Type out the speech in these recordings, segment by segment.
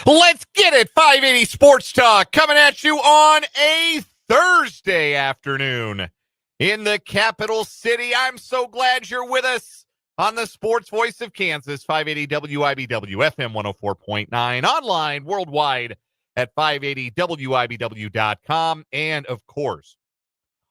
Let's get it. 580 Sports Talk coming at you on a Thursday afternoon in the capital city. I'm so glad you're with us on the Sports Voice of Kansas, 580 WIBW, FM 104.9, online, worldwide at 580WIBW.com, and, of course,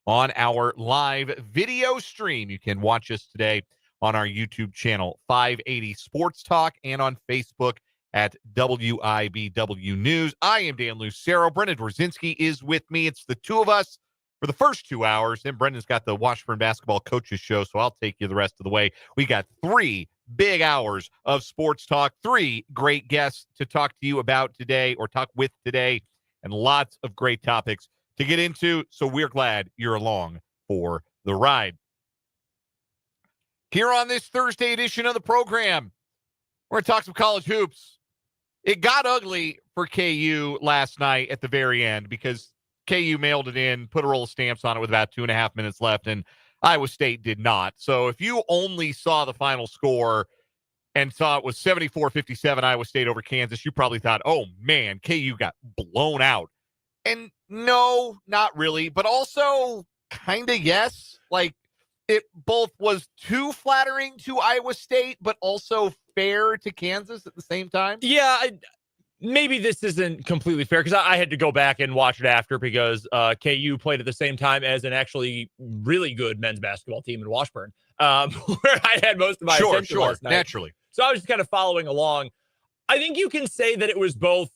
on our live video stream. You can watch us today on our YouTube channel, 580 Sports Talk, and on Facebook at WIBW News. I am Dan Lucero. Brendan Dworzinski is with me. It's the two of us for the first 2 hours. Then Brendan's got the Washburn Basketball Coaches Show, so I'll take you the rest of the way. We got 3 big hours of sports talk, 3 great guests to talk to you about today or talk with today, and lots of great topics to get into, so we're glad you're along for the ride. Here on this Thursday edition of the program, we're going to talk some college hoops. It got ugly for KU last night at the very end because KU mailed it in, put a roll of stamps on it with about 2.5 minutes left, and Iowa State did not. So if you only saw the final score and saw it was 74-57 Iowa State over Kansas, you probably thought, oh, man, KU got blown out. And no, not really, but also kind of yes. Like, it both was too flattering to Iowa State, but also fair to Kansas at the same time. Yeah, maybe this isn't completely fair because I had to go back and watch it after because KU played at the same time as an actually really good men's basketball team in Washburn, where I had most of my attention last night. Naturally. So I was just kind of following along. I think you can say that it was both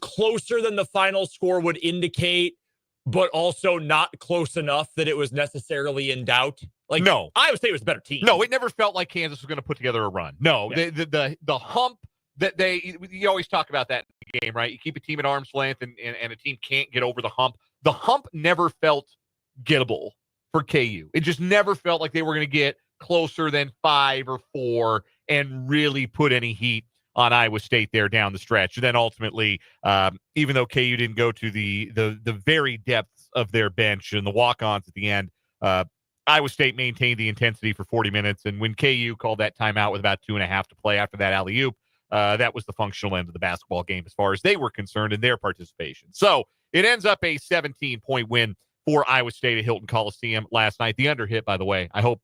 closer than the final score would indicate, but also not close enough that it was necessarily in doubt. Like, no, Iowa State was a better team. No, it never felt like Kansas was going to put together a run. No, yeah. the hump that you always talk about that in the game, right? You keep a team at arm's length and a team can't get over the hump. The hump never felt gettable for KU. It just never felt like they were going to get closer than 5 or 4 and really put any heat on Iowa State there down the stretch. And then ultimately, even though KU didn't go to the very depths of their bench and the walk-ons at the end, Iowa State maintained the intensity for 40 minutes. And when KU called that timeout with about 2.5 to play after that alley-oop, that was the functional end of the basketball game as far as they were concerned in their participation. So it ends up a 17-point win for Iowa State at Hilton Coliseum last night. The under hit, by the way. I hope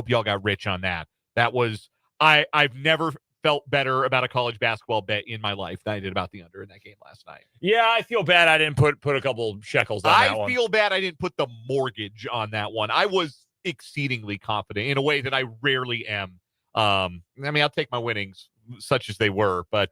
y'all got rich on that. That was I've never felt better about a college basketball bet in my life than I did about the under in that game last night. Yeah, I feel bad I didn't put a couple shekels on that one. I feel bad I didn't put the mortgage on that one. I was exceedingly confident in a way that I rarely am. I mean, I'll take my winnings such as they were, but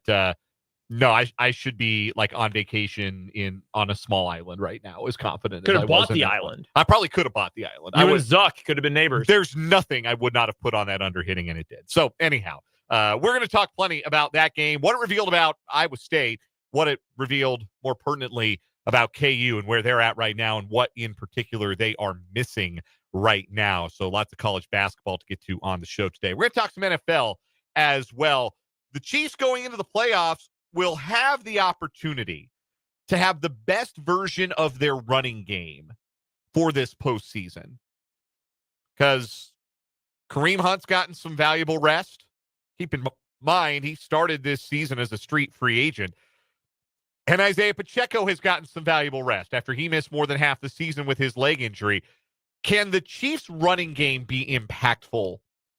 no, I should be like on vacation on a small island right now as confident could as I have bought was the island. I probably could have bought the island. You and Zuck could have been neighbors. There's nothing I would not have put on that under hitting, and it did. So anyhow, we're going to talk plenty about that game, what it revealed about Iowa State, what it revealed more pertinently about KU and where they're at right now, and what in particular they are missing right now. So lots of college basketball to get to on the show today. We're going to talk some NFL as well. The Chiefs going into the playoffs will have the opportunity to have the best version of their running game for this postseason because Kareem Hunt's gotten some valuable rest. Keep in mind, he started this season as a street free agent. And Isaiah Pacheco has gotten some valuable rest after he missed more than half the season with his leg injury. Can the Chiefs' running game be impactful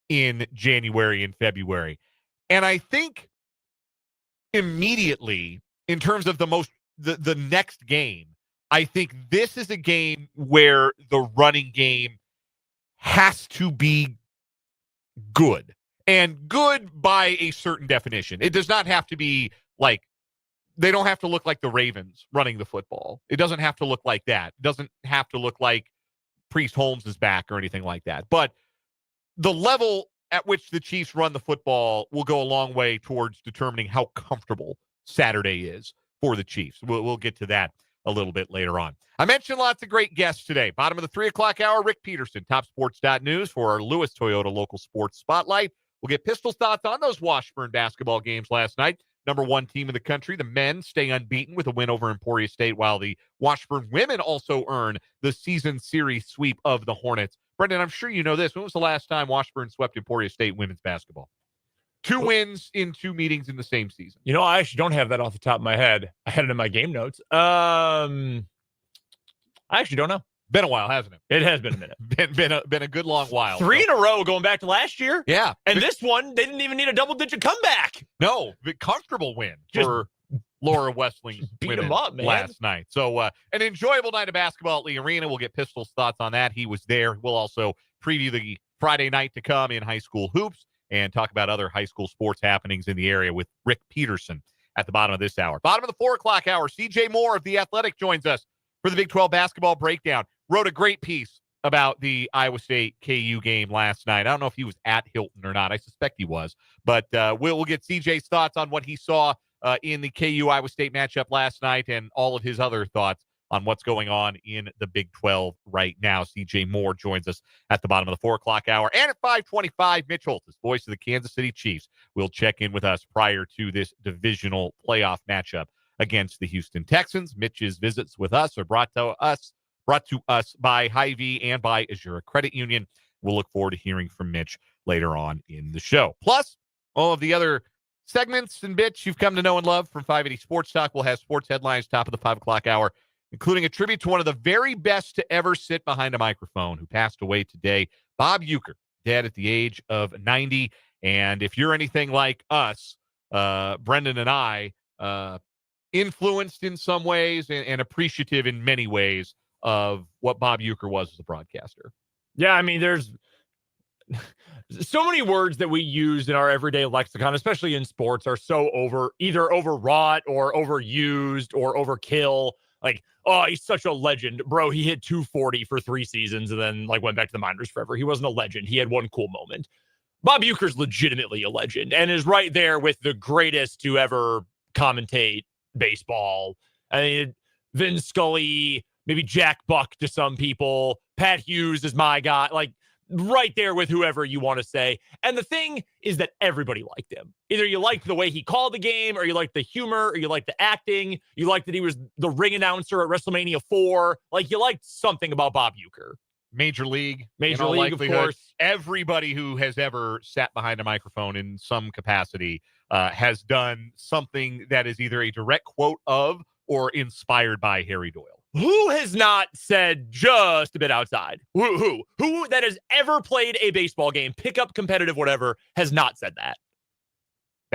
in January and February? And I think immediately, in terms of the next game, I think this is a game where the running game has to be good. And good by a certain definition. It does not have to be like, they don't have to look like the Ravens running the football. It doesn't have to look like that. It doesn't have to look like Priest Holmes is back or anything like that. But the level at which the Chiefs run the football will go a long way towards determining how comfortable Saturday is for the Chiefs. We'll get to that a little bit later on. I mentioned lots of great guests today. Bottom of the 3 o'clock hour, Rick Peterson, TopSports.news for our Lewis Toyota Local Sports Spotlight. We'll get Pistol's thoughts on those Washburn basketball games last night. Number 1 team in the country, the men, stay unbeaten with a win over Emporia State, while the Washburn women also earn the season series sweep of the Hornets. Brendan, I'm sure you know this. When was the last time Washburn swept Emporia State women's basketball? 2 wins in 2 meetings in the same season. I actually don't have that off the top of my head. I had it in my game notes. I actually don't know. Been a while, hasn't it? It has been a minute. been a good long while. 3 in a row going back to last year. Yeah. And this one, they didn't even need a double-digit comeback. No, comfortable win for Laura Westling's beat him up, man. last night. So an enjoyable night of basketball at Lee Arena. We'll get Pistol's thoughts on that. He was there. We'll also preview the Friday night to come in high school hoops and talk about other high school sports happenings in the area with Rick Peterson at the bottom of this hour. Bottom of the 4 o'clock hour, CJ Moore of The Athletic joins us for the Big 12 basketball breakdown. Wrote a great piece about the Iowa State KU game last night. I don't know if he was at Hilton or not. I suspect he was. But we'll get CJ's thoughts on what he saw in the KU-Iowa State matchup last night and all of his other thoughts on what's going on in the Big 12 right now. CJ Moore joins us at the bottom of the 4 o'clock hour. And at 5:25, Mitch Holthus, voice of the Kansas City Chiefs, will check in with us prior to this divisional playoff matchup against the Houston Texans. Mitch's visits with us are brought to us by Hy-Vee and by Azura Credit Union. We'll look forward to hearing from Mitch later on in the show. Plus, all of the other segments and bits you've come to know and love from 580 Sports Talk. We'll have sports headlines top of the 5 o'clock hour, including a tribute to one of the very best to ever sit behind a microphone who passed away today, Bob Uecker, dead at the age of 90. And if you're anything like us, Brendan and I, influenced in some ways and appreciative in many ways of what Bob Uecker was as a broadcaster. Yeah, I mean, there's so many words that we use in our everyday lexicon, especially in sports, are so either overwrought or overused or overkill. Like, oh, he's such a legend. Bro, he hit 240 for 3 seasons and then went back to the minors forever. He wasn't a legend. He had one cool moment. Bob Uecker's legitimately a legend and is right there with the greatest to ever commentate baseball. I mean, Vin Scully, maybe Jack Buck to some people. Pat Hughes is my guy. Right there with whoever you want to say. And the thing is that everybody liked him. Either you liked the way he called the game, or you liked the humor, or you liked the acting. You liked that he was the ring announcer at WrestleMania 4. You liked something about Bob Uecker. Major League, of course. Everybody who has ever sat behind a microphone in some capacity has done something that is either a direct quote of or inspired by Harry Doyle. Who has not said just a bit outside? Who that has ever played a baseball game, pickup, competitive, whatever, has not said that?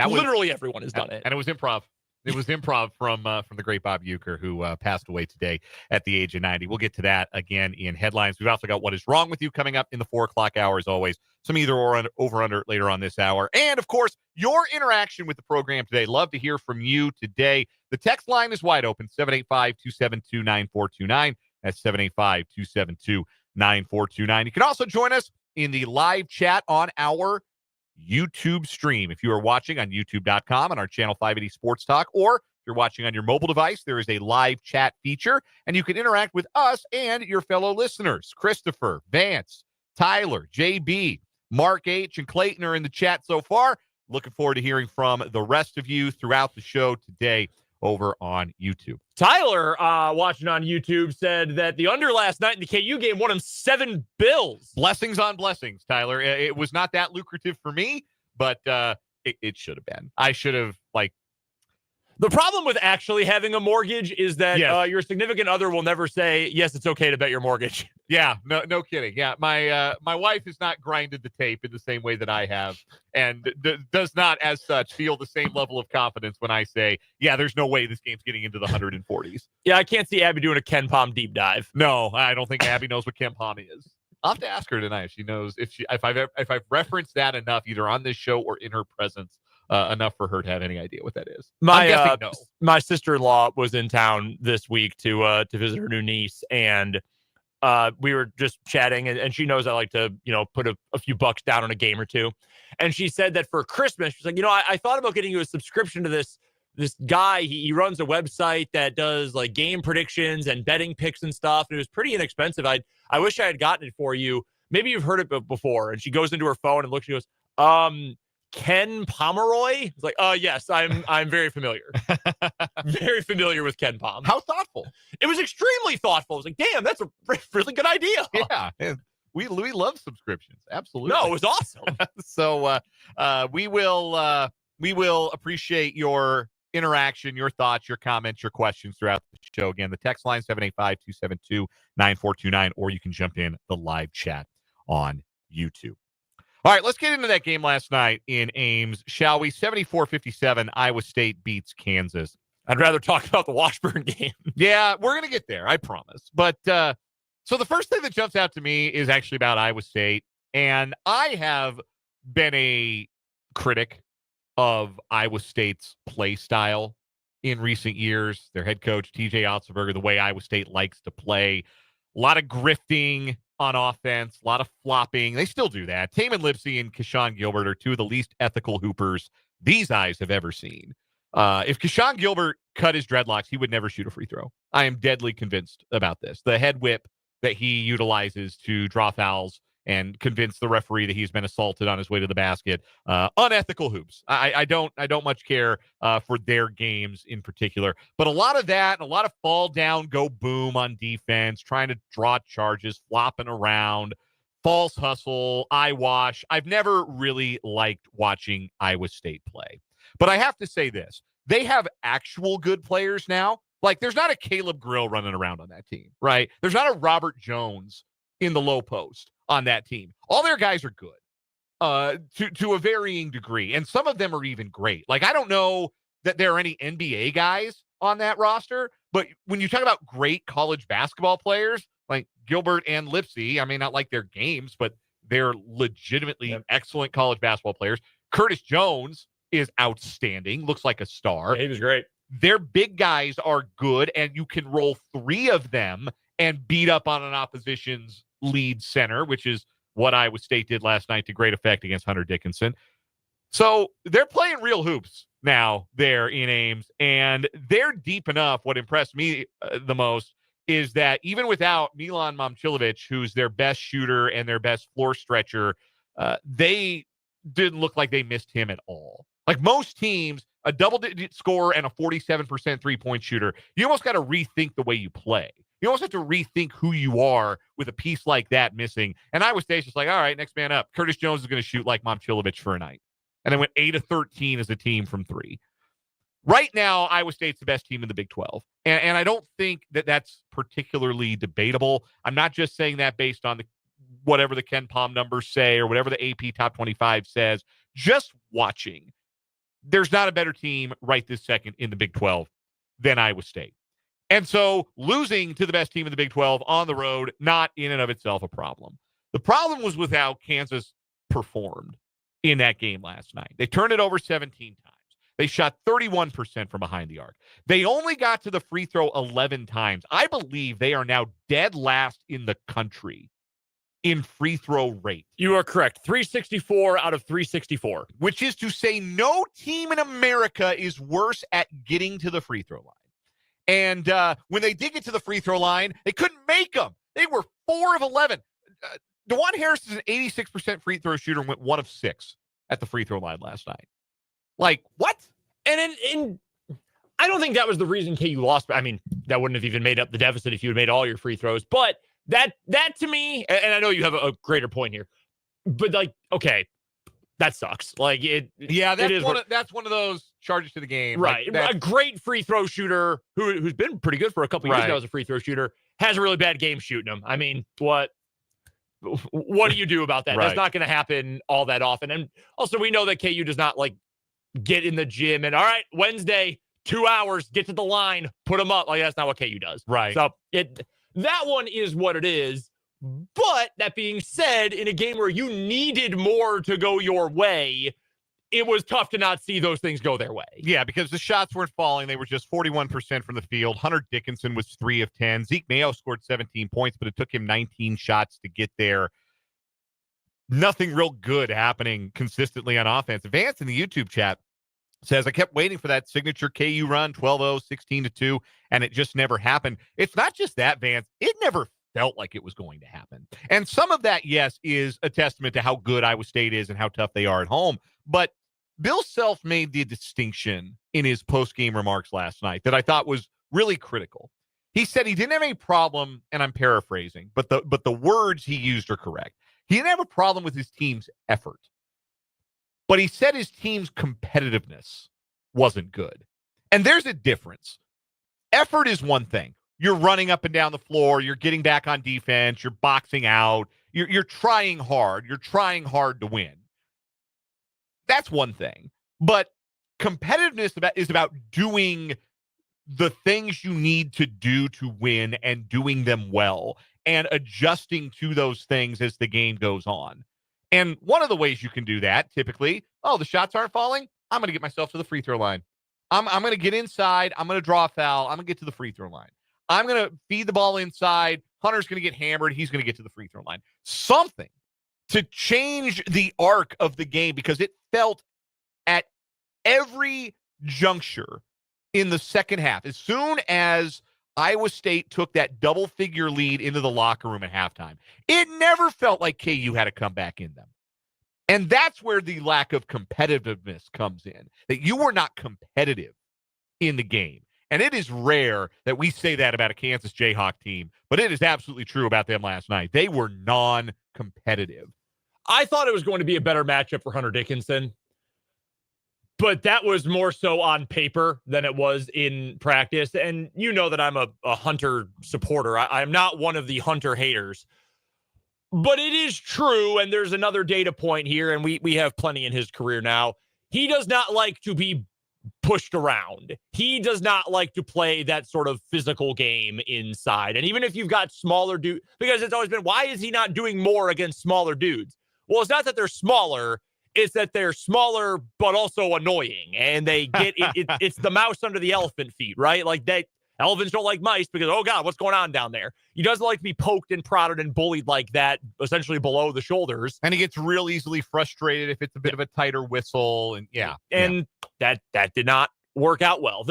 Literally everyone has done it. And it was improv. It was improv from the great Bob Uecker, who passed away today at the age of 90. We'll get to that again in headlines. We've also got What Is Wrong With You coming up in the 4 o'clock hour, as always. Some either or over-under later on this hour. And, of course, your interaction with the program today. Love to hear from you today. The text line is wide open, 785-272-9429. That's 785-272-9429. You can also join us in the live chat on our YouTube stream. If you are watching on youtube.com on our channel 580 Sports Talk, or if you're watching on your mobile device, there is a live chat feature, and you can interact with us and your fellow listeners. Christopher, Vance, Tyler, JB, Mark H., and Clayton are in the chat so far. Looking forward to hearing from the rest of you throughout the show today over on YouTube. Tyler, watching on YouTube, said that the under last night in the KU game won him $7 bills. Blessings on blessings, Tyler. It was not that lucrative for me, but it should have been. I should have, The problem with actually having a mortgage is that your significant other will never say, yes, it's okay to bet your mortgage. Yeah, no kidding. Yeah, my wife has not grinded the tape in the same way that I have, and does not, as such, feel the same level of confidence when I say, yeah, there's no way this game's getting into the 140s. Yeah, I can't see Abby doing a Ken Pom deep dive. No, I don't think Abby knows what Ken Pom is. I'll have to ask her tonight if she knows, if I've referenced that enough, either on this show or in her presence. Enough for her to have any idea what that is. My sister-in-law was in town this week to visit her new niece, and we were just chatting, and she knows I like to, put a few bucks down on a game or two. And she said that for Christmas, she's like, I thought about getting you a subscription to this guy. He runs a website that does game predictions and betting picks and stuff. And it was pretty inexpensive. I wish I had gotten it for you. Maybe you've heard it before. And she goes into her phone and looks, she goes, Ken Pomeroy? It's like, yes, I'm very familiar. Very familiar with Ken Pom. How thoughtful. It was extremely thoughtful. I was like, damn, that's a really good idea. Yeah. We love subscriptions. Absolutely. No, it was awesome. So we will appreciate your interaction, your thoughts, your comments, your questions throughout the show. Again, the text line 785-272-9429, or you can jump in the live chat on YouTube. All right, let's get into that game last night in Ames, shall we? 74-57, Iowa State beats Kansas. I'd rather talk about the Washburn game. Yeah, we're going to get there, I promise. But so the first thing that jumps out to me is actually about Iowa State. And I have been a critic of Iowa State's play style in recent years. Their head coach, TJ Otzelberger, the way Iowa State likes to play. A lot of grifting on offense, a lot of flopping. They still do that. Taman Lipsey and Keshawn Gilbert are two of the least ethical hoopers these eyes have ever seen. If Keshawn Gilbert cut his dreadlocks, he would never shoot a free throw. I am deadly convinced about this. The head whip that he utilizes to draw fouls and convince the referee that he's been assaulted on his way to the basket. Unethical hoops. I don't much care for their games in particular. But a lot of that, and a lot of fall down, go boom on defense, trying to draw charges, flopping around, false hustle, eyewash. I've never really liked watching Iowa State play. But I have to say this. They have actual good players now. Like, there's not a Caleb Grill running around on that team, right? There's not a Robert Jones in the low post on that team. All their guys are good to a varying degree, and some of them are even great. Like, I don't know that there are any NBA guys on that roster, but when you talk about great college basketball players, like Gilbert and Lipsey, I may not like their games, but they're legitimately excellent college basketball players. Curtis Jones is outstanding, looks like a star. Yeah, he was great. Their big guys are good, and you can roll three of them and beat up on an opposition's lead center, which is what Iowa State did last night to great effect against Hunter Dickinson. So they're playing real hoops now there in Ames, and they're deep enough. What impressed me the most is that even without Milan Momcilovic, who's their best shooter and their best floor stretcher, they didn't look like they missed him at all. Like most teams, a double-digit scorer and a 47% three-point shooter, you almost got to rethink the way you play. You almost have to rethink who you are with a piece like that missing. And Iowa State's just like, all right, next man up. Curtis Jones is going to shoot like Momcilovic for a night. And then went 8 of 13 as a team from three. Right now, Iowa State's the best team in the Big 12. And I don't think that that's particularly debatable. I'm not just saying that based on whatever the Ken Palm numbers say or whatever the AP Top 25 says. Just watching. There's not a better team right this second in the Big 12 than Iowa State. And so losing to the best team in the Big 12 on the road, not in and of itself a problem. The problem was with how Kansas performed in that game last night. They turned it over 17 times. They shot 31% from behind the arc. They only got to the free throw 11 times. I believe they are now dead last in the country in free throw rate. You are correct. 364 out of 364. Which is to say no team in America is worse at getting to the free throw line. And when they did get to the free throw line, they couldn't make them. They were 4 of 11. DeJuan Harris is an 86% free throw shooter and went 1 of 6 at the free throw line last night. Like, what? And I don't think that was the reason KU lost. I mean, that wouldn't have even made up the deficit if you had made all your free throws. But that to me, and I know you have a greater point here, but like, okay, that sucks. Like it. Yeah, that's one of those charges to the game. Right. Like a great free throw shooter who's been pretty good for a couple years now as a free throw shooter has a really bad game shooting them. I mean, what do you do about that? Right. That's not going to happen all that often. And also we know that KU does not like get in the gym and all right, Wednesday, 2 hours, get to the line, put them up. Like that's not what KU does. Right. So that one is what it is. But that being said, in a game where you needed more to go your way, it was tough to not see those things go their way. Yeah, because the shots weren't falling. They were just 41% from the field. Hunter Dickinson was 3 of 10. Zeke Mayo scored 17 points, but it took him 19 shots to get there. Nothing real good happening consistently on offense. Vance in the YouTube chat says, I kept waiting for that signature KU run, 12-0, 16-2, and it just never happened. It's not just that, Vance. It never felt like it was going to happen. And some of that, yes, is a testament to how good Iowa State is and how tough they are at home. But Bill Self made the distinction in his post-game remarks last night that I thought was really critical. He said he didn't have any problem, and I'm paraphrasing, but the words he used are correct. He didn't have a problem with his team's effort, but he said his team's competitiveness wasn't good. And there's a difference. Effort is one thing. You're running up and down the floor. You're getting back on defense. You're boxing out. You're trying hard. You're trying hard to win. That's one thing. But competitiveness is about doing the things you need to do to win and doing them well and adjusting to those things as the game goes on. And one of the ways you can do that, typically, the shots aren't falling. I'm going to get myself to the free throw line. I'm going to get inside. I'm going to draw a foul. I'm going to get to the free throw line. I'm going to feed the ball inside. Hunter's going to get hammered. He's going to get to the free throw line. Something to change the arc of the game, because it felt at every juncture in the second half, as soon as Iowa State took that double-figure lead into the locker room at halftime, it never felt like KU had a comeback in them. And that's where the lack of competitiveness comes in, that you were not competitive in the game. And it is rare that we say that about a Kansas Jayhawk team, but it is absolutely true about them last night. They were non-competitive. I thought it was going to be a better matchup for Hunter Dickinson, but that was more so on paper than it was in practice. And you know that I'm a Hunter supporter. I'm not one of the Hunter haters. But it is true, and there's another data point here, and we have plenty in his career now. He does not like to be pushed around. He does not like to play that sort of physical game inside. And even if you've got smaller dudes, because it's always been, why is he not doing more against smaller dudes? Well, it's not that they're smaller. It's that they're smaller, but also annoying. And they get, it's the mouse under the elephant feet, right? Like elephants don't like mice because, oh God, what's going on down there? He doesn't like to be poked and prodded and bullied like that, essentially below the shoulders. And he gets real easily frustrated if it's a bit of a tighter whistle. And that did not work out well.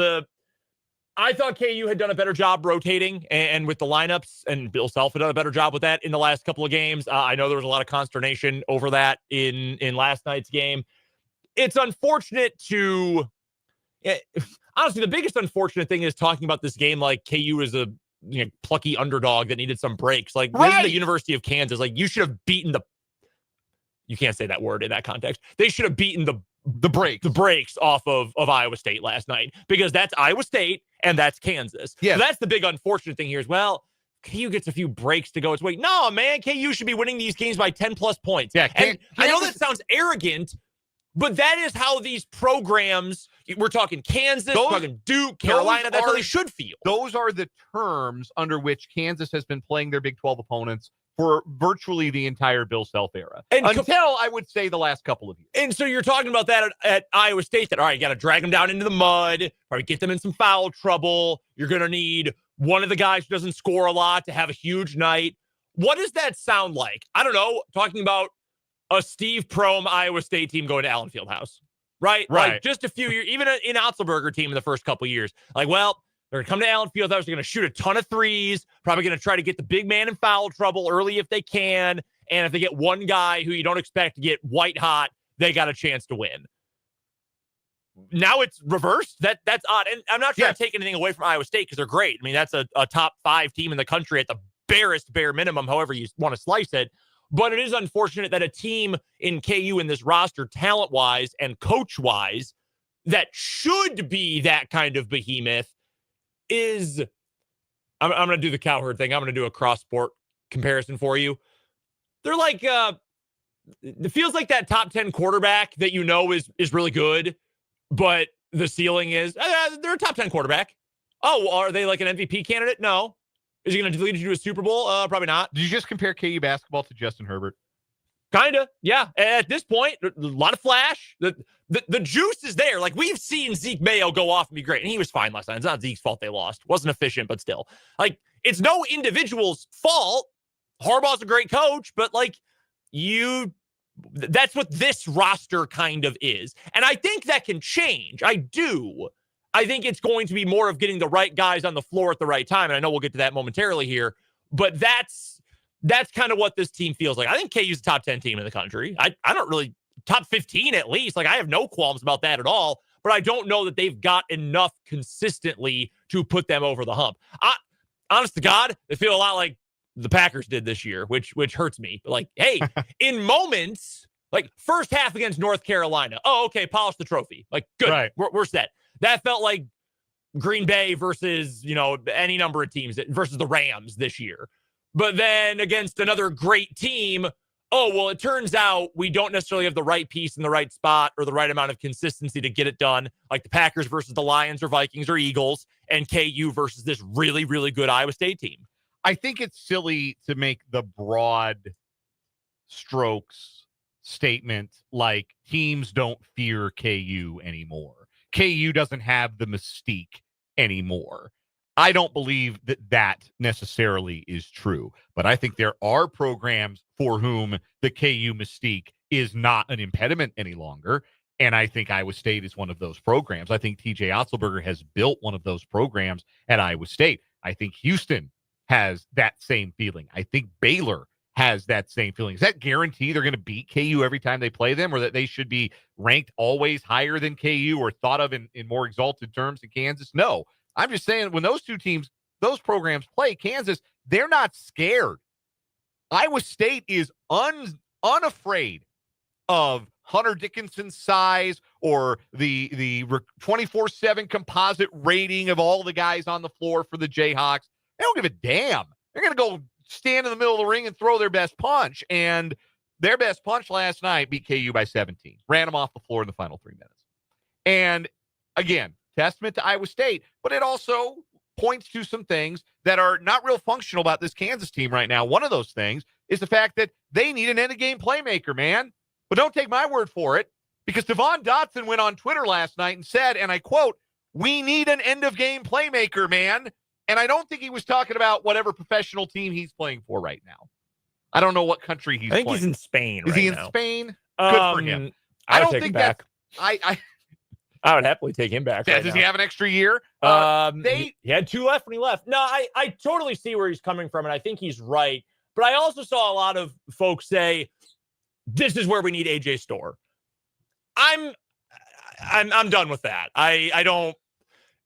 I thought KU had done a better job rotating and with the lineups, and Bill Self had done a better job with that in the last couple of games. I know there was a lot of consternation over that in last night's game. It's unfortunate honestly, the biggest unfortunate thing is talking about this game like KU is a plucky underdog that needed some breaks. Like, This is the University of Kansas. Like, you should have beaten you can't say that word in that context. They should have beaten the brakes off of Iowa State last night, because that's Iowa State and that's Kansas. Yes. So that's the big unfortunate thing here is, well, KU gets a few breaks to go its way. No, man, KU should be winning these games by 10-plus points. Yeah, and I know that sounds arrogant, but that is how these programs, we're talking Kansas, we're talking Duke, Carolina, that's how they should feel. Those are the terms under which Kansas has been playing their Big 12 opponents for virtually the entire Bill Self era. Until, I would say, the last couple of years. And so you're talking about that at Iowa State, that, all right, you got to drag them down into the mud, or get them in some foul trouble. You're going to need one of the guys who doesn't score a lot to have a huge night. What does that sound like? I don't know, talking about a Steve Prohm Iowa State team going to Allen Fieldhouse, right? Like, just a few years, even an Otzelberger team in the first couple of years. Like, well, they're going to come to Allen Fieldhouse. They're going to shoot a ton of threes, probably going to try to get the big man in foul trouble early if they can. And if they get one guy who you don't expect to get white hot, they got a chance to win. Now it's reversed. That's odd. And I'm not trying to take anything away from Iowa State, because they're great. I mean, that's a top 5 team in the country at the bare minimum, however you want to slice it. But it is unfortunate that a team in KU in this roster, talent-wise and coach-wise, that should be that kind of behemoth is, I'm going to do the Cowherd thing. I'm going to do a cross-sport comparison for you. They're like, it feels like that top 10 quarterback that is really good, but the ceiling is, they're a top 10 quarterback. Oh, are they like an MVP candidate? No. Is he going to lead you to a Super Bowl? Probably not. Did you just compare KU basketball to Justin Herbert? Kind of, yeah. At this point, a lot of flash. The juice is there. Like, we've seen Zeke Mayo go off and be great, and he was fine last night. It's not Zeke's fault they lost. Wasn't efficient, but still. Like, it's no individual's fault. Harbaugh's a great coach, but, like, that's what this roster kind of is. And I think that can change. I do. I think it's going to be more of getting the right guys on the floor at the right time. And I know we'll get to that momentarily here, but that's kind of what this team feels like. I think KU's a top 10 team in the country. I don't really, top 15 at least. Like, I have no qualms about that at all, but I don't know that they've got enough consistently to put them over the hump. honest to God, they feel a lot like the Packers did this year, which hurts me. But like, hey, in moments, like first half against North Carolina, oh, okay, polish the trophy. Like, good, right. we're set. That felt like Green Bay versus, any number of teams versus the Rams this year. But then against another great team, oh, well, it turns out we don't necessarily have the right piece in the right spot or the right amount of consistency to get it done, like the Packers versus the Lions or Vikings or Eagles, and KU versus this really, really good Iowa State team. I think it's silly to make the broad strokes statement like teams don't fear KU anymore. KU doesn't have the mystique anymore. I don't believe that necessarily is true, but I think there are programs for whom the KU mystique is not an impediment any longer, and I think Iowa State is one of those programs. I think TJ Otzelberger has built one of those programs at Iowa State. I think Houston has that same feeling. I think Baylor has that same feeling. Is that guarantee they're going to beat KU every time they play them, or that they should be ranked always higher than KU or thought of in more exalted terms than Kansas? No. I'm just saying when those two teams, those programs play Kansas, they're not scared. Iowa State is unafraid of Hunter Dickinson's size or the 24/7 composite rating of all the guys on the floor for the Jayhawks. They don't give a damn. They're going to go stand in the middle of the ring and throw their best punch. And their best punch last night beat KU by 17. Ran them off the floor in the final 3 minutes. And again, testament to Iowa State, but it also points to some things that are not real functional about this Kansas team right now. One of those things is the fact that they need an end-of-game playmaker, man. But don't take my word for it, because Devon Dotson went on Twitter last night and said, and I quote, "We need an end-of-game playmaker, man." And I don't think he was talking about whatever professional team he's playing for right now. I don't know what country he's playing. I think he's in Spain Is he in Spain? Good for him. I don't think that's... I would happily take him back. Does he have an extra year? He had 2 left when he left. No, I totally see where he's coming from, and I think he's right. But I also saw a lot of folks say, this is where we need AJ Storr. I'm done with that. I don't.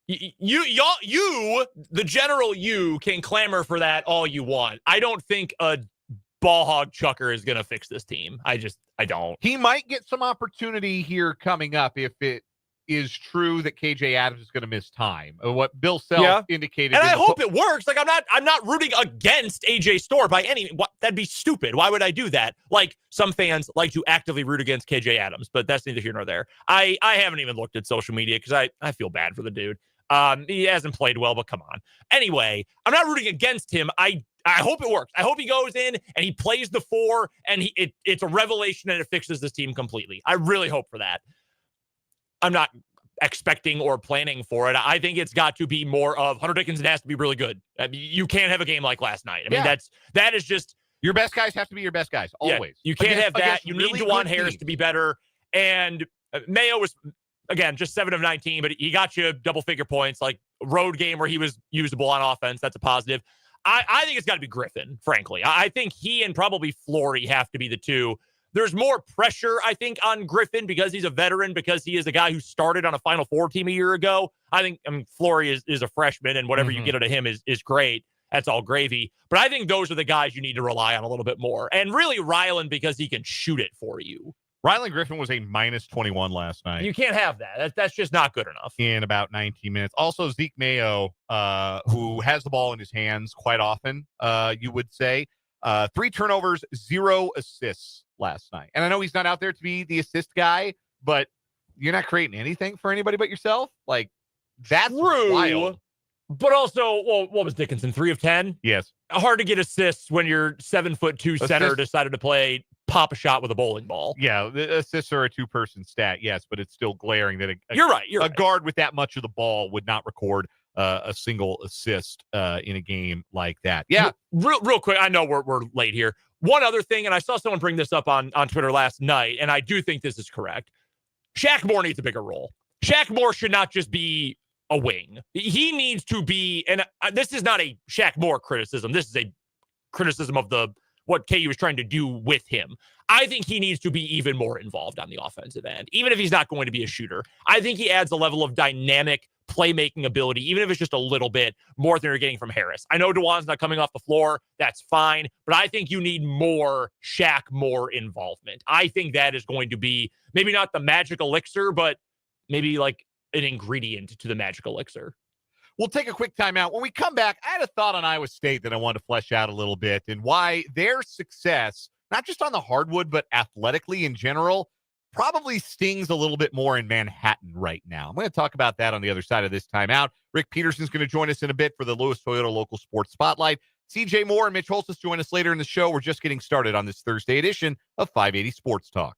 You, the general you, can clamor for that all you want. I don't think a ball hog chucker is going to fix this team. I don't. He might get some opportunity here coming up if it is true that KJ Adams is going to miss time. What Bill Self indicated. And I hope it works. Like, I'm not rooting against AJ Storr by any, that'd be stupid. Why would I do that? Like, some fans like to actively root against KJ Adams, but that's neither here nor there. I haven't even looked at social media because I feel bad for the dude. He hasn't played well, but come on. Anyway, I'm not rooting against him. I hope it works. I hope he goes in and he plays the 4 and it's a revelation and it fixes this team completely. I really hope for that. I'm not expecting or planning for it. I think it's got to be more of Hunter Dickinson has to be really good. I mean, you can't have a game like last night. I mean, that is just... Your best guys have to be your best guys, always. Yeah, you can't have that. You need DeJuan Harris to be better. And Mayo was, again, just 7 of 19, but he got you double-figure points, like a road game where he was usable on offense. That's a positive. I think it's got to be Griffin, frankly. I think he and probably Flory have to be the two. There's more pressure, I think, on Griffin because he's a veteran, because he is a guy who started on a Final Four team a year ago. I mean, Flory is a freshman, and whatever you get out of him is great. That's all gravy. But I think those are the guys you need to rely on a little bit more. And really Ryland, because he can shoot it for you. Ryland Griffin was a minus 21 last night. You can't have that. That's just not good enough. In about 19 minutes. Also, Zeke Mayo, who has the ball in his hands quite often, you would say. 3 turnovers, 0 assists last night. And I know he's not out there to be the assist guy, but you're not creating anything for anybody but yourself. Like, that's wild. But also, well, what was Dickinson? 3 of 10? Yes. Hard to get assists when your 7'2" center decided to play pop a shot with a bowling ball. Yeah, the assists are a 2-person stat, yes, but it's still glaring that you're right. A guard with that much of the ball would not record a single assist in a game like that. Yeah. Real quick, I know we're late here. One other thing, and I saw someone bring this up on Twitter last night, and I do think this is correct. Shaq Moore needs a bigger role. Shaq Moore should not just be a wing. He needs to be, and this is not a Shaq Moore criticism. This is a criticism of what KU was trying to do with him. I think he needs to be even more involved on the offensive end, even if he's not going to be a shooter. I think he adds a level of dynamic playmaking ability, even if it's just a little bit more than you're getting from Harris. I know DeJuan's not coming off the floor. That's fine. But I think you need more Shaq Moore involvement. I think that is going to be maybe not the magic elixir, but maybe like an ingredient to the magic elixir. We'll take a quick timeout. When we come back, I had a thought on Iowa State that I wanted to flesh out a little bit and why their success, not just on the hardwood, but athletically in general, probably stings a little bit more in Manhattan right now. I'm going to talk about that on the other side of this timeout. Rick Peterson's going to join us in a bit for the Lewis Toyota Local Sports Spotlight. CJ Moore and Mitch Holthus join us later in the show. We're just getting started on this Thursday edition of 580 Sports Talk.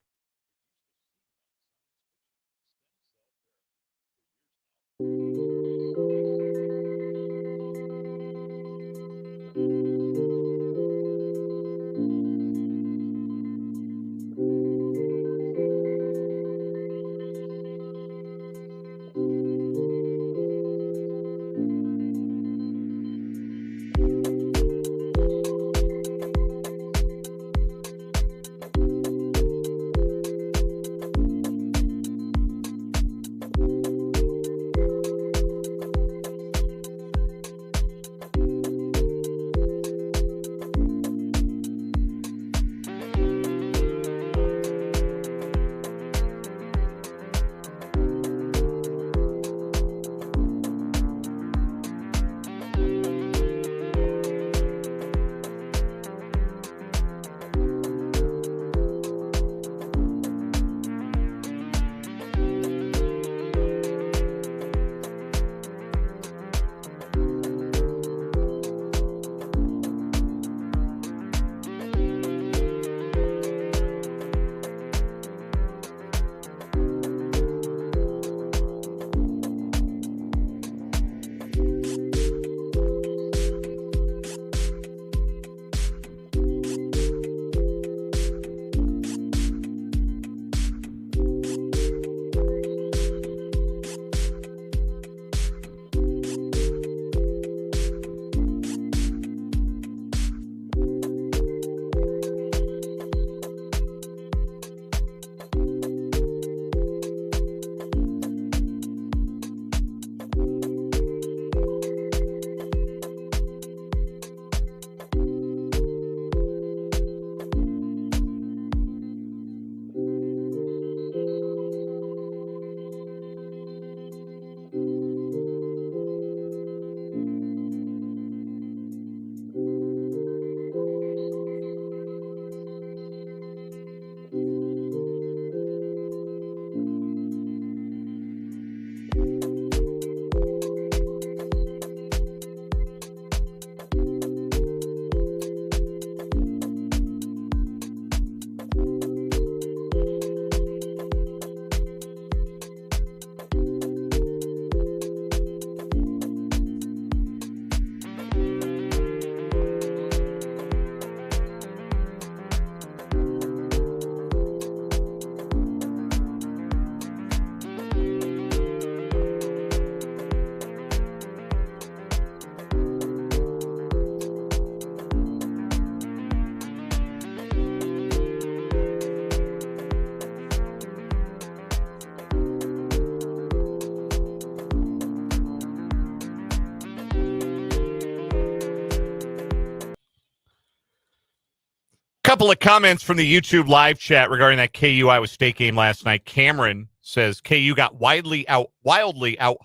Couple of comments from the YouTube live chat regarding that KU Iowa State game last night. Cameron says KU got wildly out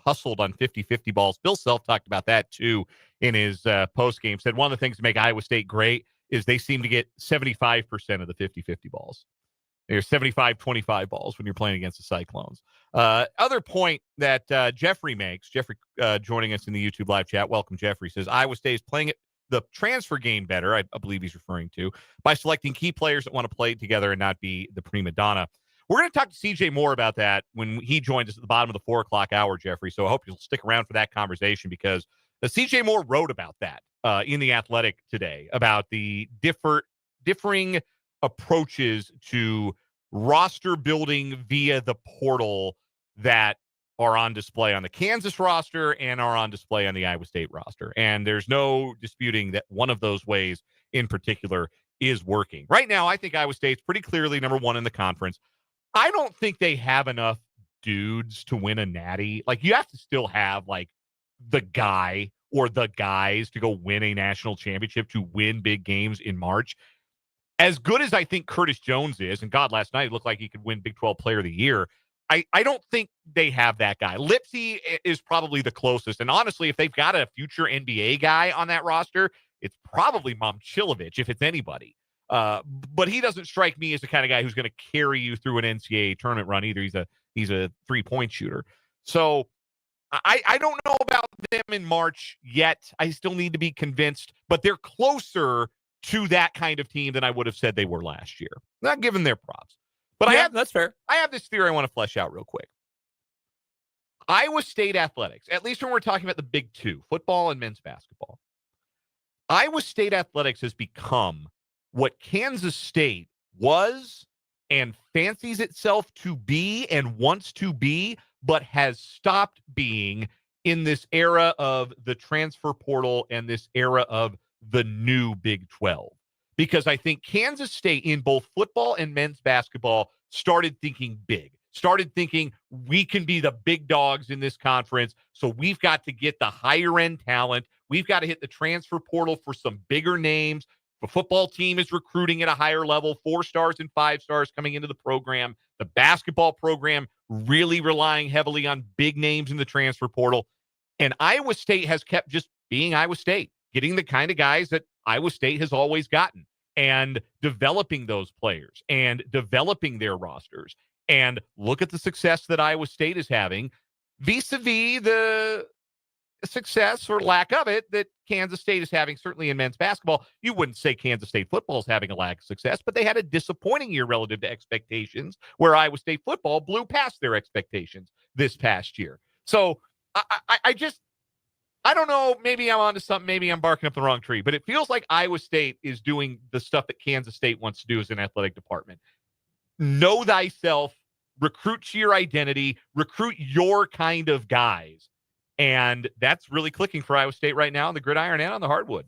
hustled on 50-50 balls. Bill Self talked about that too in his post game. Said one of the things to make Iowa State great is they seem to get 75% of the 50-50 balls. They're 75-25 balls when you're playing against the Cyclones. Other point that Jeffrey makes, joining us in the YouTube live chat. Welcome, Jeffrey. Says Iowa State is playing the transfer game better, I believe he's referring to, by selecting key players that want to play together and not be the prima donna. We're going to talk to CJ Moore about that when he joins us at the bottom of the 4 o'clock hour, Jeffrey. So I hope you'll stick around for that conversation because CJ Moore wrote about that in The Athletic today, about the differing approaches to roster building via the portal that are on display on the Kansas roster and are on display on the Iowa State roster. And there's no disputing that one of those ways in particular is working. Right now, I think Iowa State's pretty clearly number one in the conference. I don't think they have enough dudes to win a natty. Like, you have to still have, like, the guy or the guys to go win a national championship, to win big games in March. As good as I think Curtis Jones is, and God, last night it looked like he could win Big 12 Player of the Year, I don't think they have that guy. Lipsy is probably the closest. And honestly, if they've got a future NBA guy on that roster, it's probably Momcilovic, if it's anybody. But he doesn't strike me as the kind of guy who's going to carry you through an NCAA tournament run either. He's a three-point shooter. So I don't know about them in March yet. I still need to be convinced, but they're closer to that kind of team than I would have said they were last year. Not giving their props. But yeah, that's fair. I have this theory I want to flesh out real quick. Iowa State athletics, at least when we're talking about the big two, football and men's basketball, Iowa State athletics has become what Kansas State was and fancies itself to be and wants to be, but has stopped being in this era of the transfer portal and this era of the new Big 12. Because I think Kansas State in both football and men's basketball started thinking big, started thinking we can be the big dogs in this conference. So we've got to get the higher end talent. We've got to hit the transfer portal for some bigger names. The football team is recruiting at a higher level, 4 stars and 5 stars coming into the program. The basketball program really relying heavily on big names in the transfer portal. And Iowa State has kept just being Iowa State, getting the kind of guys that Iowa State has always gotten, and developing those players and developing their rosters. And look at the success that Iowa State is having vis-a-vis the success or lack of it that Kansas State is having, certainly in men's basketball. You wouldn't say Kansas State football is having a lack of success, but they had a disappointing year relative to expectations, where Iowa State football blew past their expectations this past year. So I don't know, maybe I'm onto something, maybe I'm barking up the wrong tree, but it feels like Iowa State is doing the stuff that Kansas State wants to do as an athletic department. Know thyself, recruit to your identity, recruit your kind of guys. And that's really clicking for Iowa State right now on the gridiron and on the hardwood.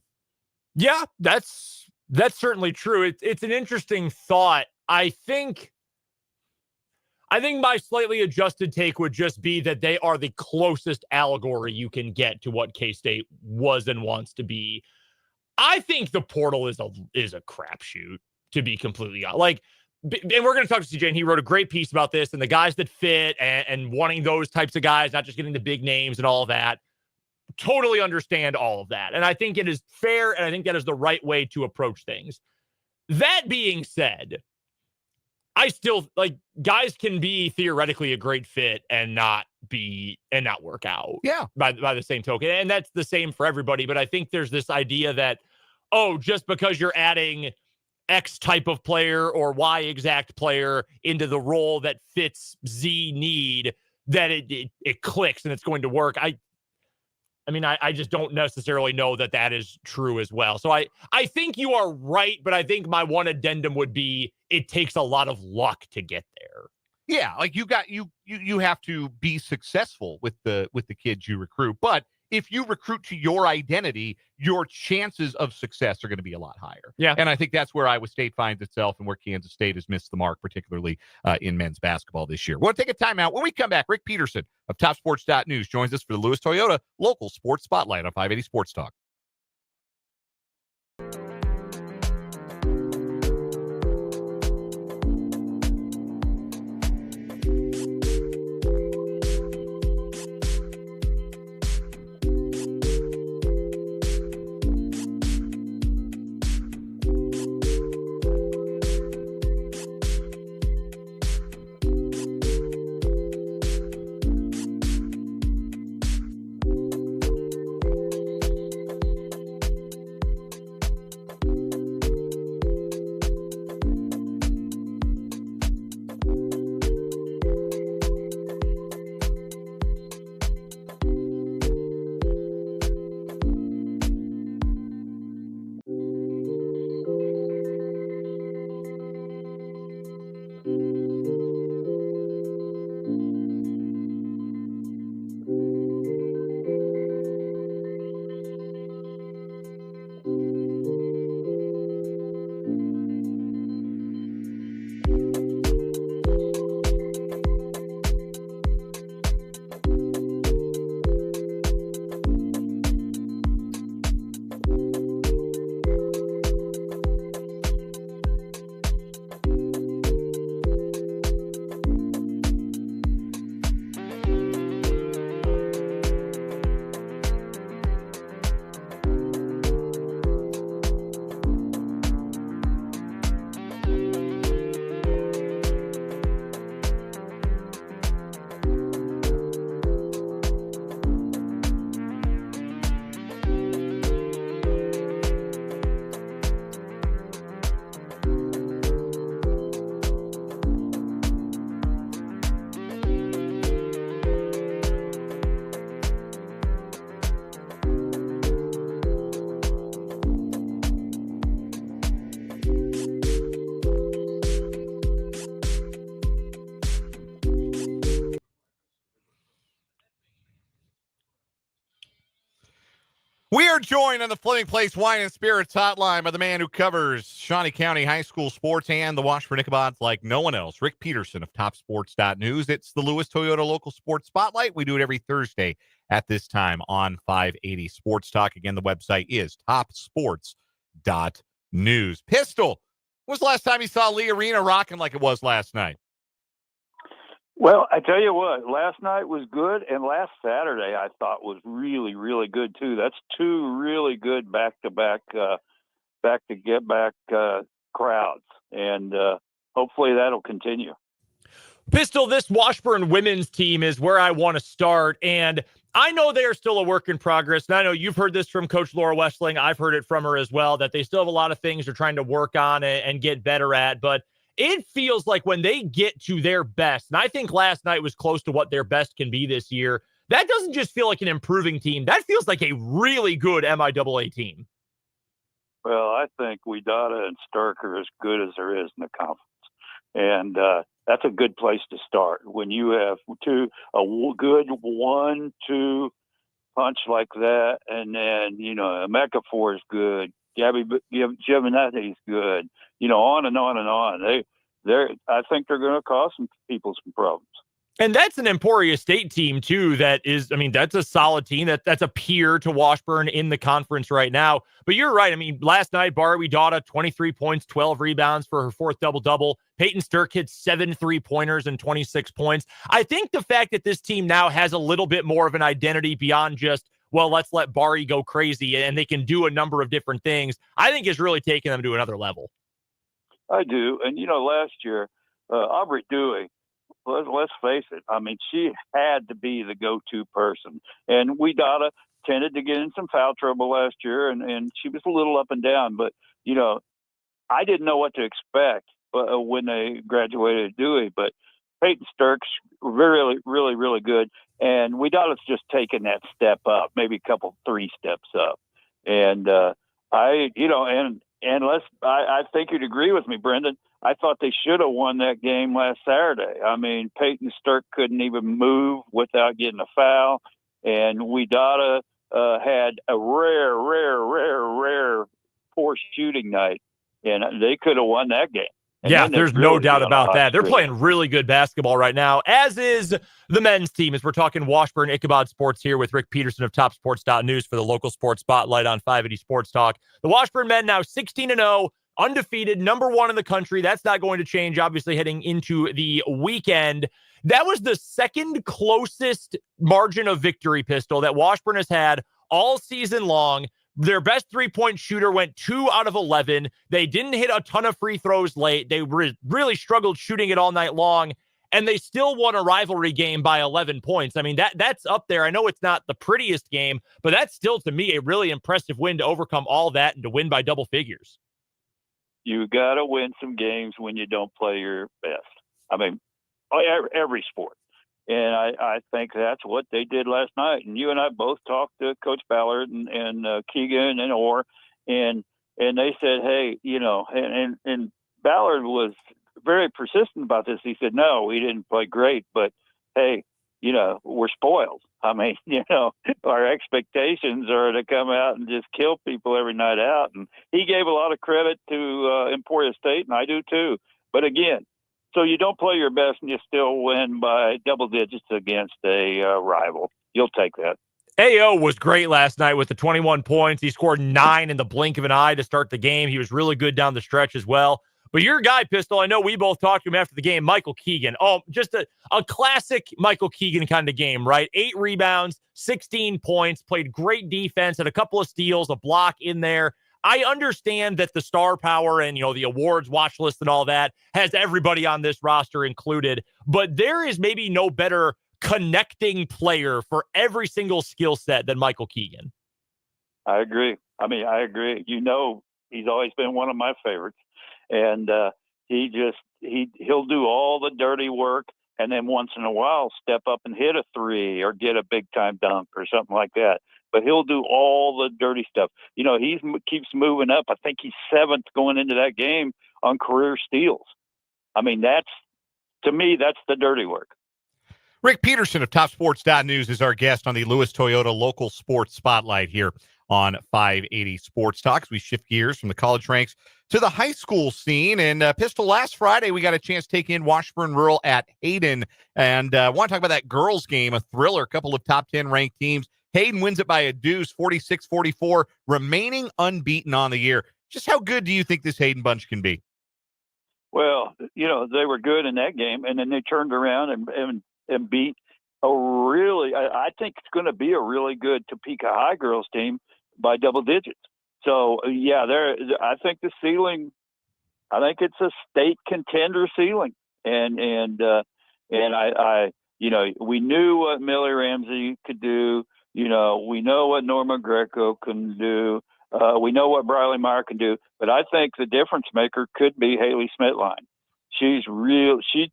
Yeah, that's certainly true. It's an interesting thought. I think my slightly adjusted take would just be that they are the closest allegory you can get to what K-State was and wants to be. I think the portal is a crapshoot, to be completely honest. Like, and we're going to talk to CJ, and he wrote a great piece about this and the guys that fit and wanting those types of guys, not just getting the big names and all of that. Totally understand all of that. And I think it is fair, and I think that is the right way to approach things. That being said, I still, like, guys can be theoretically a great fit and not work out. Yeah. By the same token. And that's the same for everybody. But I think there's this idea that, just because you're adding X type of player or Y exact player into the role that fits Z need, that it clicks and it's going to work. I just don't necessarily know that is true as well. So I think you are right, but I think my one addendum would be it takes a lot of luck to get there. Yeah, like you have to be successful with the kids you recruit. But if you recruit to your identity, your chances of success are going to be a lot higher. Yeah. And I think that's where Iowa State finds itself and where Kansas State has missed the mark, particularly in men's basketball this year. We'll take a timeout. When we come back, Rick Peterson of TopSports.news joins us for the Lewis Toyota Local Sports Spotlight on 580 Sports Talk. joined on the Fleming Place Wine and Spirits hotline by the man who covers Shawnee County High School sports and the Washburn Ichabods like no one else, Rick Peterson of TopSports.news. It's the Lewis Toyota Local Sports Spotlight. We do it every Thursday at this time on 580 Sports Talk. Again, the website is TopSports.news. Pistol, when was the last time you saw Lee Arena rocking like it was last night? Well, I tell you what, last night was good, and last Saturday I thought was really, really good too. That's two really good back-to-back crowds, and hopefully that'll continue. Pistol, this Washburn women's team is where I want to start, and I know they are still a work in progress, and I know you've heard this from Coach Laura Westling. I've heard it from her as well, that they still have a lot of things they're trying to work on and get better at, but it feels like when they get to their best, and I think last night was close to what their best can be this year, that doesn't just feel like an improving team. That feels like a really good MIAA team. Well, I think Wedada and Stark are as good as there is in the conference. And that's a good place to start. When you have a good 1-2 punch like that, and then, Emeka is good, Gabby Giovanetti's good, on and on and on. I think they're going to cause some people some problems. And that's an Emporia State team, too, that's a solid team. That's a peer to Washburn in the conference right now. But you're right. Last night, Bari Dada, 23 points, 12 rebounds for her fourth double-double. Peyton Sturck hit 7 3-pointers and 26 points. I think the fact that this team now has a little bit more of an identity beyond just, well, let's let Bari go crazy, and they can do a number of different things, I think is really taking them to another level. I do. And, last year, Aubrey Dewey, let's face it, she had to be the go-to person. And Wedada tended to get in some foul trouble last year, and she was a little up and down. But, I didn't know what to expect when they graduated Dewey. But Peyton Sturck's really, really, really good. And Wedada's just taken that step up, maybe a couple, 3 steps up. And I think you'd agree with me, Brendan. I thought they should have won that game last Saturday. Peyton Sturck couldn't even move without getting a foul, and Wedada had a rare poor shooting night, and they could have won that game. And yeah, there's no doubt about that. They're playing really good basketball right now, as is the men's team, as we're talking Washburn Ichabod Sports here with Rick Peterson of TopSports.news for the local sports spotlight on 580 Sports Talk. The Washburn men now 16-0, undefeated, number 1 in the country. That's not going to change, obviously, heading into the weekend. That was the second closest margin of victory, Pistol, that Washburn has had all season long. Their best three-point shooter went 2 out of 11. They didn't hit a ton of free throws late. They really struggled shooting it all night long, and they still won a rivalry game by 11 points. That's up there. I know it's not the prettiest game, but that's still, to me, a really impressive win to overcome all that and to win by double figures. You got to win some games when you don't play your best. Every sport. And I think that's what they did last night. And you and I both talked to Coach Ballard and Keegan and Orr, and they said, hey, and Ballard was very persistent about this. He said, no, we didn't play great, but hey, we're spoiled. Our expectations are to come out and just kill people every night out. And he gave a lot of credit to Emporia State, and I do too. But again, so you don't play your best and you still win by double digits against a rival. You'll take that. AO was great last night with the 21 points. He scored 9 in the blink of an eye to start the game. He was really good down the stretch as well. But your guy, Pistol, I know we both talked to him after the game, Michael Keegan. Oh, just a classic Michael Keegan kind of game, right? 8 rebounds, 16 points, played great defense, had a couple of steals, a block in there. I understand that the star power and, the awards watch list and all that has everybody on this roster included, but there is maybe no better connecting player for every single skill set than Michael Keegan. I agree. I agree. He's always been one of my favorites, and he'll do all the dirty work, and then once in a while step up and hit a 3 or get a big time dunk or something like that. But he'll do all the dirty stuff. He keeps moving up. I think he's 7th going into that game on career steals. To me, that's the dirty work. Rick Peterson of TopSports.news is our guest on the Lewis Toyota Local Sports Spotlight here on 580 Sports Talk. As we shift gears from the college ranks to the high school scene. And Pistol, last Friday, we got a chance to take in Washburn Rural at Hayden. And I want to talk about that girls game, a thriller, a couple of top 10 ranked teams. Hayden wins it by a deuce, 46-44, remaining unbeaten on the year. Just how good do you think this Hayden bunch can be? Well, they were good in that game, and then they turned around and beat I think it's going to be a really good Topeka High girls team by double digits. So, yeah, I think the ceiling, I think it's a state contender ceiling. And we knew what Millie Ramsey could do. We know what Norma Greco can do. We know what Briley Meyer can do. But I think the difference maker could be Haley Smitline. She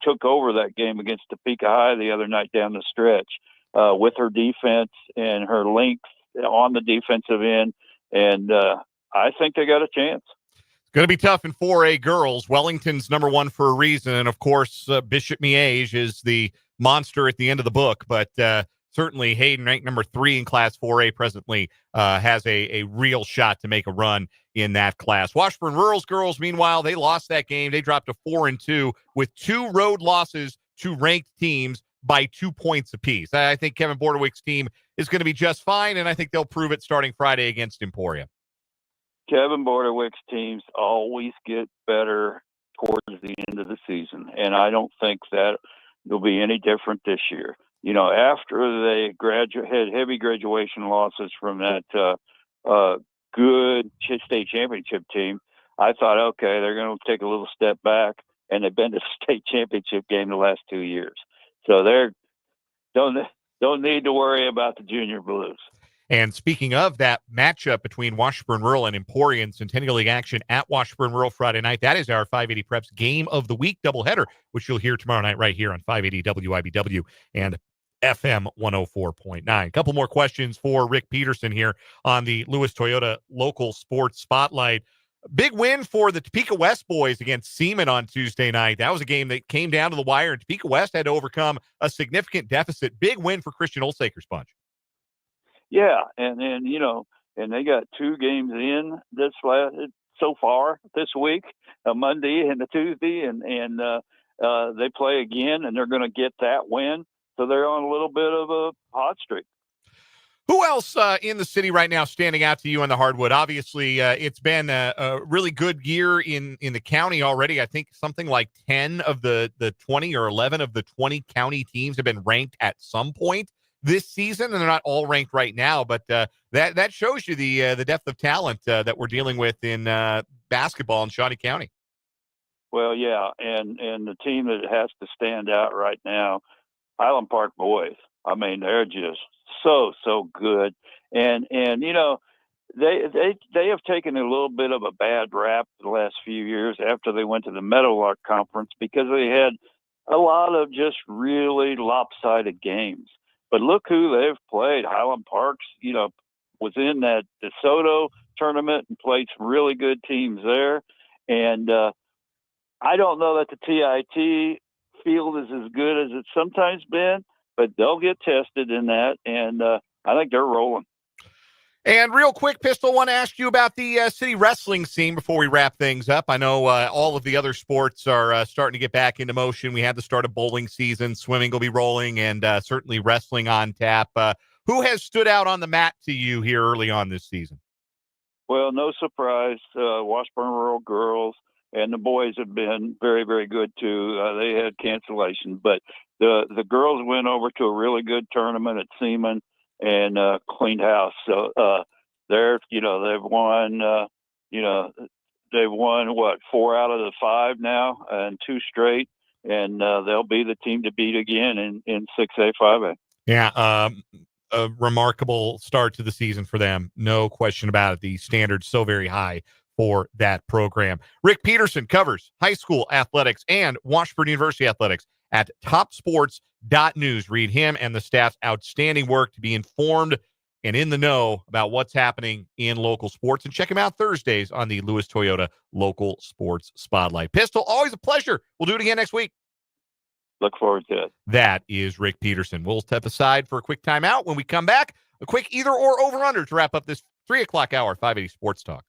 took over that game against Topeka High the other night down the stretch with her defense and her length on the defensive end. And I think they got a chance. It's going to be tough in 4A girls. Wellington's number one for a reason. And, of course, Bishop Miege is the monster at the end of the book. But certainly Hayden, ranked number 3 in Class 4A presently, has a real shot to make a run in that class. Washburn Rural's girls, meanwhile, they lost that game. They dropped to 4-2 with 2 road losses to ranked teams by 2 points apiece. I think Kevin Bordewick's team is going to be just fine, and I think they'll prove it starting Friday against Emporia. Kevin Bordewick's teams always get better towards the end of the season, and I don't think that will be any different this year. After they had heavy graduation losses from that good state championship team, I thought, okay, they're going to take a little step back, and they've been to the state championship game the last 2 years. So they don't need to worry about the Junior Blues. And speaking of that matchup between Washburn Rural and Emporia in Centennial League action at Washburn Rural Friday night, that is our 580 Preps Game of the Week doubleheader, which you'll hear tomorrow night right here on 580 WIBW and FM 104.9. A couple more questions for Rick Peterson here on the Lewis Toyota Local Sports Spotlight. Big win for the Topeka West boys against Seaman on Tuesday night. That was a game that came down to the wire, and Topeka West had to overcome a significant deficit. Big win for Christian Olsaker's bunch. Yeah, and they got 2 games in so far this week, a Monday and a Tuesday, and they play again, and they're going to get that win. So they're on a little bit of a hot streak. Who else in the city right now standing out to you on the hardwood? Obviously, it's been a really good year in the county already. I think something like 10 of the 20 or 11 of the 20 county teams have been ranked at some point this season, and they're not all ranked right now, but that shows you the depth of talent that we're dealing with in basketball in Shawnee County. Well, yeah, and the team that has to stand out right now, Highland Park boys. I mean, they're just so good, and they have taken a little bit of a bad rap the last few years after they went to the Meadowlark Conference because they had a lot of just really lopsided games. But look who they've played. Highland Park's, was in that DeSoto tournament and played some really good teams there. And I don't know that the TIT field is as good as it's sometimes been, but they'll get tested in that. And I think they're rolling. And real quick, Pistol, I want to ask you about the city wrestling scene before we wrap things up. I know all of the other sports are starting to get back into motion. We had the start of bowling season. Swimming will be rolling, and certainly wrestling on tap. Who has stood out on the mat to you here early on this season? Well, no surprise. Washburn Rural girls and the boys have been very, very good, too. They had cancellation, but the girls went over to a really good tournament at Seaman and cleaned house. So they've won, they've won 4 out of the 5 now and 2 straight, and they'll be the team to beat again in 6A, 5A. Yeah, a remarkable start to the season for them. No question about it. The standard's so very high for that program. Rick Peterson covers high school athletics and Washburn University athletics at TopSports.news. Read him and the staff's outstanding work to be informed and in the know about what's happening in local sports. And check him out Thursdays on the Lewis Toyota Local Sports Spotlight. Pistol, always a pleasure. We'll do it again next week. Look forward to it. That is Rick Peterson. We'll step aside for a quick timeout. When we come back, a quick either or over under to wrap up this 3 o'clock hour, 580 Sports Talk.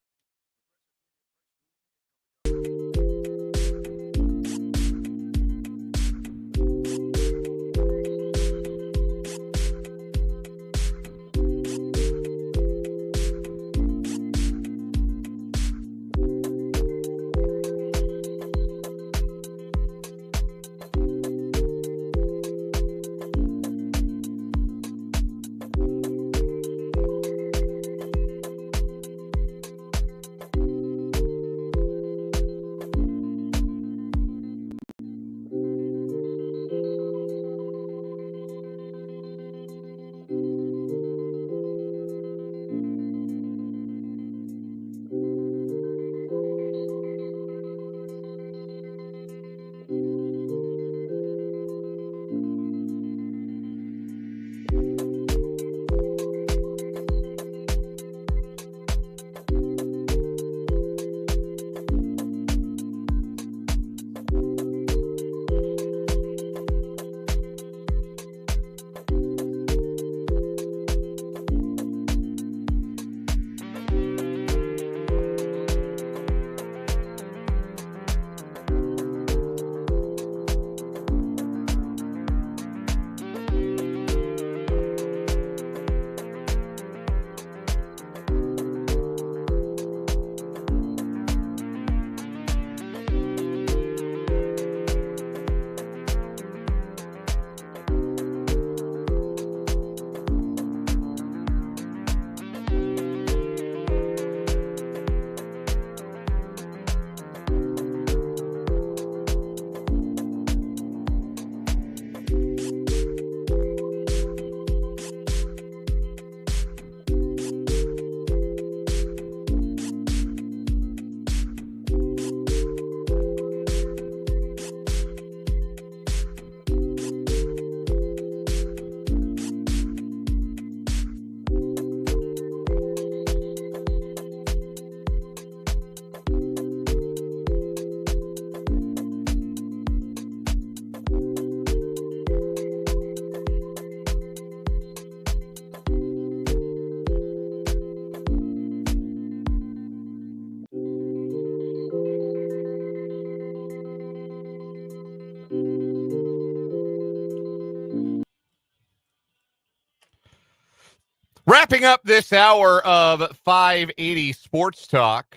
Wrapping up this hour of 580 Sports Talk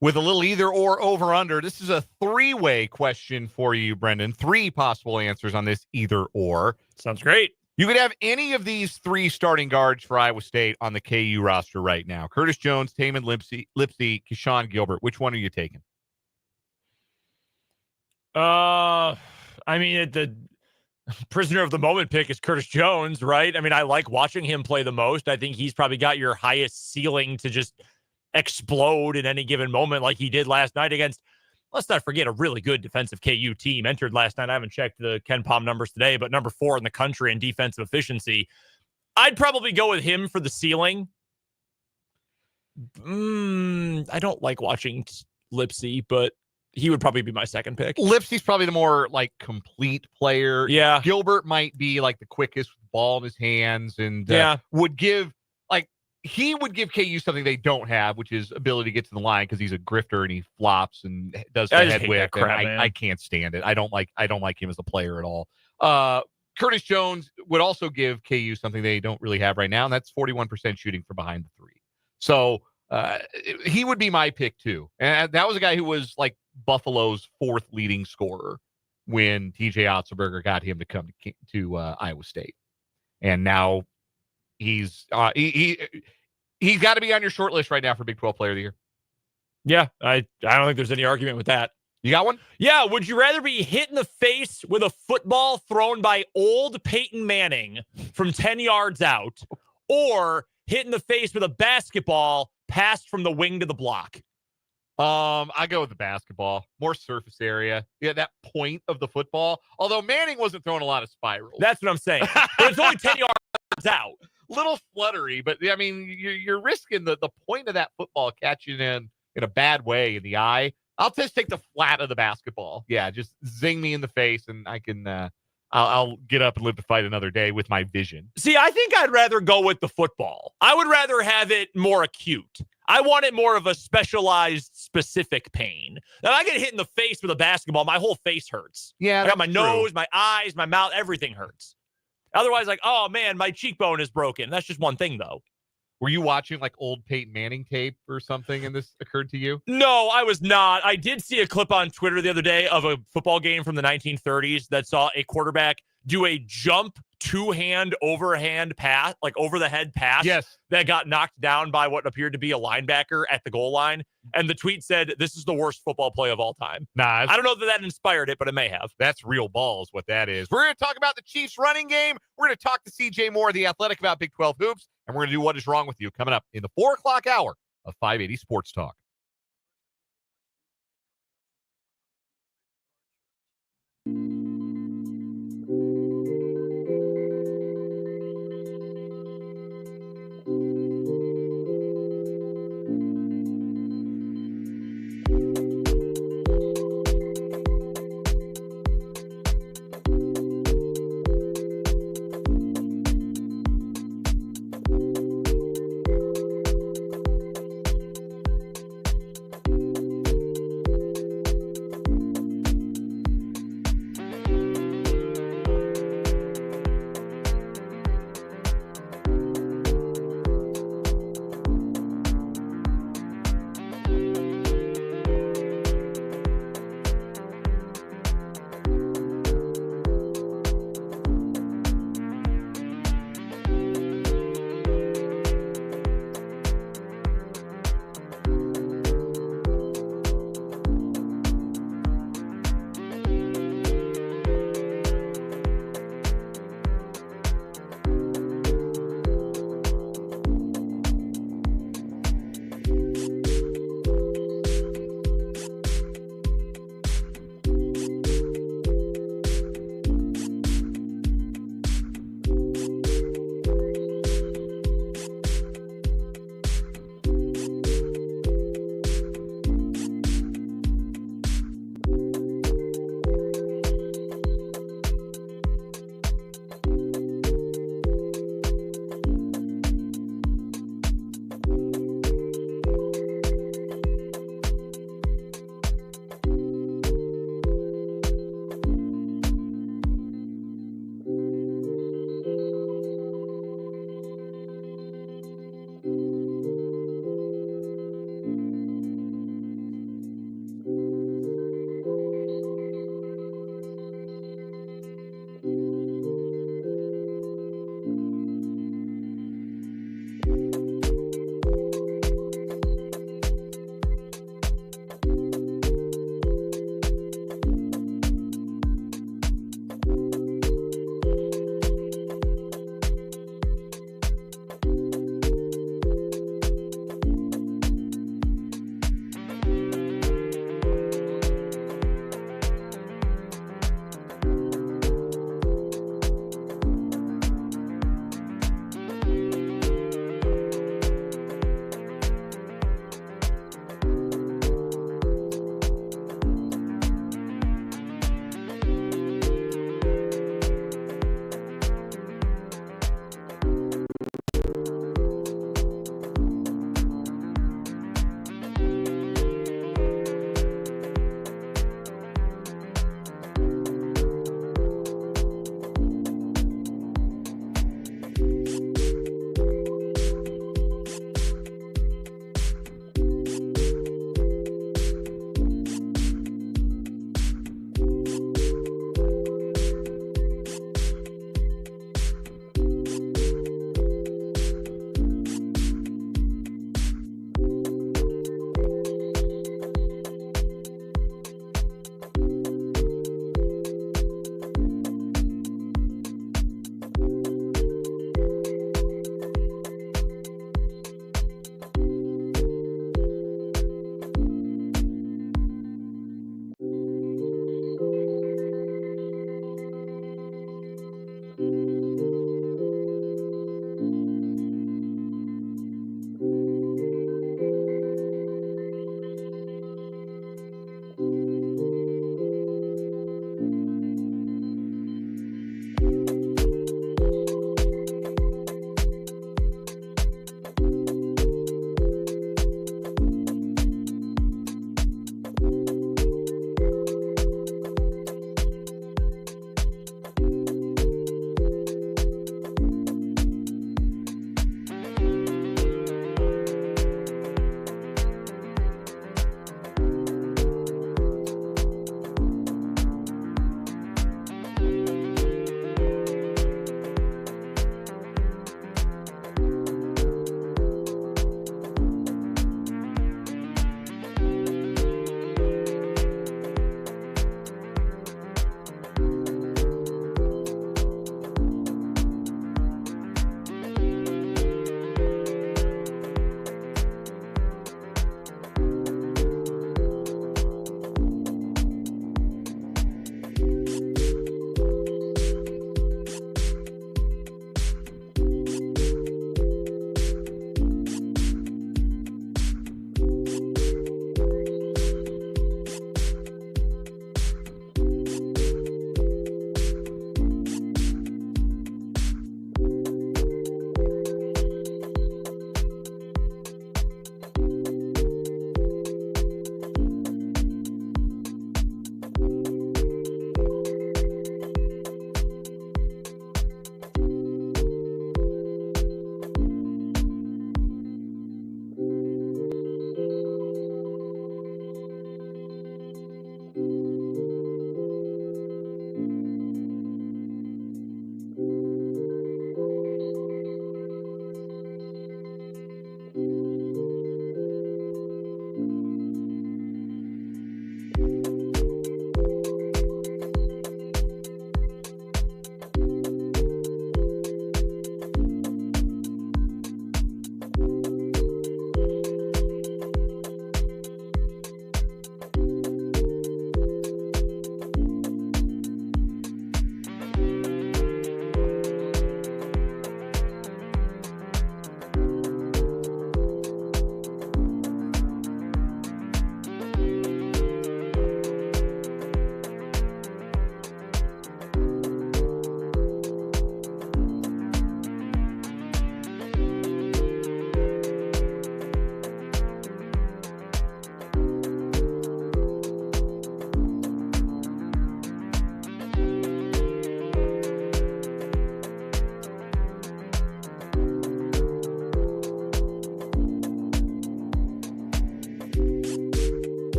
with a little either or over under. This is a 3-way question for you, Brendan. 3 possible answers on this either or. Sounds great. You could have any of these 3 starting guards for Iowa State on the KU roster right now. Curtis Jones, Taman Lipsey, Keyshawn Gilbert. Which one are you taking? I mean, the prisoner of the moment pick is Curtis Jones, right? I mean, I like watching him play the most. I think he's probably got your highest ceiling to just explode in any given moment like he did last night against, let's not forget, a really good defensive KU team. Entered last night. I haven't checked the Ken Palm numbers today, but number 4 in the country in defensive efficiency. I'd probably go with him for the ceiling. I don't like watching Lipsey, but he would probably be my second pick. Lipsey's probably the more complete player. Yeah. Gilbert might be the quickest with the ball in his hands and would give he would give KU something they don't have, which is ability to get to the line because he's a grifter and he flops and does the head whip. I can't stand it. I don't like him as a player at all. Curtis Jones would also give KU something they don't really have right now, and that's 41% shooting from behind the 3. So he would be my pick too. And that was a guy who was Buffalo's 4th leading scorer when TJ Otzelberger got him to come to Iowa State. And now he's got to be on your short list right now for Big 12 Player of the Year. Yeah, I don't think there's any argument with that. You got one? Yeah. Would you rather be hit in the face with a football thrown by old Peyton Manning from 10 yards out, or hit in the face with a basketball passed from the wing to the block? I go with the basketball. More surface area. Yeah, that point of the football. Although Manning wasn't throwing a lot of spirals. That's what I'm saying. But it's only 10 yards out. Little fluttery, but I mean, you're risking the point of that football catching in a bad way in the eye. I'll just take the flat of the basketball. Yeah, just zing me in the face, and I can I'll get up and live to fight another day with my vision. See, I think I'd rather go with the football. I would rather have it more acute. I want it more of a specialized, specific pain. Now, I get hit in the face with a basketball, my whole face hurts. Yeah, I got my true. nose, my eyes, my mouth, everything hurts. Otherwise, like, oh man, my cheekbone is broken. That's just one thing, though. Were you watching like old Peyton Manning tape or something and this occurred to you? No, I was not. I did see a clip on Twitter the other day of a football game from the 1930s that saw a quarterback do a jump two-hand overhand pass, like over the head pass. Yes. That got knocked down by what appeared to be a linebacker at the goal line. And the tweet said, "This is the worst football play of all time." Nah, I don't know that inspired it, but it may have. that's real balls, what that is. We're going to talk about the Chiefs running game. We're going to talk to CJ Moore, the Athletic, about Big 12 hoops. And we're going to do What Is Wrong With You coming up in the 4 o'clock hour of 580 Sports Talk.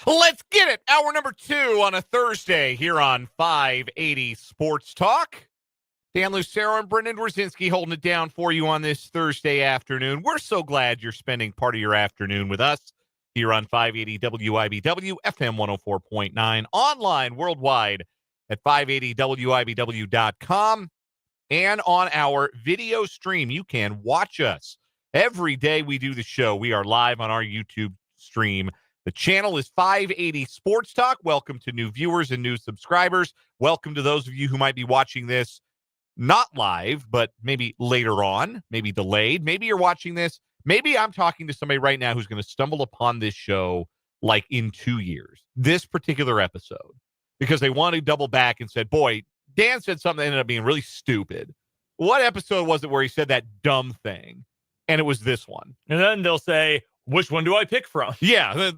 Let's get it. Hour number 2 on a Thursday here on 580 Sports Talk. Dan Lucero and Brendan Dworzinski holding it down for you on this Thursday afternoon. We're so glad you're spending part of your afternoon with us here on 580 WIBW, FM 104.9, online worldwide at 580WIBW.com, and on our video stream. You can watch us every day we do the show. We are live on our YouTube stream. The channel is 580 Sports Talk. Welcome to new viewers and new subscribers. Welcome to those of you who might be watching this not live, but maybe later on, maybe delayed. Maybe you're watching this. Maybe I'm talking to somebody right now who's going to stumble upon this show like in 2 years, this particular episode, because they want to double back and said, boy, Dan said something that ended up being really stupid. What episode was it where he said that dumb thing? And it was this one. And then they'll say, which one do I pick from? Yeah.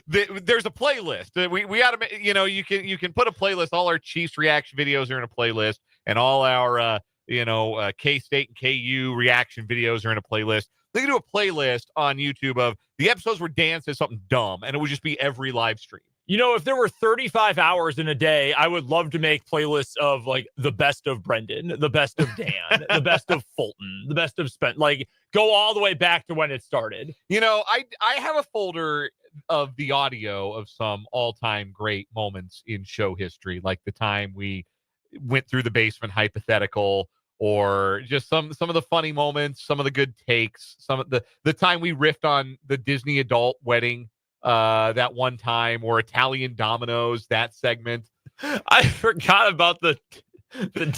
There's a playlist. We got to, you can put a playlist. All our Chiefs reaction videos are in a playlist, and all our, K-State and KU reaction videos are in a playlist. They can do a playlist on YouTube of the episodes where Dan says something dumb, and it would just be every live stream. If there were 35 hours in a day, I would love to make playlists of like the best of Brendan, the best of Dan, the best of Fulton, the best of Spence, like go all the way back to when it started. I have a folder of the audio of some all-time great moments in show history, like the time we went through the basement hypothetical, or just some of the funny moments, some of the good takes, some of the time we riffed on the Disney adult wedding, that one time, or Italian dominoes, that segment. I forgot about the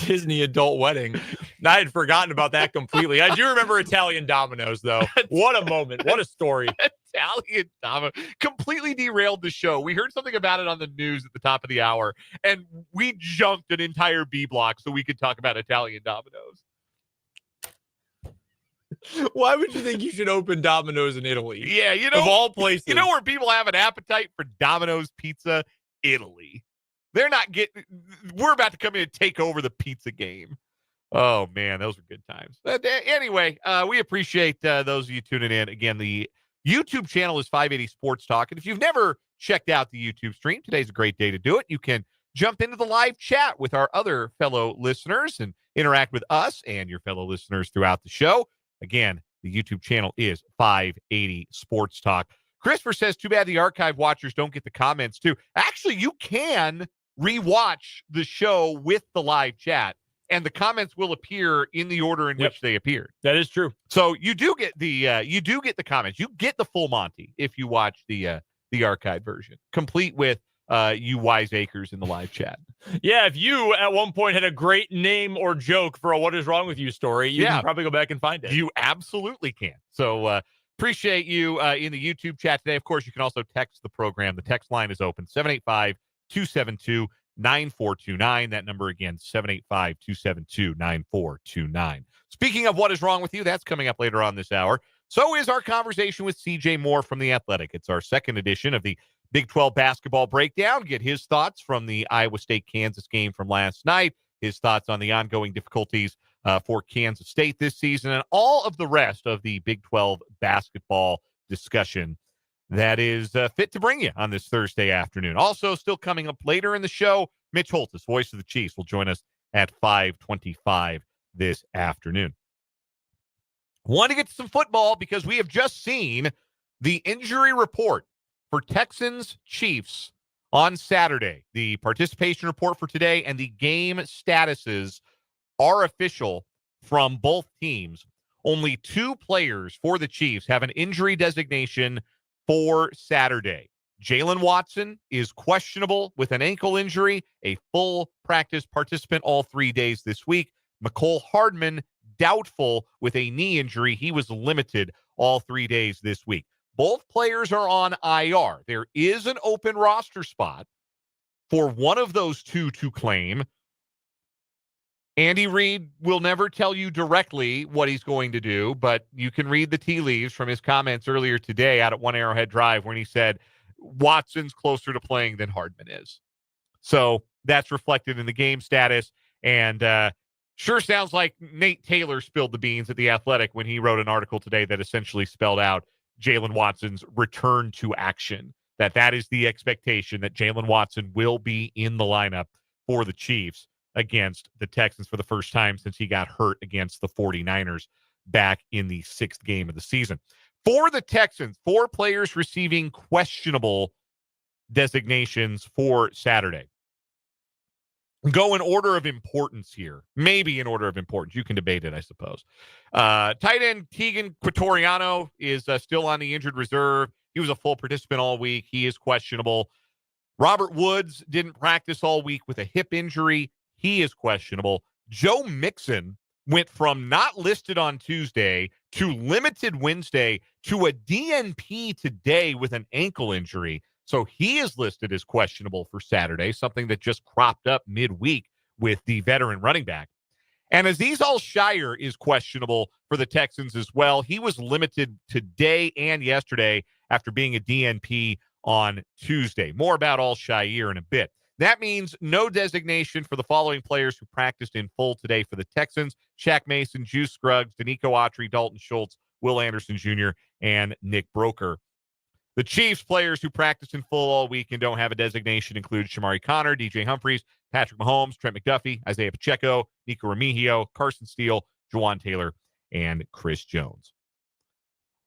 Disney adult wedding. I had forgotten about that completely. I do remember Italian dominoes, though. What a moment. What a story. Italian domino completely derailed the show. We heard something about it on the news at the top of the hour, and we jumped an entire B block so we could talk about Italian dominoes. Why would you think you should open Domino's in Italy? Yeah, of all places. You know where people have an appetite for Domino's pizza? Italy. They're not getting. We're about to come in and take over the pizza game. Oh man, those were good times. Anyway, we appreciate those of you tuning in. Again, the YouTube channel is 580 Sports Talk, and if you've never checked out the YouTube stream, today's a great day to do it. You can jump into the live chat with our other fellow listeners and interact with us and your fellow listeners throughout the show. Again, the YouTube channel is 580 Sports Talk. Christopher says, too bad the archive watchers don't get the comments too. Actually, you can rewatch the show with the live chat, and the comments will appear in the order in which they appeared. That is true. So you do get the comments. You get the full Monty if you watch the archive version, complete with you wiseacres in the live chat. Yeah, if you at one point had a great name or joke for a What Is Wrong With You story, you can probably go back and find it. You absolutely can. So appreciate you in the YouTube chat today. Of course, you can also text the program. The text line is open, 785-272-9429. That number again, 785-272-9429. Speaking of What Is Wrong With You, that's coming up later on this hour. So is our conversation with CJ Moore from The Athletic. It's our second edition of the Big 12 basketball breakdown. Get his thoughts from the Iowa State-Kansas game from last night, his thoughts on the ongoing difficulties for Kansas State this season, and all of the rest of the Big 12 basketball discussion that is fit to bring you on this Thursday afternoon. Also, still coming up later in the show, Mitch Holthus, voice of the Chiefs, will join us at 5:25 this afternoon. Want to get to some football because we have just seen the injury report for Texans Chiefs on Saturday. The participation report for today and the game statuses are official from both teams. Only 2 players for the Chiefs have an injury designation for Saturday. Jalen Watson is questionable with an ankle injury, a full practice participant all 3 days this week. Mecole Hardman, doubtful with a knee injury. He was limited all 3 days this week. Both players are on IR. There is an open roster spot for one of those 2 to claim. Andy Reid will never tell you directly what he's going to do, but you can read the tea leaves from his comments earlier today out at One Arrowhead Drive when he said Watson's closer to playing than Hardman is. So that's reflected in the game status. And sure sounds like Nate Taylor spilled the beans at The Athletic when he wrote an article today that essentially spelled out Jalen Watson's return to action. that is the expectation, that Jalen Watson will be in the lineup for the Chiefs against the Texans for the first time since he got hurt against the 49ers back in the 6th game of the season. For the Texans, 4 players receiving questionable designations for Saturday. Go in order of importance here. Maybe in order of importance. You can debate it, I suppose. Tight end Tegan Quatoriano is still on the injured reserve. He was a full participant all week. He is questionable. Robert Woods didn't practice all week with a hip injury. He is questionable. Joe Mixon went from not listed on Tuesday to limited Wednesday to a DNP today with an ankle injury. So he is listed as questionable for Saturday, something that just cropped up midweek with the veteran running back. And Azeez Al-Shire is questionable for the Texans as well. He was limited today and yesterday after being a DNP on Tuesday. More about Al-Shire in a bit. That means no designation for the following players who practiced in full today for the Texans: Shaq Mason, Juice Scruggs, Danico Autry, Dalton Schultz, Will Anderson Jr., and Nick Broker. The Chiefs players who practiced in full all week and don't have a designation include Shamari Connor, DJ Humphries, Patrick Mahomes, Trent McDuffie, Isaiah Pacheco, Nico Remigio, Carson Steele, Juwan Taylor, and Chris Jones.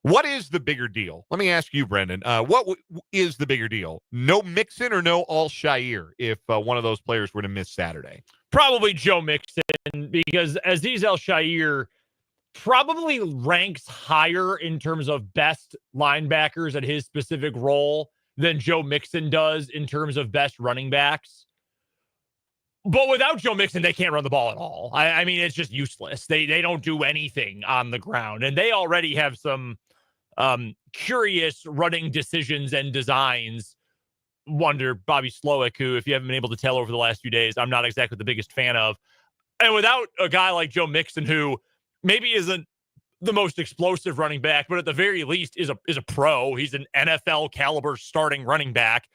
What is the bigger deal? Let me ask you, Brendan. What is the bigger deal? No Mixon or no Al-Shire if one of those players were to miss Saturday? Probably Joe Mixon, because Azeez Al-Shire probably ranks higher in terms of best linebackers at his specific role than Joe Mixon does in terms of best running backs. But without Joe Mixon, they can't run the ball at all. I mean, it's just useless. They don't do anything on the ground, and they already have some curious running decisions and designs. Wonder Bobby Slowick, who, if you haven't been able to tell over the last few days, I'm not exactly the biggest fan of. And without a guy like Joe Mixon, who maybe isn't the most explosive running back, but at the very least is a pro. He's an NFL caliber starting running back.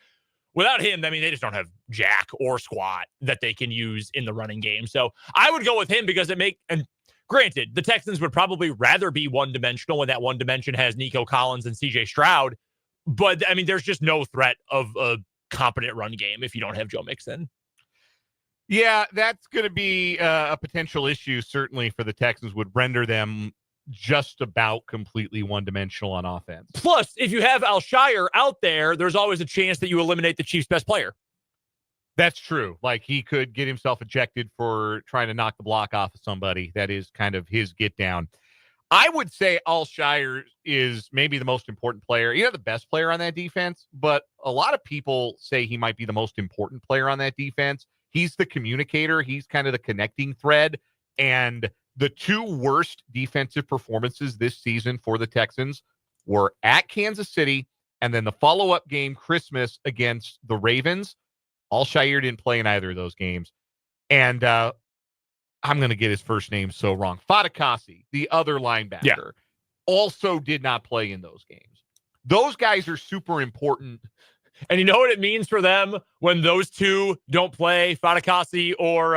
Without him, I mean, they just don't have jack or squat that they can use in the running game. So I would go with him because and granted, the Texans would probably rather be one-dimensional when that one dimension has Nico Collins and CJ Stroud. But, I mean, there's just no threat of a competent run game if you don't have Joe Mixon. Yeah, that's going to be a potential issue, certainly, for the Texans. Would render them just about completely one-dimensional on offense. Plus, if you have Al-Shire out there, there's always a chance that you eliminate the Chiefs' best player. That's true. Like, he could get himself ejected for trying to knock the block off of somebody. That is kind of his get down. I would say Al-Shire is maybe the most important player. He's not the best player on that defense, but a lot of people say he might be the most important player on that defense. He's the communicator. He's kind of the connecting thread. And the 2 worst defensive performances this season for the Texans were at Kansas City and then the follow-up game, Christmas, against the Ravens. Al-Shire didn't play in either of those games. And I'm going to get his first name so wrong. Fatukasi, the other linebacker, also did not play in those games. Those guys are super important. And you know what it means for them when those 2 don't play, Fatukasi or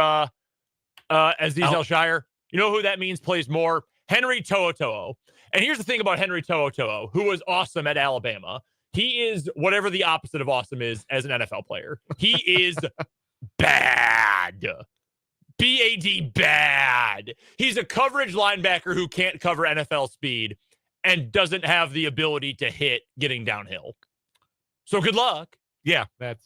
Azeez Al-Shire? You know who that means plays more? Henry To'oTo'o. And here's the thing about Henry To'oTo'o, who was awesome at Alabama. He is whatever the opposite of awesome is as an NFL player. He is bad. B-A-D, bad. He's a coverage linebacker who can't cover NFL speed and doesn't have the ability to hit getting downhill. So good luck. Yeah, that's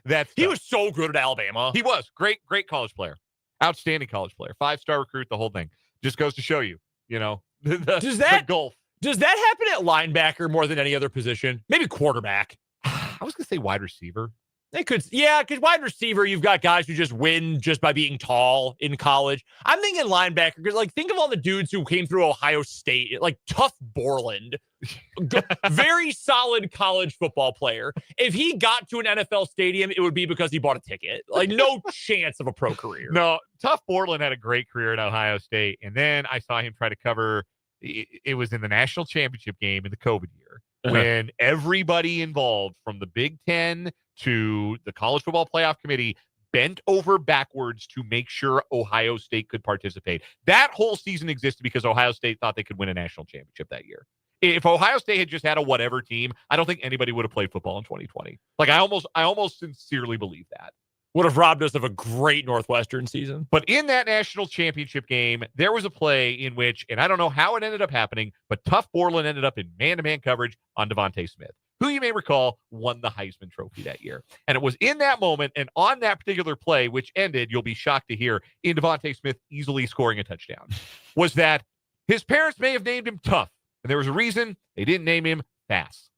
that's he was so good at Alabama. He was great college player. Outstanding college player. 5-star recruit, the whole thing. Just goes to show you, the gulf. Does that happen at linebacker more than any other position? Maybe quarterback. I was going to say wide receiver. They could, because wide receiver, you've got guys who just win just by being tall in college. I'm thinking linebacker, because think of all the dudes who came through Ohio State, like Tough Borland, very solid college football player. If he got to an NFL stadium, it would be because he bought a ticket. Like, no chance of a pro career. No, Tough Borland had a great career at Ohio State, and then I saw him try to cover. It was in the national championship game in the COVID year when everybody involved, from the Big Ten to the College Football Playoff Committee, bent over backwards to make sure Ohio State could participate. That whole season existed because Ohio State thought they could win a national championship that year. If Ohio State had just had a whatever team, I don't think anybody would have played football in 2020. Like I almost sincerely believe that. Would have robbed us of a great Northwestern season. But in that national championship game, there was a play in which, and I don't know how it ended up happening, but Tough Borland ended up in man-to-man coverage on Devontae Smith, who you may recall won the Heisman Trophy that year. And it was in that moment and on that particular play, which ended, you'll be shocked to hear, in Devontae Smith easily scoring a touchdown, was that his parents may have named him Tough, and there was a reason they didn't name him Fast.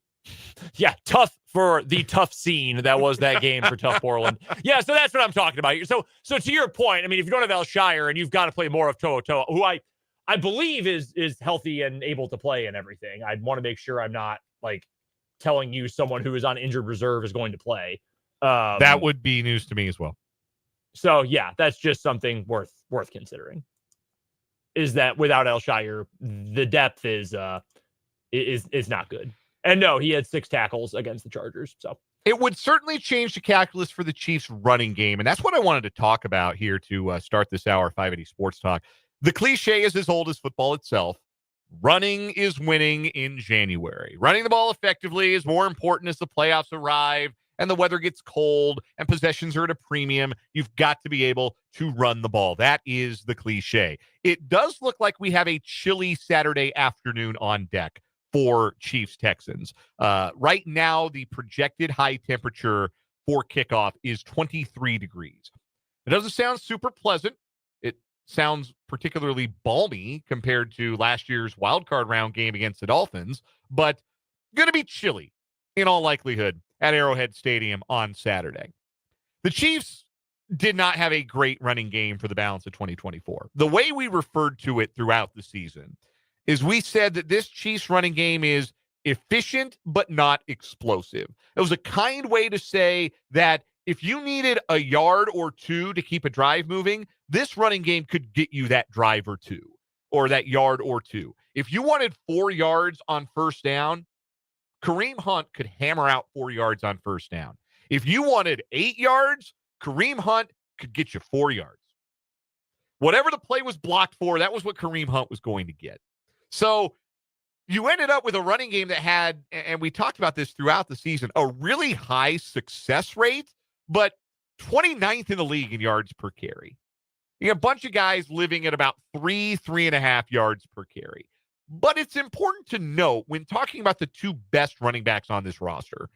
Yeah, tough for the tough scene that was that game for Tough Borland. Yeah, so that's what I'm talking about. So to your point, I mean, if you don't have Alshire and you've got to play more of Toa, who I believe is healthy and able to play and everything, I'd want to make sure I'm not like telling you someone who is on injured reserve is going to play. That would be news to me as well. So yeah, that's just something worth considering. Is that without Alshire, the depth is not good. And no, he had 6 tackles against the Chargers. So it would certainly change the calculus for the Chiefs' running game. And that's what I wanted to talk about here to start this hour, 580 Sports Talk. The cliche is as old as football itself. Running is winning in January. Running the ball effectively is more important as the playoffs arrive and the weather gets cold and possessions are at a premium. You've got to be able to run the ball. That is the cliche. It does look like we have a chilly Saturday afternoon on deck for Chiefs-Texans. Right now, the projected high temperature for kickoff is 23 degrees. It doesn't sound super pleasant. It sounds particularly balmy compared to last year's wildcard round game against the Dolphins, but going to be chilly in all likelihood at Arrowhead Stadium on Saturday. The Chiefs did not have a great running game for the balance of 2024. The way we referred to it throughout the season is we said that this Chiefs running game is efficient but not explosive. It was a kind way to say that if you needed a yard or two to keep a drive moving, this running game could get you that drive or two, or that yard or two. If you wanted 4 yards on first down, Kareem Hunt could hammer out 4 yards on first down. If you wanted 8 yards, Kareem Hunt could get you 4 yards. Whatever the play was blocked for, that was what Kareem Hunt was going to get. So you ended up with a running game that had, and we talked about this throughout the season, a really high success rate, but 29th in the league in yards per carry. You have a bunch of guys living at about 3.5 yards per carry. But it's important to note when talking about the 2 best running backs on this roster,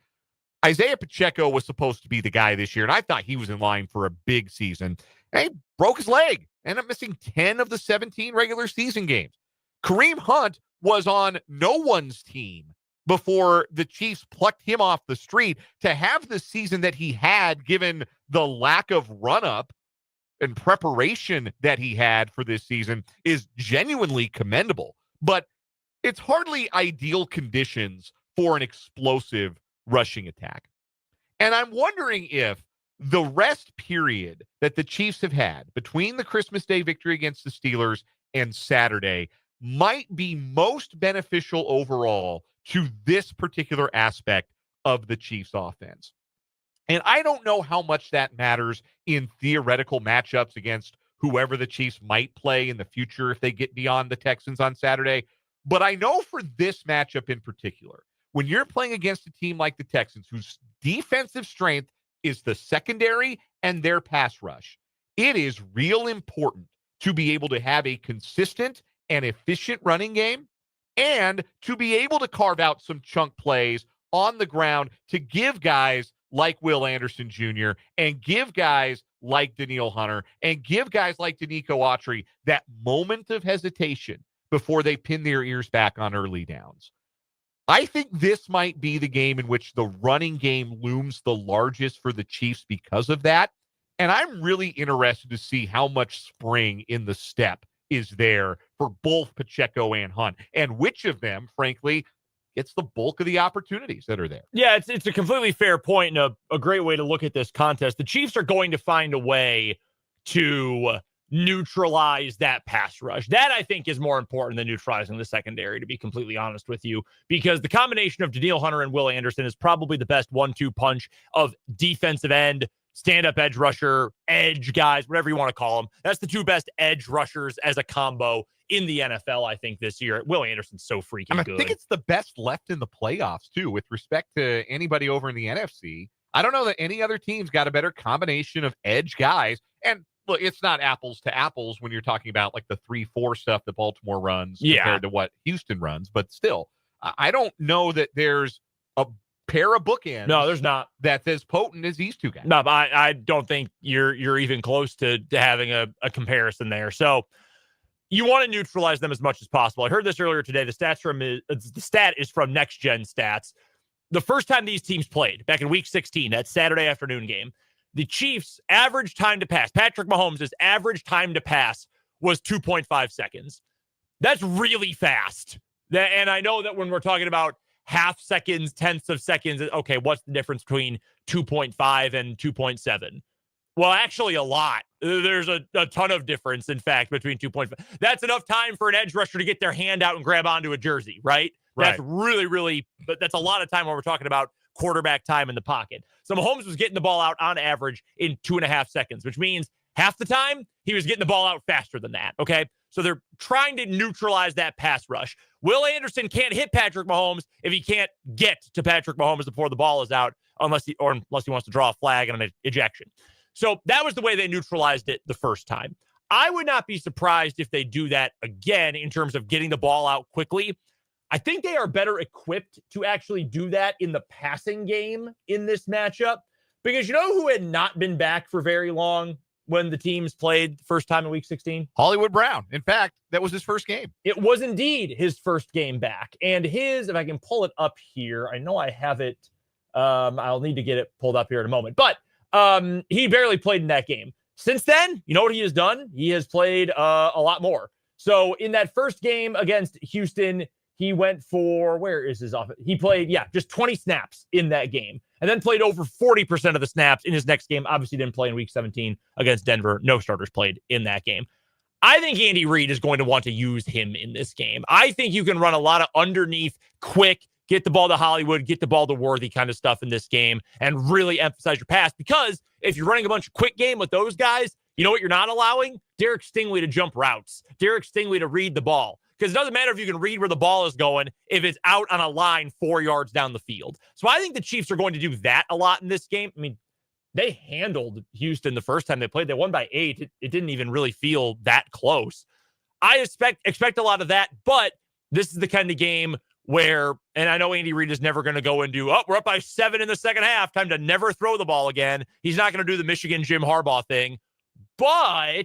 Isaiah Pacheco was supposed to be the guy this year, and I thought he was in line for a big season. And he broke his leg, ended up missing 10 of the 17 regular season games. Kareem Hunt was on no one's team before the Chiefs plucked him off the street. To have the season that he had, given the lack of run-up and preparation that he had for this season, is genuinely commendable. But it's hardly ideal conditions for an explosive rushing attack. And I'm wondering if the rest period that the Chiefs have had between the Christmas Day victory against the Steelers and Saturday might be most beneficial overall to this particular aspect of the Chiefs offense. And I don't know how much that matters in theoretical matchups against whoever the Chiefs might play in the future if they get beyond the Texans on Saturday. But I know for this matchup in particular, when you're playing against a team like the Texans, whose defensive strength is the secondary and their pass rush, it is real important to be able to have a consistent and efficient running game and to be able to carve out some chunk plays on the ground to give guys like Will Anderson Jr. and give guys like Daniil Hunter and give guys like Danico Autry that moment of hesitation before they pin their ears back on early downs. I think this might be the game in which the running game looms the largest for the Chiefs because of that. And I'm really interested to see how much spring in the step is there for both Pacheco and Hunt, and which of them, frankly, gets the bulk of the opportunities that are there. Yeah, it's a completely fair point and a great way to look at this contest. The Chiefs are going to find a way to neutralize that pass rush. That, I think, is more important than neutralizing the secondary, to be completely honest with you, because the combination of Daniil Hunter and Will Anderson is probably the best 1-2 punch of defensive end stand-up edge rusher, edge guys, whatever you want to call them. That's the two best edge rushers as a combo in the NFL, I think, this year. Will Anderson's so freaking good. I think it's the best left in the playoffs, too, with respect to anybody over in the NFC. I don't know that any other team's got a better combination of edge guys. And look, it's not apples to apples when you're talking about like the 3-4 stuff that Baltimore runs compared to what Houston runs. But still, I don't know that there's a pair of bookends. No, there's not. That's as potent as these two guys. No, but I don't think you're even close to having a comparison there. So you want to neutralize them as much as possible. I heard this earlier today. The stat is from Next Gen Stats. The first time these teams played, back in Week 16, that Saturday afternoon game, the Chiefs' average time to pass, Patrick Mahomes' average time to pass was 2.5 seconds. That's really fast. And I know that when we're talking about half seconds, tenths of seconds, okay, what's the difference between 2.5 and 2.7? Well, actually, a lot. There's a ton of difference, in fact, between 2.5. That's enough time for an edge rusher to get their hand out and grab onto a jersey, right? That's really, really, but that's a lot of time when we're talking about quarterback time in the pocket. So Mahomes was getting the ball out on average in 2.5 seconds, which means half the time he was getting the ball out faster than that, okay? So they're trying to neutralize that pass rush. Will Anderson can't hit Patrick Mahomes if he can't get to Patrick Mahomes before the ball is out, unless he wants to draw a flag on an ejection. So that was the way they neutralized it the first time. I would not be surprised if they do that again in terms of getting the ball out quickly. I think they are better equipped to actually do that in the passing game in this matchup, because you know who had not been back for very long when the teams played the first time in Week 16? Hollywood Brown. In fact, that was his first game. It was indeed his first game back. And if I can pull it up here, I know I have it. I'll need to get it pulled up here in a moment. But he barely played in that game. Since then, you know what he has done? He has played a lot more. So in that first game against Houston, he went for, where is his offense? He played, just 20 snaps in that game, and then played over 40% of the snaps in his next game. Obviously didn't play in Week 17 against Denver. No starters played in that game. I think Andy Reid is going to want to use him in this game. I think you can run a lot of underneath, quick, get the ball to Hollywood, get the ball to Worthy kind of stuff in this game, and really emphasize your pass. Because if you're running a bunch of quick game with those guys, you know what you're not allowing? Derek Stingley to jump routes. Derek Stingley to read the ball. Because it doesn't matter if you can read where the ball is going if it's out on a line 4 yards down the field. So I think the Chiefs are going to do that a lot in this game. I mean, they handled Houston the first time they played. They won by 8. It didn't even really feel that close. I expect a lot of that, but this is the kind of game where, and I know Andy Reid is never going to go and do, we're up by 7 in the second half, time to never throw the ball again. He's not going to do the Michigan Jim Harbaugh thing, but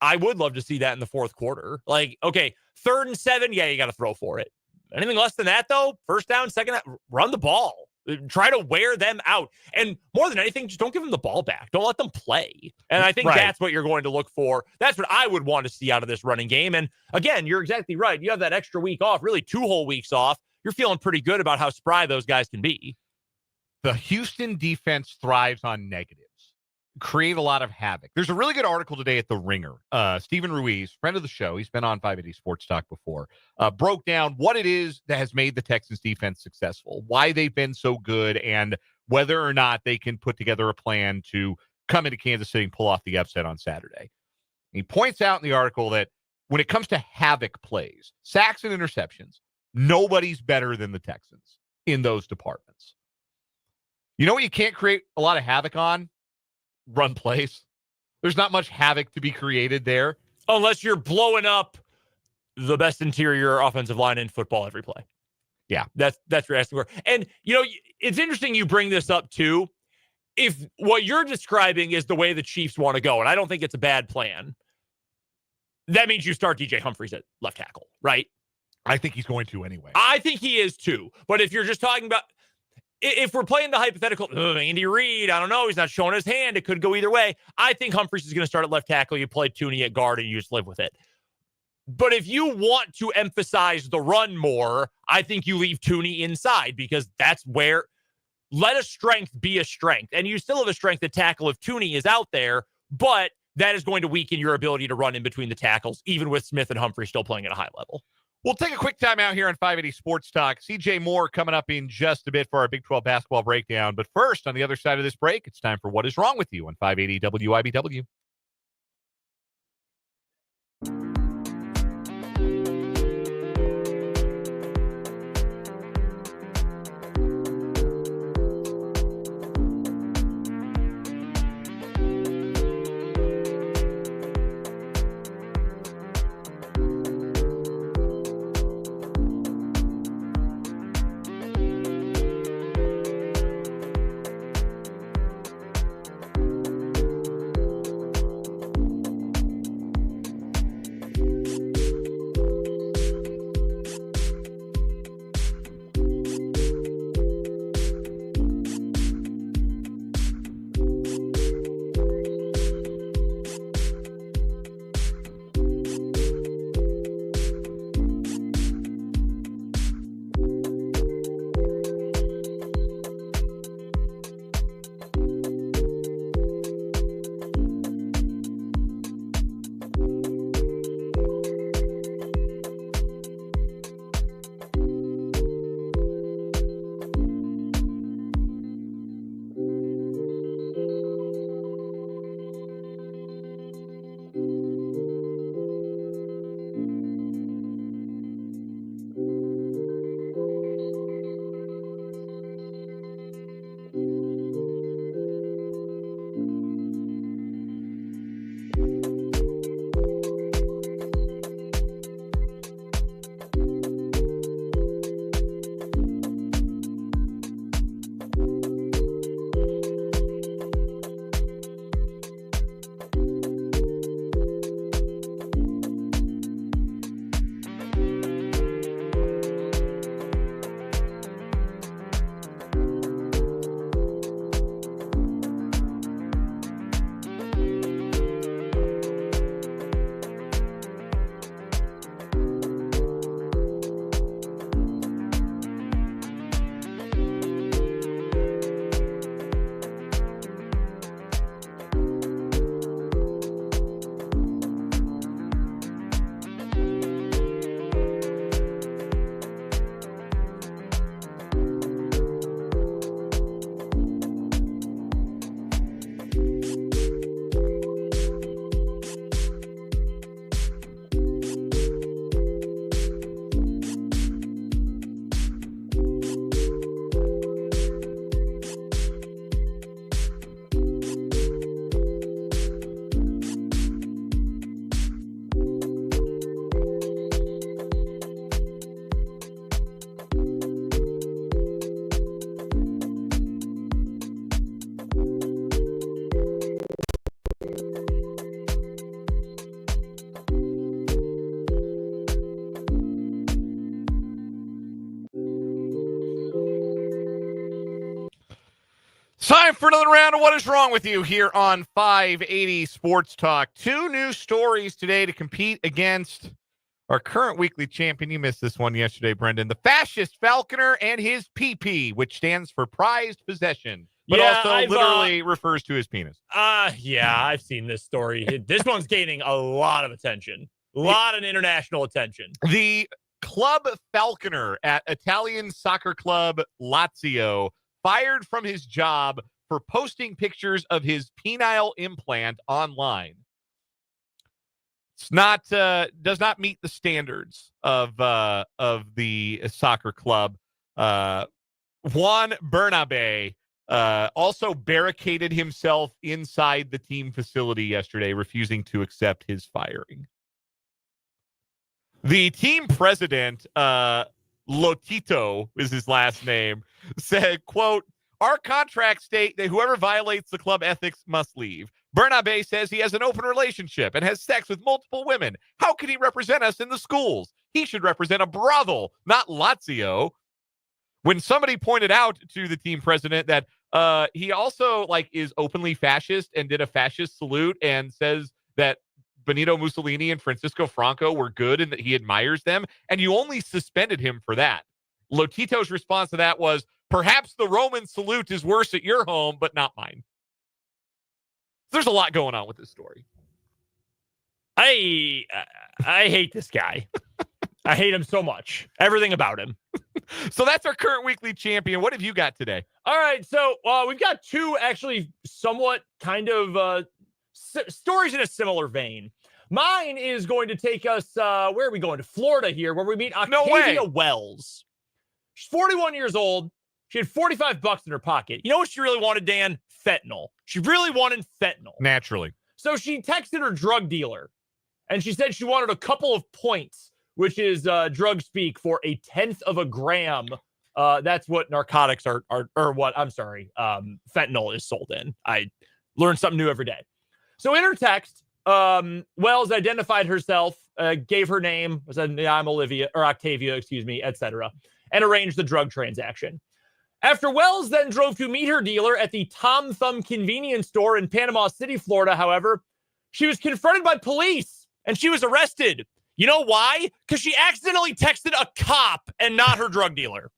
I would love to see that in the fourth quarter. Like, okay, 3rd and 7, you got to throw for it. Anything less than that, though, first down, second half, run the ball. Try to wear them out. And more than anything, just don't give them the ball back. Don't let them play. And I think that's what you're going to look for. That's what I would want to see out of this running game. And again, you're exactly right. You have that extra week off, really 2 whole weeks off. You're feeling pretty good about how spry those guys can be. The Houston defense thrives on negatives, create a lot of havoc. There's a really good article today at The Ringer. Stephen Ruiz, friend of the show, he's been on 580 Sports Talk before, broke down what it is that has made the Texans defense successful, why they've been so good, and whether or not they can put together a plan to come into Kansas City and pull off the upset on Saturday. He points out in the article that when it comes to havoc plays, sacks and interceptions, nobody's better than the Texans in those departments. You know what you can't create a lot of havoc on? Run plays. There's not much havoc to be created there. Unless you're blowing up the best interior offensive line in football every play. Yeah. That's what you're asking for. And, it's interesting you bring this up, too. If what you're describing is the way the Chiefs want to go, and I don't think it's a bad plan, that means you start DJ Humphries at left tackle, right? I think he's going to anyway. I think he is, too. But if you're just talking about, if we're playing the hypothetical, Andy Reid, I don't know, he's not showing his hand. It could go either way. I think Humphries is going to start at left tackle. You play Tooney at guard and you just live with it. But if you want to emphasize the run more, I think you leave Tooney inside, because that's where, let a strength be a strength. And you still have a strength at tackle if Tooney is out there, but that is going to weaken your ability to run in between the tackles, even with Smith and Humphrey still playing at a high level. We'll take a quick time out here on 580 Sports Talk. CJ Moore coming up in just a bit for our Big 12 basketball breakdown. But first, on the other side of this break, it's time for What is Wrong with You on 580 WIBW. Time for another round of What is Wrong with You here on 580 Sports Talk. Two new stories today to compete against our current weekly champion. You missed this one yesterday, Brendan. The fascist Falconer and his PP, which stands for prized possession, but literally refers to his penis. Yeah, I've seen this story. This one's gaining a lot of attention, a lot of international attention. The club Falconer at Italian soccer club Lazio fired from his job for posting pictures of his penile implant online. It's not does not meet the standards of the soccer club. Juan Bernabe also barricaded himself inside the team facility yesterday, refusing to accept his firing. The team president, Lotito is his last name, said, quote, "Our contracts state that whoever violates the club ethics must leave. Bernabe says he has an open relationship and has sex with multiple women. How can he represent us in the schools? He should represent a brothel, not Lazio." When somebody pointed out to the team president that he also is openly fascist and did a fascist salute and says that Benito Mussolini and Francisco Franco were good and that he admires them, and you only suspended him for that. Lotito's response to that was, "Perhaps the Roman salute is worse at your home, but not mine." There's a lot going on with this story. I hate this guy. I hate him so much. Everything about him. So that's our current weekly champion. What have you got today? All right. So we've got two actually somewhat kind of stories in a similar vein. Mine is going to take us, where are we going? To Florida here, where we meet Octavia Wells. She's 41 years old. She had $45 in her pocket. You know what she really wanted, Dan? Fentanyl. She really wanted fentanyl. Naturally. So she texted her drug dealer, and she said she wanted a couple of points, which is drug speak for 1/10 of a gram. That's what narcotics are or what, I'm sorry, fentanyl is sold in. I learn something new every day. So in her text, Wells identified herself, gave her name, said, I'm Octavia, etc., and arranged the drug transaction. After Wells then drove to meet her dealer at the Tom Thumb convenience store in Panama City, Florida, however, she was confronted by police and she was arrested. You know why? Because she accidentally texted a cop and not her drug dealer.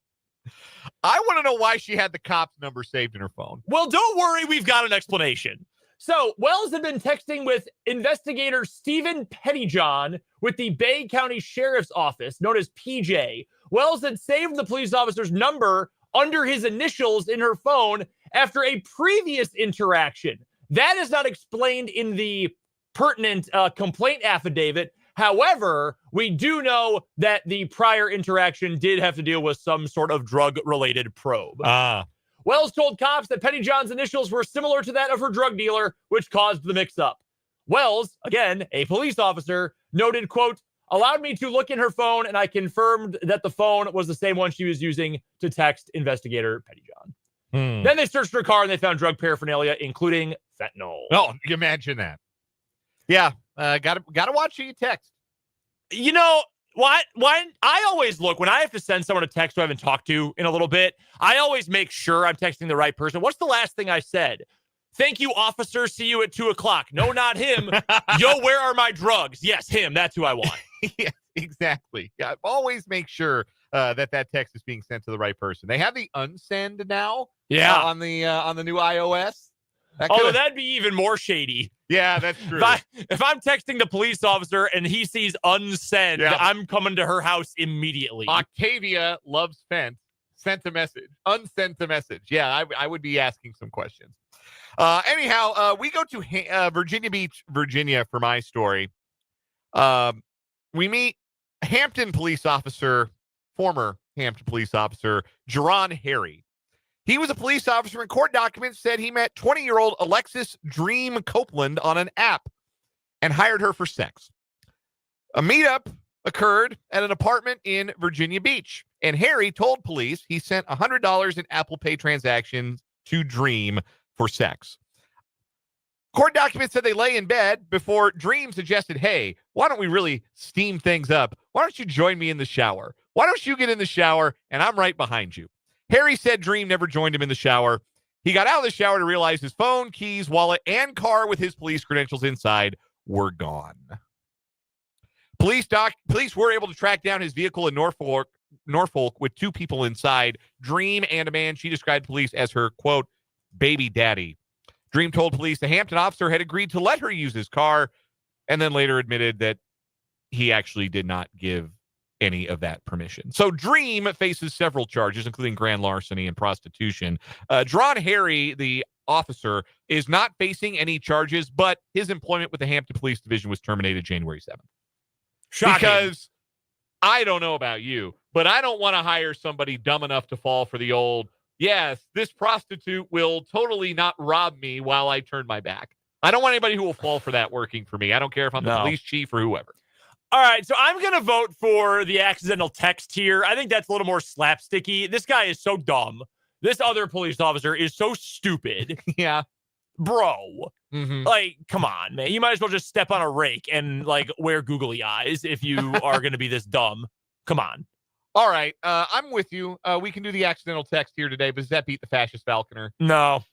I want to know why she had the cop's number saved in her phone. Well, don't worry. We've got an explanation. So Wells had been texting with investigator Stephen Pettyjohn with the Bay County Sheriff's Office, known as PJ. Wells had saved the police officer's number under his initials in her phone after a previous interaction. That is not explained in the pertinent complaint affidavit. However, we do know that the prior interaction did have to deal with some sort of drug-related probe. Wells told cops that Pettyjohn's initials were similar to that of her drug dealer, which caused the mix-up. Wells, again, a police officer, noted, quote, allowed me to look in her phone, and I confirmed that the phone was the same one she was using to text investigator Pettyjohn. Then they searched her car, and they found drug paraphernalia, including fentanyl. Oh, you imagine that. Yeah, gotta watch who you text. You know, why I always look, when I have to send someone a text who I haven't talked to in a little bit, I always make sure I'm texting the right person. What's the last thing I said? Thank you, officer. See you at 2:00. No, not him. Yo, where are my drugs? Yes, him. That's who I want. Yeah, exactly. Yeah, always make sure that text is being sent to the right person. They have the unsend now. Yeah, on the new iOS. That'd be even more shady. Yeah, that's true. If I'm texting the police officer and he sees unsend, yeah, I'm coming to her house immediately. Octavia loves Fent. Sent a message. Unsent a message. Yeah, I would be asking some questions. Anyhow, we go to Virginia Beach, Virginia for my story. We meet Hampton police officer, former Hampton police officer, Jerron Harry. He was a police officer, and court documents said he met 20-year-old Alexis Dream Copeland on an app and hired her for sex. A meetup occurred at an apartment in Virginia Beach, and Harry told police he sent $100 in Apple Pay transactions to Dream for sex. Court documents said they lay in bed before Dream suggested, hey, why don't we really steam things up? Why don't you join me in the shower? Why don't you get in the shower and I'm right behind you? Harry said Dream never joined him in the shower. He got out of the shower to realize his phone, keys, wallet, and car with his police credentials inside were gone. Police were able to track down his vehicle in Norfolk with two people inside, Dream and a man she described police as her, quote, baby daddy. Dream told police the Hampton officer had agreed to let her use his car and then later admitted that he actually did not give any of that permission. So Dream faces several charges, including grand larceny and prostitution. Jerron Harry, the officer, is not facing any charges, but his employment with the Hampton Police Division was terminated January 7th. Shocking. Because I don't know about you, but I don't want to hire somebody dumb enough to fall for the old, yes, this prostitute will totally not rob me while I turn my back. I don't want anybody who will fall for that working for me. I don't care if I'm the police chief or whoever. All right, so I'm going to vote for the accidental text here. I think that's a little more slapsticky. This guy is so dumb. This other police officer is so stupid. Yeah. Bro. Mm-hmm. Like, come on, man. You might as well just step on a rake and, like, wear googly eyes if you are going to be this dumb. Come on. All right, I'm with you. We can do the accidental text here today, but does that beat the fascist falconer? No.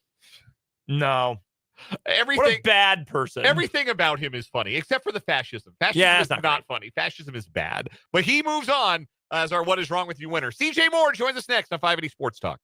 Everything, what a bad person. Everything about him is funny, except for the fascism. Fascism is not funny. Fascism is bad. But he moves on as our What Is Wrong With You winner. CJ Moore joins us next on 580 Sports Talk.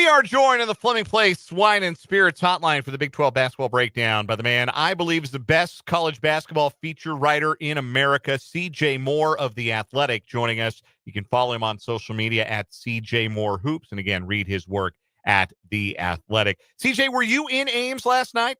We are joined on the Fleming Place Wine and Spirits hotline for the Big 12 basketball breakdown by the man I believe is the best college basketball feature writer in America, CJ Moore of The Athletic, joining us. You can follow him on social media at CJ Moore Hoops, and again, read his work at The Athletic. CJ, were you in Ames last night?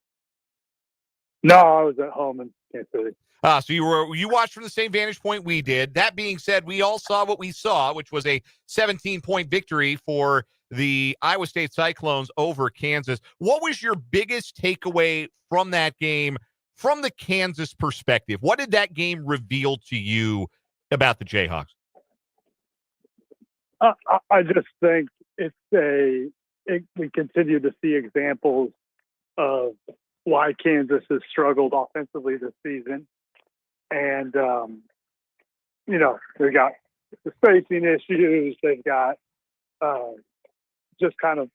No, I was at home in Kansas City. So you watched from the same vantage point we did. That being said, we all saw what we saw, which was a 17-point victory for the Iowa State Cyclones over Kansas. What was your biggest takeaway from that game from the Kansas perspective? What did that game reveal to you about the Jayhawks? I just think we continue to see examples of why Kansas has struggled offensively this season. And, they've got the spacing issues. They've got just kind of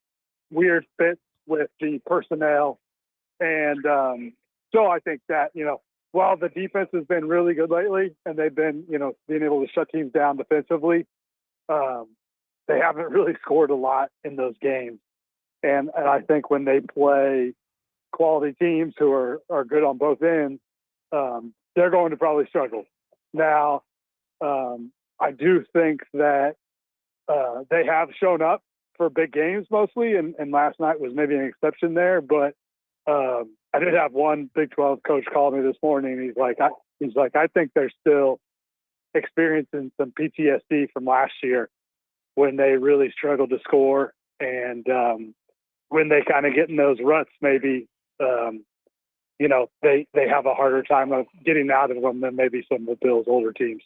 weird fits with the personnel. And so I think that, while the defense has been really good lately and they've been, being able to shut teams down defensively, they haven't really scored a lot in those games. And I think when they play quality teams who are good on both ends, they're going to probably struggle. Now, I do think that they have shown up for big games mostly, and last night was maybe an exception there. But I did have one Big 12 coach call me this morning. He's like, I think they're still experiencing some PTSD from last year when they really struggled to score, and when they kind of get in those ruts, maybe. They have a harder time of getting out of them than maybe some of the Bills' older teams.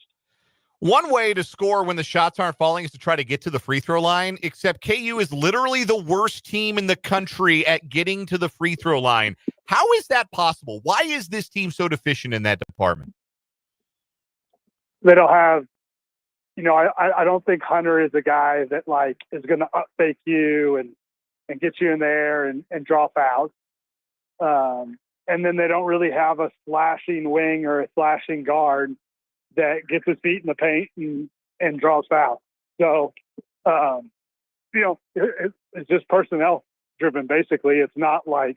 One way to score when the shots aren't falling is to try to get to the free throw line, except KU is literally the worst team in the country at getting to the free throw line. How is that possible? Why is this team so deficient in that department? They don't have, I don't think Hunter is a guy that is going to up fake you and get you in there and draw fouls. And then they don't really have a slashing wing or a slashing guard that gets his feet in the paint and draws fouls. So, it's just personnel driven. Basically, it's not like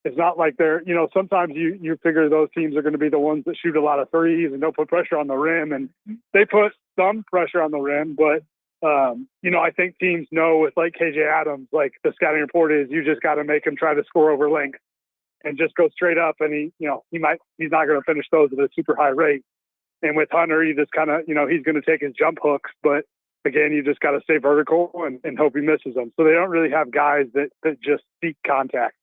they're, sometimes you figure those teams are going to be the ones that shoot a lot of threes and don't put pressure on the rim, and they put some pressure on the rim. But, I think teams know with KJ Adams, the scouting report is you just got to make him try to score over length and just go straight up. And he's not going to finish those at a super high rate. And with Hunter, you just kind of, he's going to take his jump hooks, but again, you just got to stay vertical and hope he misses them. So they don't really have guys that just seek contact.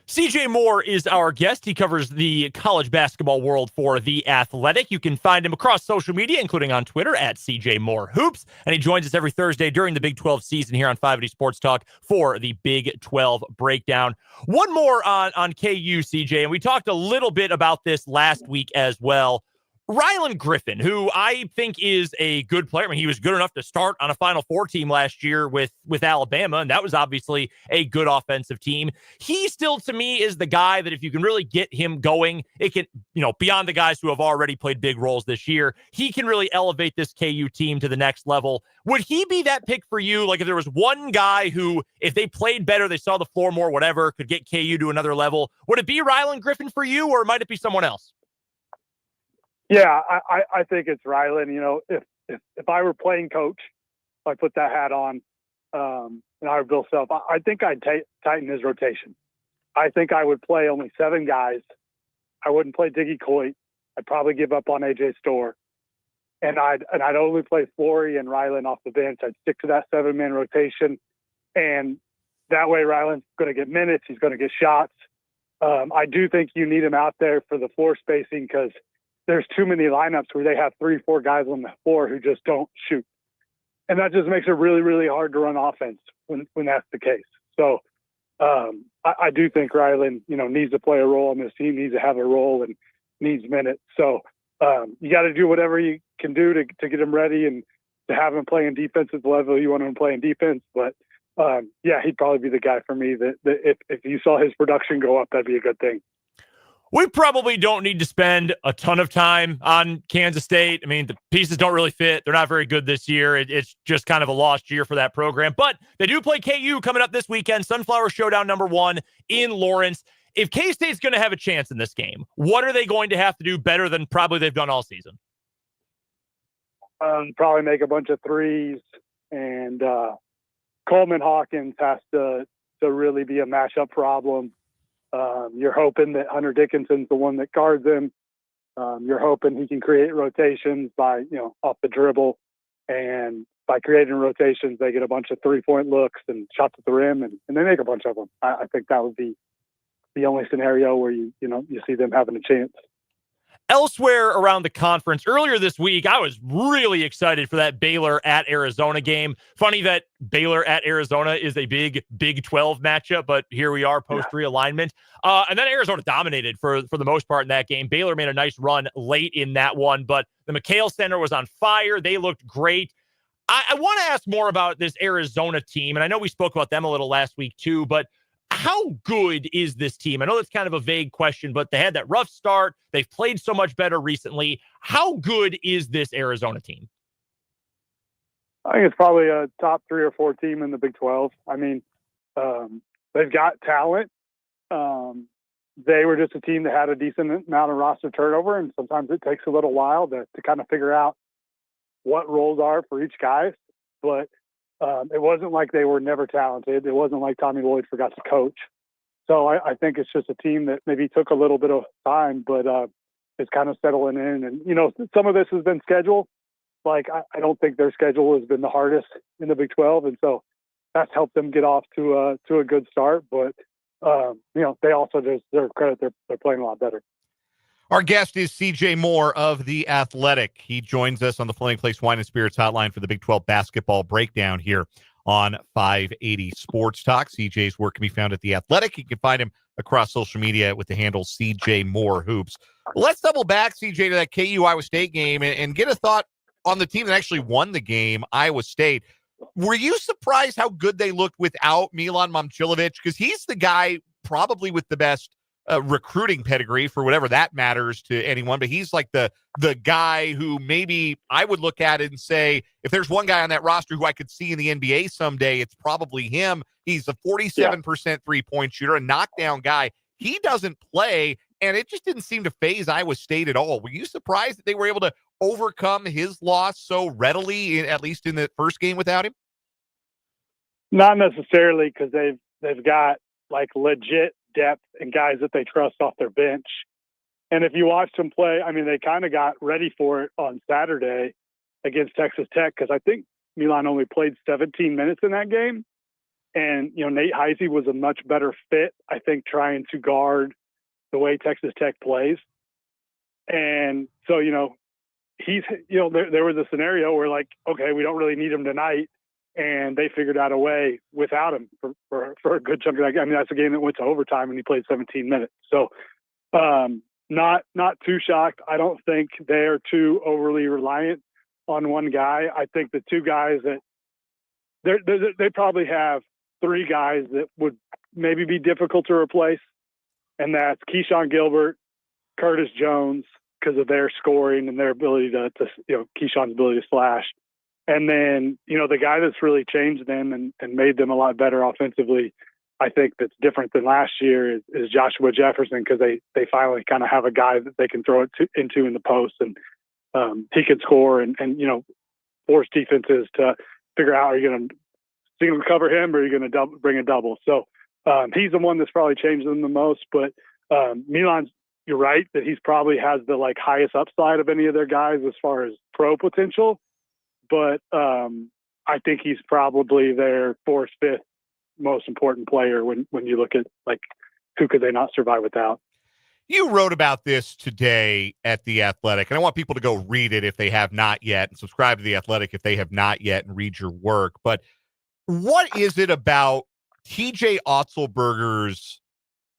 CJ Moore is our guest. He covers the college basketball world for The Athletic. You can find him across social media, including on Twitter at CJ Moore Hoops. And he joins us every Thursday during the Big 12 season here on 580 Sports Talk for the Big 12 breakdown. One more on KU, CJ, and we talked a little bit about this last week as well. Rylan Griffin, who I think is a good player. I mean, he was good enough to start on a Final Four team last year with Alabama, and that was obviously a good offensive team. He still, to me, is the guy that if you can really get him going, it can, beyond the guys who have already played big roles this year, he can really elevate this KU team to the next level. Would he be that pick for you? Like if there was one guy who, if they played better, they saw the floor more, whatever, could get KU to another level, would it be Rylan Griffin for you, or might it be someone else? Yeah, I think it's Rylan. If I were playing coach, if I put that hat on, and I were Bill Self, I think I'd tighten his rotation. I think I would play only 7 guys. I wouldn't play Diggy Coit. I'd probably give up on AJ Storr, and I'd only play Flory and Rylan off the bench. I'd stick to that 7-man rotation, and that way Rylan's going to get minutes. He's going to get shots. I do think you need him out there for the floor spacing because there's too many lineups where they have 3-4 guys on the floor who just don't shoot. And that just makes it really, really hard to run offense when that's the case. So I do think Rylan, needs to play a role in this team, needs to have a role and needs minutes. So you got to do whatever you can do to get him ready and to have him playing defensive level. You want him playing defense, but he'd probably be the guy for me that if you saw his production go up, that'd be a good thing. We probably don't need to spend a ton of time on Kansas State. I mean, the pieces don't really fit. They're not very good this year. It's just kind of a lost year for that program. But they do play KU coming up this weekend, Sunflower Showdown #1 in Lawrence. If K-State's going to have a chance in this game, what are they going to have to do better than probably they've done all season? Probably make a bunch of threes, and Coleman Hawkins has to really be a matchup problem. You're hoping that Hunter Dickinson's the one that guards him. You're hoping he can create rotations by, off the dribble. And by creating rotations, they get a bunch of 3-point looks and shots at the rim, and they make a bunch of them. I think that would be the only scenario where you see them having a chance. Elsewhere around the conference, earlier this week, I was really excited for that Baylor at Arizona game. Funny that Baylor at Arizona is a big Big 12 matchup, but here we are post realignment. And then Arizona dominated for the most part in that game. Baylor made a nice run late in that one, but the McHale Center was on fire. They looked great. I want to ask more about this Arizona team, and I know we spoke about them a little last week too, but how good is this team? I know that's kind of a vague question, but they had that rough start. They've played so much better recently. How good is this Arizona team? I think it's probably a top 3 or 4 team in the Big 12. I mean, they've got talent. They were just a team that had a decent amount of roster turnover, and sometimes it takes a little while to kind of figure out what roles are for each guy. But it wasn't like they were never talented. It wasn't like Tommy Lloyd forgot to coach. So I think it's just a team that maybe took a little bit of time, but it's kind of settling in. And, some of this has been schedule. Like, I don't think their schedule has been the hardest in the Big 12. And so that's helped them get off to a good start. But, they also deserve credit. They're playing a lot better. Our guest is CJ Moore of The Athletic. He joins us on the Fleming Place Wine and Spirits hotline for the Big 12 basketball breakdown here on 580 Sports Talk. CJ's work can be found at The Athletic. You can find him across social media with the handle CJ Moore Hoops. Let's double back, CJ, to that KU Iowa State game and get a thought on the team that actually won the game, Iowa State. Were you surprised how good they looked without Milan Momcilovic? Because he's the guy probably with the best recruiting pedigree, for whatever that matters to anyone, but he's like the guy who maybe I would look at it and say, if there's one guy on that roster who I could see in the NBA someday, it's probably him. He's a 47% 3-point shooter, a knockdown guy. He doesn't play, and it just didn't seem to phase Iowa State at all. Were you surprised that they were able to overcome his loss so readily, at least in the first game without him? Not necessarily, because they've got like legit depth and guys that they trust off their bench. And if you watch them play, I mean, they kind of got ready for it on Saturday against Texas Tech, because I think Milan only played 17 minutes in that game. And, Nate Heisey was a much better fit, I think, trying to guard the way Texas Tech plays. And so, he's, there was a scenario where, like, okay, we don't really need him tonight. And they figured out a way without him for a good chunk of that game. I mean, that's a game that went to overtime and he played 17 minutes. So not too shocked. I don't think they're too overly reliant on one guy. I think the two guys that they probably have 3 guys that would maybe be difficult to replace. And that's Keyshawn Gilbert, Curtis Jones, because of their scoring and their ability to Keyshawn's ability to slash. And then, the guy that's really changed them and made them a lot better offensively, I think that's different than last year is Joshua Jefferson, because they finally kind of have a guy that they can throw it into in the post, and he can score and force defenses to figure out, are you going to single cover him or are you going to bring a double? So he's the one that's probably changed them the most. But Milan's, you're right that he's probably has the highest upside of any of their guys as far as pro potential. But I think he's probably their 4th, 5th most important player when you look at who could they not survive without. You wrote about this today at The Athletic, and I want people to go read it if they have not yet, and subscribe to The Athletic if they have not yet, and read your work. But what is it about TJ Otzelberger's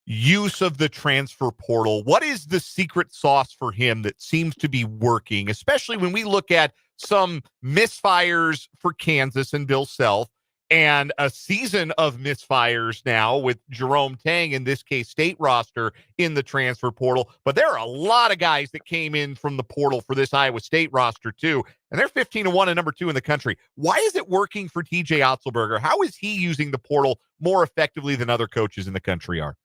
use of the transfer portal? What is the secret sauce for him that seems to be working, especially when we look at some misfires for Kansas and Bill Self, and a season of misfires now with Jerome Tang, in this case, state roster in the transfer portal. But there are a lot of guys that came in from the portal for this Iowa State roster too. And they're 15-1 and number 2 in the country. Why is it working for TJ Otzelberger? How is he using the portal more effectively than other coaches in the country are?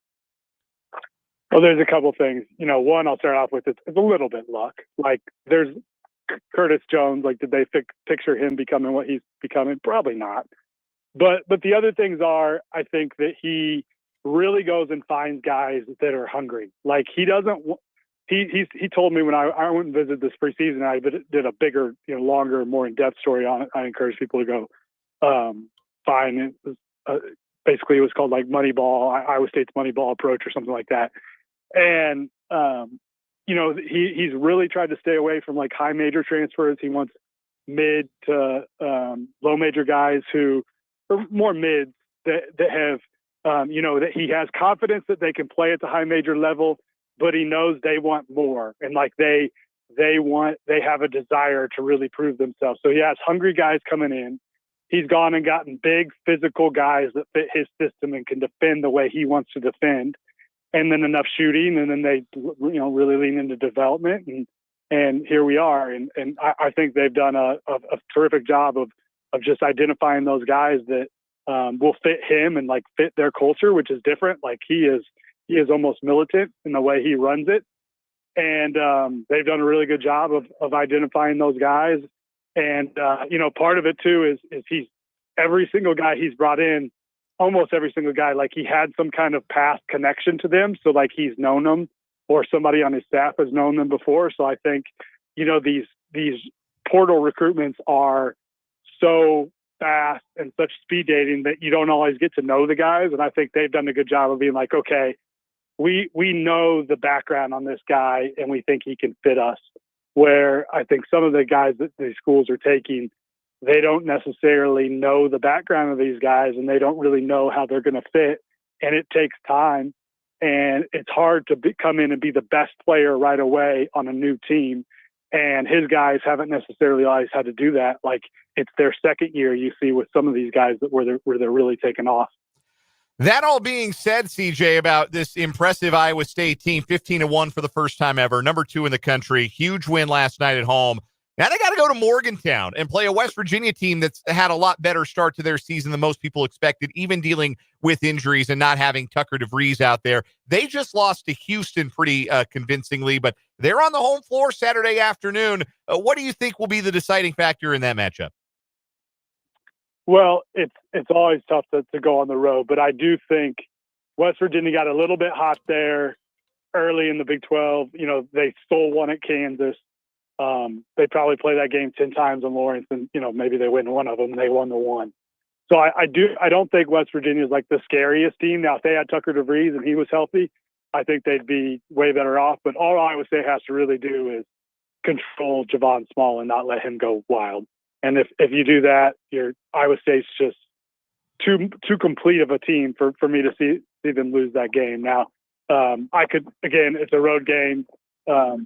Well, there's a couple things. One, I'll start off with it's a little bit luck. Like, there's Curtis Jones. Like, did they picture him becoming what he's becoming? Probably not. But the other things are, I think that he really goes and finds guys that are hungry. Like, he doesn't. He told me when I went and visited this preseason, I did a bigger, longer, more in-depth story on it. I encourage people to go find it. Basically, it was called like Moneyball, Iowa State's Moneyball approach or something like that. And he's really tried to stay away from like high major transfers. He wants mid to low major guys who are more mids that have that he has confidence that they can play at the high major level, but he knows they want more, and like they have a desire to really prove themselves. So he has hungry guys coming in. He's gone and gotten big physical guys that fit his system and can defend the way he wants to defend, and then enough shooting, and then they really lean into development, and here we are. And I think they've done a terrific job of just identifying those guys that will fit him and like fit their culture, which is different. Like he is almost militant in the way he runs it. And they've done a really good job of identifying those guys. And, part of it too is he's every single guy he's brought in, almost every single guy, like he had some kind of past connection to them. So like he's known them, or somebody on his staff has known them before. So I think, these portal recruitments are so fast and such speed dating that you don't always get to know the guys. And I think they've done a good job of being like, okay, we know the background on this guy and we think he can fit us. Where I think some of the guys that these schools are taking, they don't necessarily know the background of these guys and they don't really know how they're going to fit. And it takes time, and it's hard to come in and be the best player right away on a new team. And his guys haven't necessarily always had to do that. Like, it's their second year, you see, with some of these guys where they're really taking off. That all being said, CJ, about this impressive Iowa State team, 15-1 for the first time ever, number 2 in the country, huge win last night at home. Now they got to go to Morgantown and play a West Virginia team that's had a lot better start to their season than most people expected, even dealing with injuries and not having Tucker DeVries out there. They just lost to Houston pretty convincingly, but they're on the home floor Saturday afternoon. What do you think will be the deciding factor in that matchup? Well, it's always tough to go on the road, but I do think West Virginia got a little bit hot there early in the Big 12. They stole one at Kansas. They probably play that game 10 times in Lawrence, and maybe they win one of them and they won the one. So I don't think West Virginia is like the scariest team. Now, if they had Tucker DeVries and he was healthy, I think they'd be way better off. But all Iowa State has to really do is control Javon Small and not let him go wild. And if you do that, your Iowa State's just too complete of a team for me to see them lose that game. Now, it's a road game.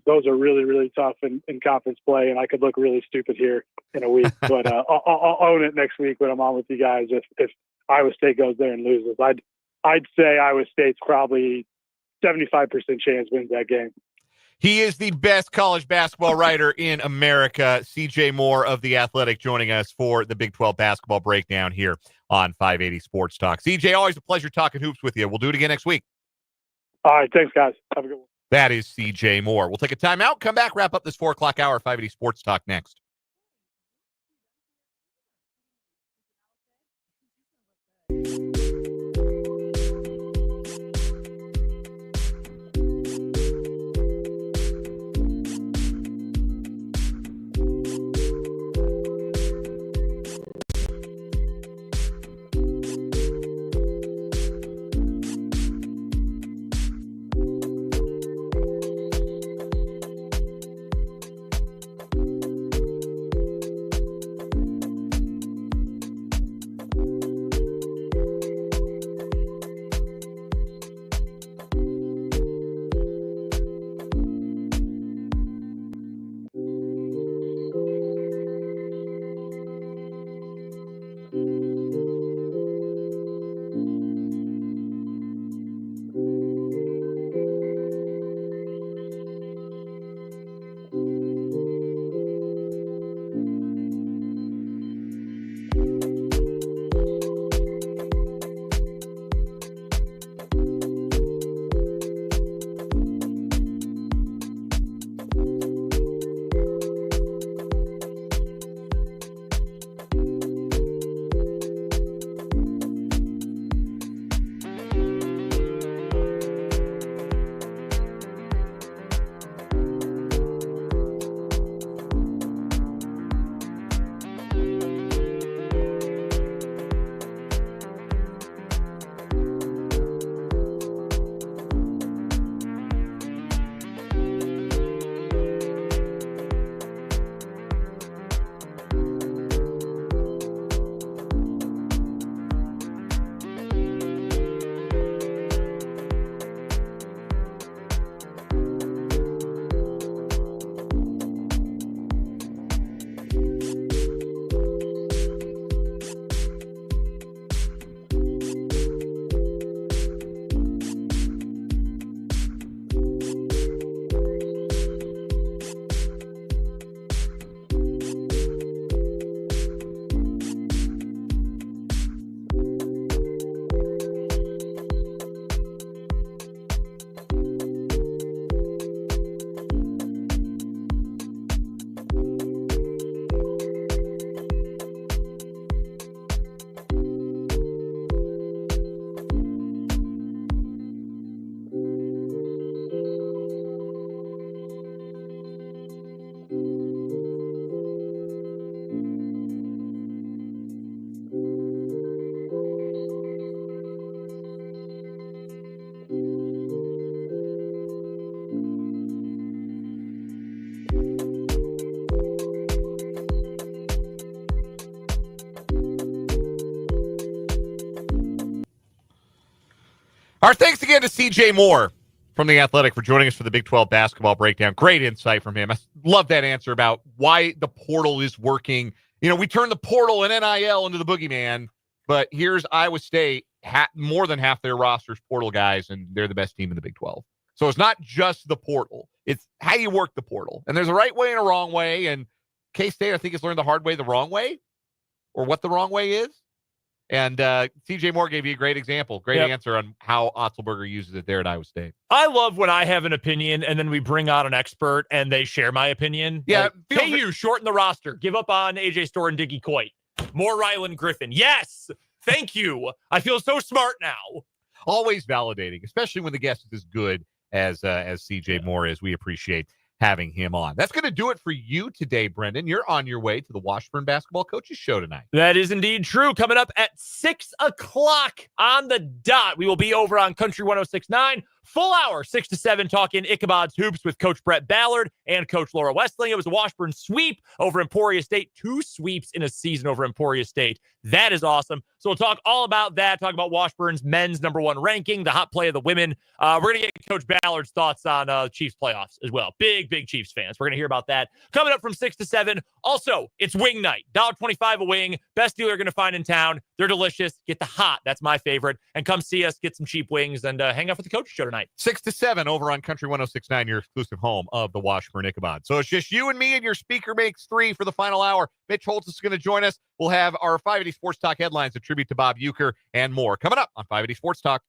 Those are really, really tough in conference play, and I could look really stupid here in a week. But I'll own it next week when I'm on with you guys. If Iowa State goes there and loses, I'd say Iowa State's probably 75% chance wins that game. He is the best college basketball writer in America. CJ Moore of The Athletic joining us for the Big 12 basketball breakdown here on 580 Sports Talk. CJ, always a pleasure talking hoops with you. We'll do it again next week. All right. Thanks, guys. Have a good one. That is CJ Moore. We'll take a timeout, come back, wrap up this 4 o'clock hour, 580 Sports Talk next. Our thanks again to CJ Moore from The Athletic for joining us for the Big 12 basketball breakdown. Great insight from him. I love that answer about why the portal is working. You know, we turned the portal and NIL into the boogeyman, but here's Iowa State, more than half their roster's portal guys, and they're the best team in the Big 12. So it's not just the portal. It's how you work the portal. And there's a right way and a wrong way, and K-State, I think, has learned the hard way the wrong way, or what the wrong way is. And CJ Moore gave you a great example, great answer on how Otzelberger uses it there at Iowa State. I love when I have an opinion and then we bring out an expert and they share my opinion. Yeah. Like, KU, shorten the roster. Give up on AJ Storr and Diggy Coit. More Ryland Griffin. Yes. Thank you. I feel so smart now. Always validating, especially when the guest is as good as CJ Moore is. We appreciate having him on. That's going to do it for you today, Brendan. You're on your way to the Washburn Basketball Coaches Show tonight. That is indeed true. Coming up at 6 o'clock on the dot, we will be over on Country 106.9. Full hour, 6 to 7, talking Ichabod's Hoops with Coach Brett Ballard and Coach Laura Westling. It was a Washburn sweep over Emporia State. 2 sweeps in a season over Emporia State. That is awesome. So we'll talk all about that, talk about Washburn's men's #1 ranking, the hot play of the women. We're going to get Coach Ballard's thoughts on Chiefs playoffs as well. Big Chiefs fans. We're going to hear about that. Coming up from 6 to 7. Also, it's wing night. $1.25 a wing. Best deal you're going to find in town. They're delicious. Get the hot. That's my favorite. And come see us, get some cheap wings, and hang out with the Coach Show tonight. 6 to 7 over on Country 106.9, your exclusive home of the Washburn Ichabod. So it's just you and me, and your speaker makes 3 for the final hour. Mitch Holthus is going to join us. We'll have our 580 Sports Talk headlines, a tribute to Bob Uecker, and more coming up on 580 Sports Talk.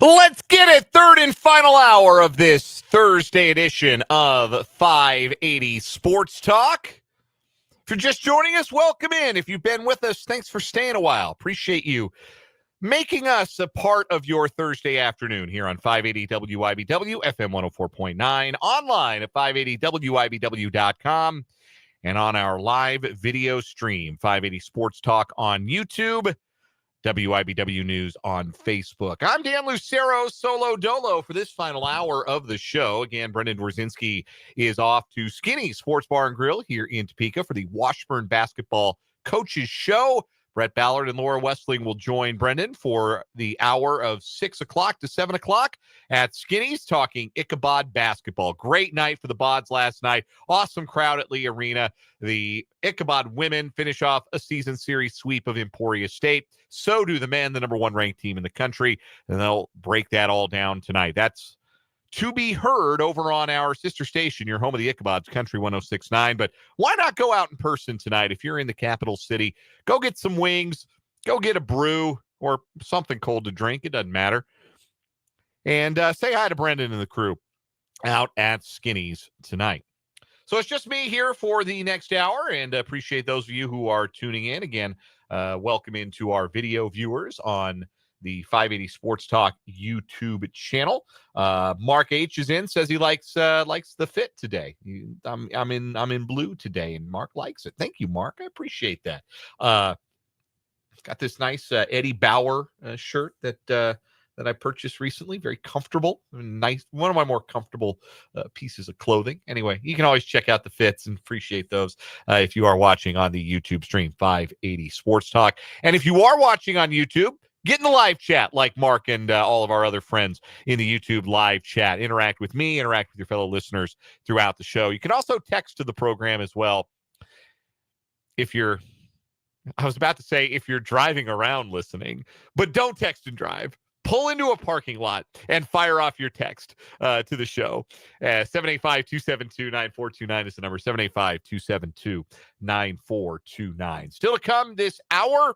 Let's get it. Third and final hour of this Thursday edition of 580 Sports Talk. If you're just joining us, welcome in. If you've been with us, thanks for staying a while. Appreciate you making us a part of your Thursday afternoon here on 580 WIBW, FM 104.9, online at 580WIBW.com, and on our live video stream, 580 Sports Talk on YouTube, WIBW News on Facebook. I'm Dan Lucero, solo dolo for this final hour of the show. Again, Brendan Dworzinski is off to Skinny Sports Bar and Grill here in Topeka for the Washburn Basketball Coaches Show. Brett Ballard and Laura Westling will join Brendan for the hour of 6 o'clock to 7 o'clock at Skinny's talking Ichabod basketball. Great night for the Bods last night. Awesome crowd at Lee Arena. The Ichabod women finish off a season series sweep of Emporia State. So do the men, the number one ranked team in the country. And they'll break that all down tonight. That's to be heard over on our sister station, your home of the Ichabods, Country 106.9. But why not go out in person tonight? If you're in the capital city, go get some wings, go get a brew or something cold to drink. It doesn't matter. And say hi to Brendan and the crew out at Skinny's tonight. So it's just me here for the next hour, and appreciate those of you who are tuning in. Again, welcome into our video viewers on the 580 Sports Talk YouTube channel. Mark H is in, says he likes the fit today. I'm in blue today, and Mark likes it. Thank you, Mark. I appreciate that. Got this nice Eddie Bauer shirt that I purchased recently. Very comfortable, nice. One of my more comfortable pieces of clothing. Anyway, you can always check out the fits and appreciate those if you are watching on the YouTube stream, 580 Sports Talk. And if you are watching on YouTube, get in the live chat like Mark and all of our other friends in the YouTube live chat. Interact with me, interact with your fellow listeners throughout the show. You can also text to the program as well. I was about to say if you're driving around listening, but don't text and drive. Pull into a parking lot and fire off your text to the show. 785-272-9429 is the number. 785-272-9429. Still to come this hour,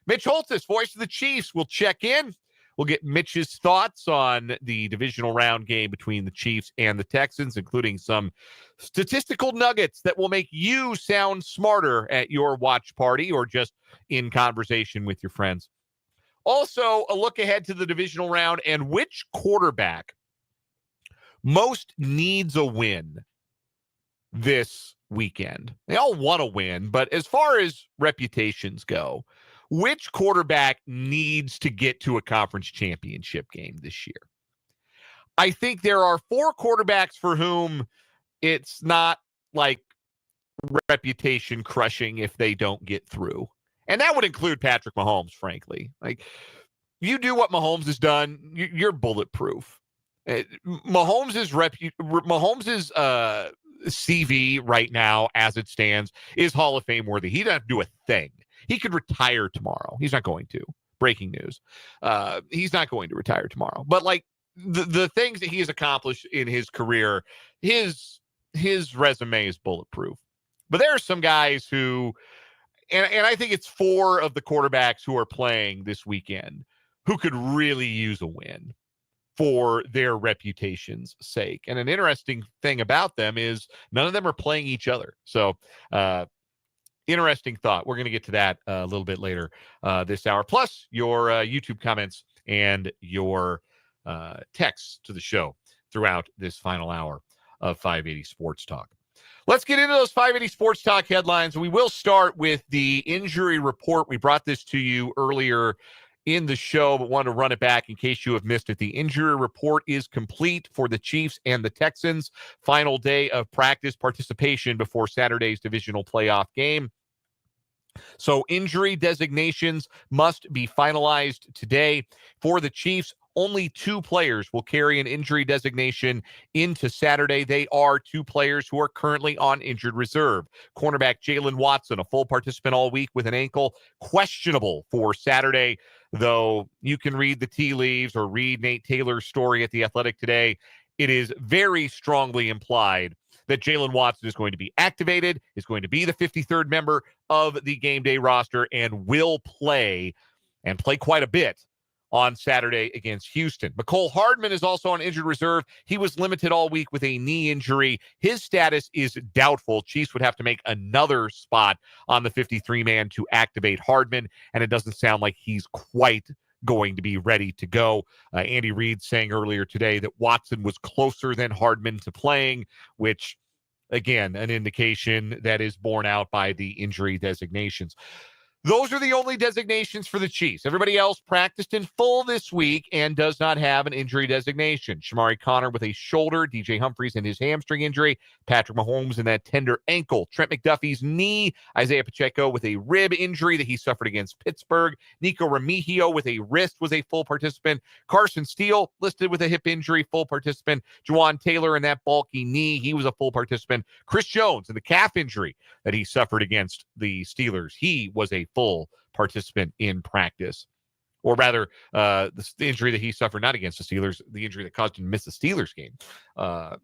Mitch Holthus, voice of the Chiefs, will check in. We'll get Mitch's thoughts on the divisional round game between the Chiefs and the Texans, including some statistical nuggets that will make you sound smarter at your watch party or just in conversation with your friends. Also, a look ahead to the divisional round and which quarterback most needs a win this weekend. They all want to win, but as far as reputations go, which quarterback needs to get to a conference championship game this year? I think there are 4 quarterbacks for whom it's not like reputation crushing if they don't get through. And that would include Patrick Mahomes, frankly. Like, you do what Mahomes has done, you're bulletproof. Mahomes' CV right now, as it stands, is Hall of Fame worthy. He doesn't do a thing. He could retire tomorrow. He's not going to. Breaking news. He's not going to retire tomorrow. But like the things that he has accomplished in his career, his resume is bulletproof. But there are some guys who, and I think it's 4 of the quarterbacks who are playing this weekend who could really use a win for their reputation's sake. And an interesting thing about them is none of them are playing each other. So, interesting thought. We're going to get to that a little bit later this hour. Plus, your YouTube comments and your texts to the show throughout this final hour of 580 Sports Talk. Let's get into those 580 Sports Talk headlines. We will start with the injury report. We brought this to you earlier in the show, but want to run it back in case you have missed it. The injury report is complete for the Chiefs and the Texans. Final day of practice participation before Saturday's divisional playoff game. So injury designations must be finalized today. For the Chiefs, only 2 players will carry an injury designation into Saturday. They are 2 players who are currently on injured reserve. Cornerback Jalen Watson, a full participant all week with an ankle, questionable for Saturday, though you can read the tea leaves or read Nate Taylor's story at The Athletic today. It is very strongly implied that Jalen Watson is going to be activated, is going to be the 53rd member of the game day roster, and will play, and play quite a bit, on Saturday against Houston. Mecole Hardman is also on injured reserve. He was limited all week with a knee injury. His status is doubtful. Chiefs would have to make another spot on the 53-man to activate Hardman, and it doesn't sound like he's quite going to be ready to go. Andy Reid saying earlier today that Watson was closer than Hardman to playing, which, again, an indication that is borne out by the injury designations. Those are the only designations for the Chiefs. Everybody else practiced in full this week and does not have an injury designation. Shamari Connor with a shoulder, DJ Humphries in his hamstring injury, Patrick Mahomes in that tender ankle, Trent McDuffie's knee, Isaiah Pacheco with a rib injury that he suffered against Pittsburgh, Nico Remigio with a wrist was a full participant, Carson Steele listed with a hip injury, full participant, Juwan Taylor in that bulky knee, he was a full participant, Chris Jones in the calf injury that he suffered against the Steelers, he was a full participant in practice. Or rather, the injury that he suffered, not against the Steelers, the injury that caused him to miss the Steelers game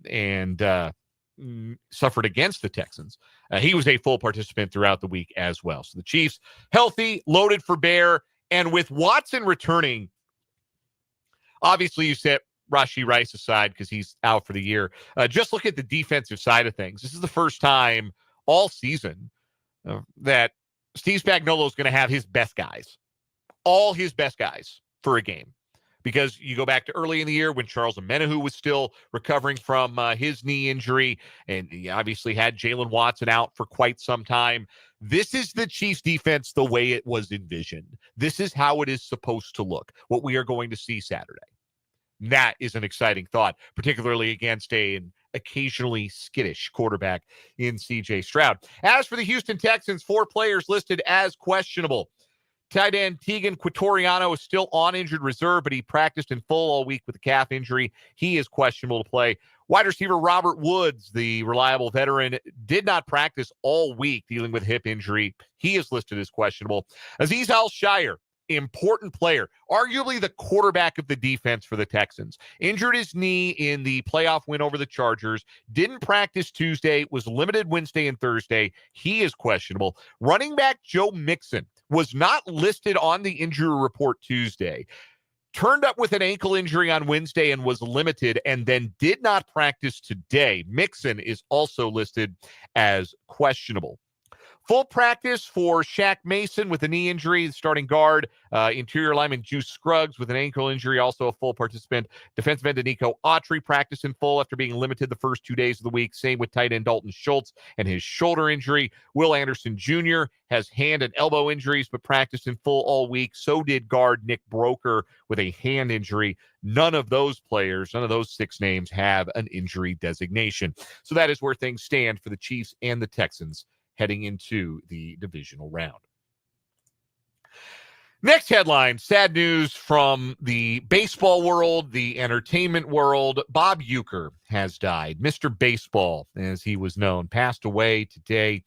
and suffered against the Texans. He was a full participant throughout the week as well. So the Chiefs, healthy, loaded for bear, and with Watson returning, obviously you set Rashee Rice aside because he's out for the year. Just look at the defensive side of things. This is the first time all season that Steve Spagnuolo is going to have his best guys, all his best guys for a game. Because you go back to early in the year when Charles Omenihu was still recovering from his knee injury, and he obviously had Jalen Watson out for quite some time. This is the Chiefs defense the way it was envisioned. This is how it is supposed to look, what we are going to see Saturday. That is an exciting thought, particularly against an occasionally skittish quarterback in C.J. Stroud. As for the Houston Texans, 4 players listed as questionable. Tight end Tegan Quitoriano is still on injured reserve, but he practiced in full all week with a calf injury. He is questionable to play. Wide receiver Robert Woods, the reliable veteran, did not practice all week dealing with hip injury. He is listed as questionable. Azeez Al-Shire, important player, arguably the quarterback of the defense for the Texans. Injured his knee in the playoff win over the Chargers, didn't practice Tuesday, was limited Wednesday and Thursday. He is questionable. Running back Joe Mixon was not listed on the injury report Tuesday. Turned up with an ankle injury on Wednesday and was limited, and then did not practice today. Mixon is also listed as questionable. Full practice for Shaq Mason with a knee injury, starting guard. Interior lineman Juice Scruggs with an ankle injury, also a full participant. Defensive end Nico Autry practiced in full after being limited the first 2 days of the week. Same with tight end Dalton Schultz and his shoulder injury. Will Anderson Jr. has hand and elbow injuries, but practiced in full all week. So did guard Nick Broker with a hand injury. None of those players, none of those 6 names have an injury designation. So that is where things stand for the Chiefs and the Texans heading into the divisional round. Next headline, sad news from the baseball world, the entertainment world. Bob Uecker has died. Mr. Baseball, as he was known, passed away today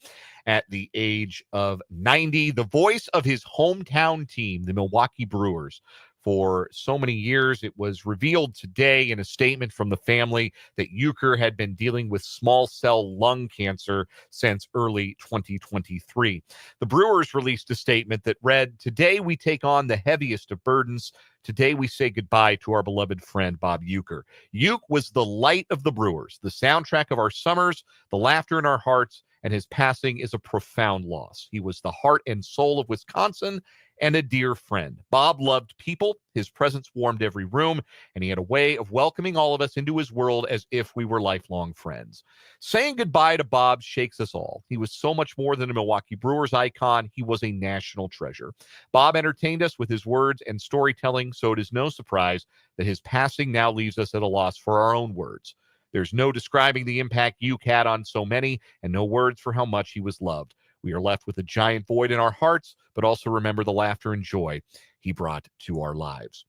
at the age of 90. The voice of his hometown team, the Milwaukee Brewers, for so many years. It was revealed today in a statement from the family that Uecker had been dealing with small cell lung cancer since early 2023. The Brewers released a statement that read, "Today we take on the heaviest of burdens. Today we say goodbye to our beloved friend, Bob Uecker. Ueck was the light of the Brewers, the soundtrack of our summers, the laughter in our hearts, and his passing is a profound loss. He was the heart and soul of Wisconsin and a dear friend. Bob loved people. His presence warmed every room, and he had a way of welcoming all of us into his world as if we were lifelong friends. Saying goodbye to Bob shakes us all. He was so much more than a Milwaukee Brewers icon. He was a national treasure. Bob entertained us with his words and storytelling, so it is no surprise that his passing now leaves us at a loss for our own words. There's no describing the impact Ueck had on so many, and no words for how much he was loved. We are left with a giant void in our hearts, but also remember the laughter and joy he brought to our lives."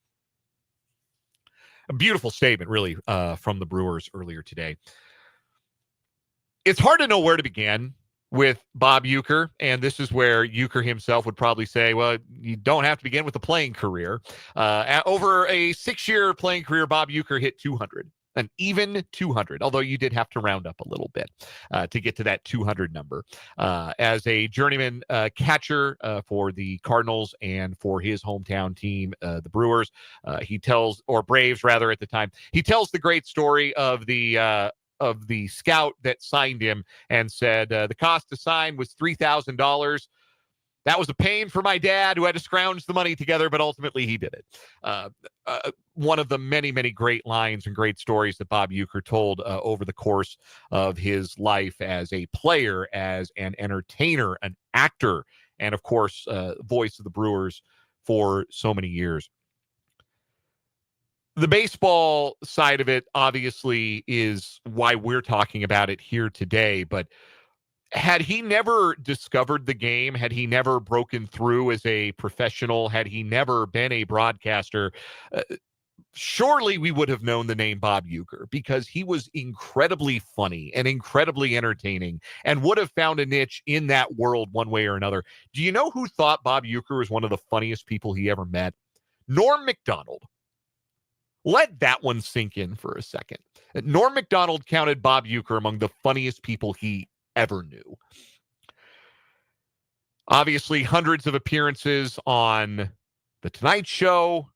A beautiful statement, really, from the Brewers earlier today. It's hard to know where to begin with Bob Uecker, and this is where Uecker himself would probably say, well, you don't have to begin with a playing career. Over a 6-year playing career, Bob Uecker hit 200. an even 200, although you did have to round up a little bit to get to that 200 number. As a journeyman catcher for the Cardinals and for his hometown team, the Brewers, he tells, or Braves rather at the time, he tells the great story of the scout that signed him and said the cost to sign was $3,000. That was a pain for my dad who had to scrounge the money together, but ultimately he did it. One of the many, many great lines and great stories that Bob Uecker told over the course of his life as a player, as an entertainer, an actor, and of course, voice of the Brewers for so many years. The baseball side of it obviously is why we're talking about it here today, but had he never discovered the game, had he never broken through as a professional, had he never been a broadcaster, surely we would have known the name Bob Uecker, because he was incredibly funny and incredibly entertaining and would have found a niche in that world one way or another. Do you know who thought Bob Uecker was one of the funniest people he ever met? Norm Macdonald. Let that one sink in for a second. Norm Macdonald counted Bob Uecker among the funniest people he ever knew. Obviously, hundreds of appearances on The Tonight Show.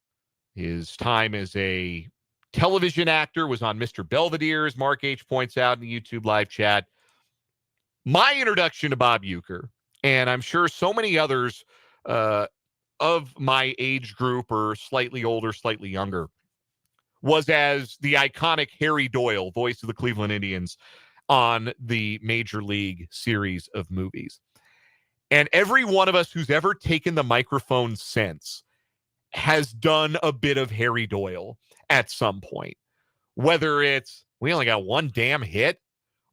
His time as a television actor was on Mr. Belvedere, as Mark H. points out in the YouTube live chat. My introduction to Bob Uecker, and I'm sure so many others of my age group or slightly older, slightly younger, was as the iconic Harry Doyle, voice of the Cleveland Indians, on the Major League series of movies. And every one of us who's ever taken the microphone since has done a bit of Harry Doyle at some point. Whether it's, we only got one damn hit,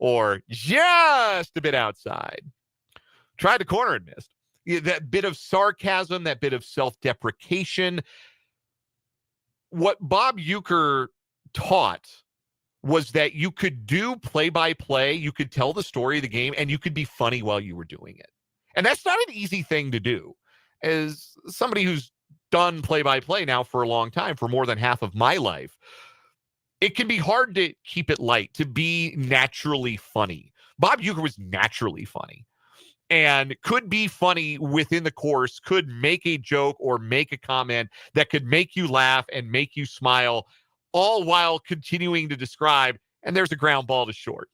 or just a bit outside. Tried the corner and missed. That bit of sarcasm, that bit of self-deprecation. What Bob Uecker taught was that you could do play-by-play, you could tell the story of the game, and you could be funny while you were doing it. And that's not an easy thing to do. As somebody who's done play-by-play now for a long time, for more than half of my life, it can be hard to keep it light, to be naturally funny. Bob Uecker was naturally funny and could be funny within the course, could make a joke or make a comment that could make you laugh and make you smile, all while continuing to describe, and there's a ground ball to short.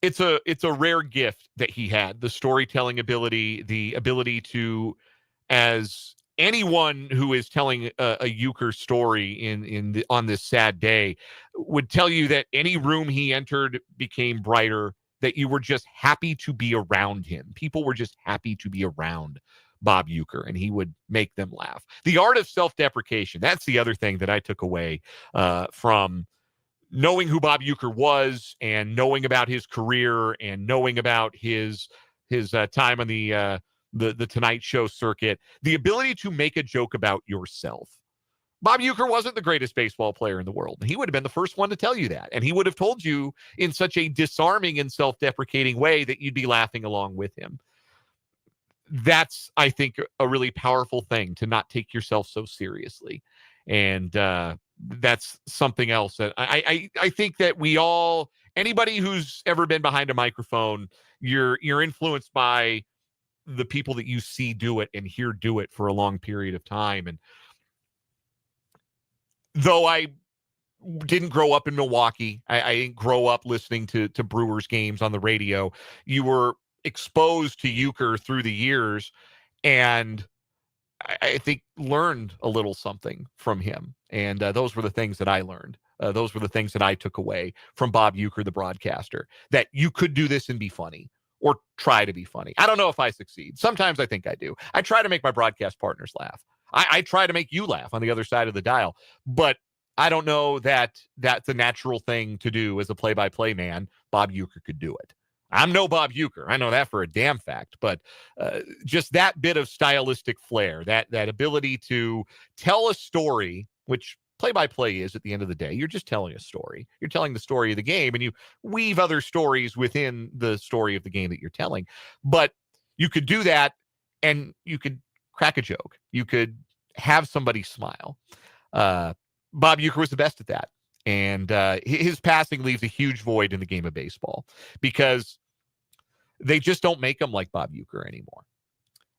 It's a rare gift that he had, the storytelling ability, the ability to, as anyone who is telling a Uecker story on this sad day would tell you, that any room he entered became brighter, that you were just happy to be around him. People were just happy to be around Bob Uecker, and he would make them laugh. The art of self-deprecation, that's the other thing that I took away from knowing who Bob Uecker was, and knowing about his career, and knowing about his time on the Tonight Show circuit. The ability to make a joke about yourself. Bob Uecker wasn't the greatest baseball player in the world. He would have been the first one to tell you that. And he would have told you in such a disarming and self-deprecating way that you'd be laughing along with him. That's, I think, a really powerful thing, to not take yourself so seriously. And that's something else that I think that we all, anybody who's ever been behind a microphone, you're influenced by the people that you see do it and hear do it for a long period of time. And though I didn't grow up in Milwaukee, I didn't grow up listening to Brewers games on the radio. You were exposed to Uecker through the years, and I think learned a little something from him. And those were the things that I learned. Those were the things that I took away from Bob Uecker, the broadcaster, that you could do this and be funny, or try to be funny. I don't know if I succeed. Sometimes I think I do. I try to make my broadcast partners laugh. I try to make you laugh on the other side of the dial, but I don't know that that's a natural thing to do as a play-by-play man. Bob Uecker could do it. I'm no Bob Uecker. I know that for a damn fact, but just that bit of stylistic flair, that ability to tell a story, which play-by-play is at the end of the day. You're just telling a story. You're telling the story of the game, and you weave other stories within the story of the game that you're telling. But you could do that, and you could crack a joke. You could have somebody smile. Bob Uecker was the best at that. And his passing leaves a huge void in the game of baseball because they just don't make them like Bob Uecker anymore.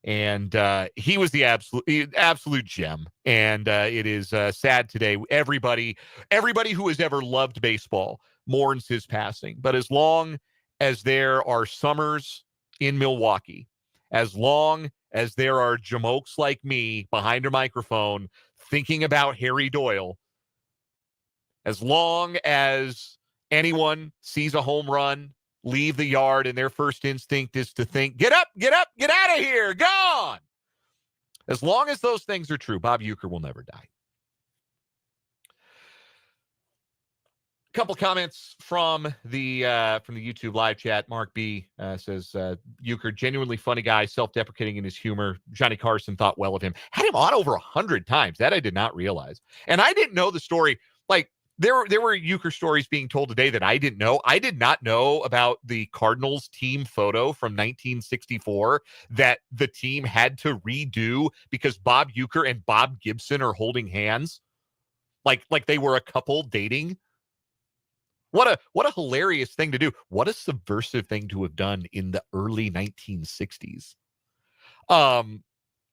And he was the absolute gem. And it is sad today. Everybody who has ever loved baseball mourns his passing. But as long as there are summers in Milwaukee, as long as there are jamokes like me behind a microphone thinking about Harry Doyle, as long as anyone sees a home run leave the yard and their first instinct is to think, get up, get out of here, gone. As long as those things are true, Bob Uecker will never die. A couple comments from the YouTube live chat. Mark B says, Uecker, genuinely funny guy, self-deprecating in his humor. Johnny Carson thought well of him. Had him on over 100 times. That I did not realize. And I didn't know the story. Like, there were Uecker stories being told today that I didn't know. I did not know about the Cardinals team photo from 1964 that the team had to redo because Bob Uecker and Bob Gibson are holding hands, like they were a couple dating. What a hilarious thing to do. What a subversive thing to have done in the early 1960s.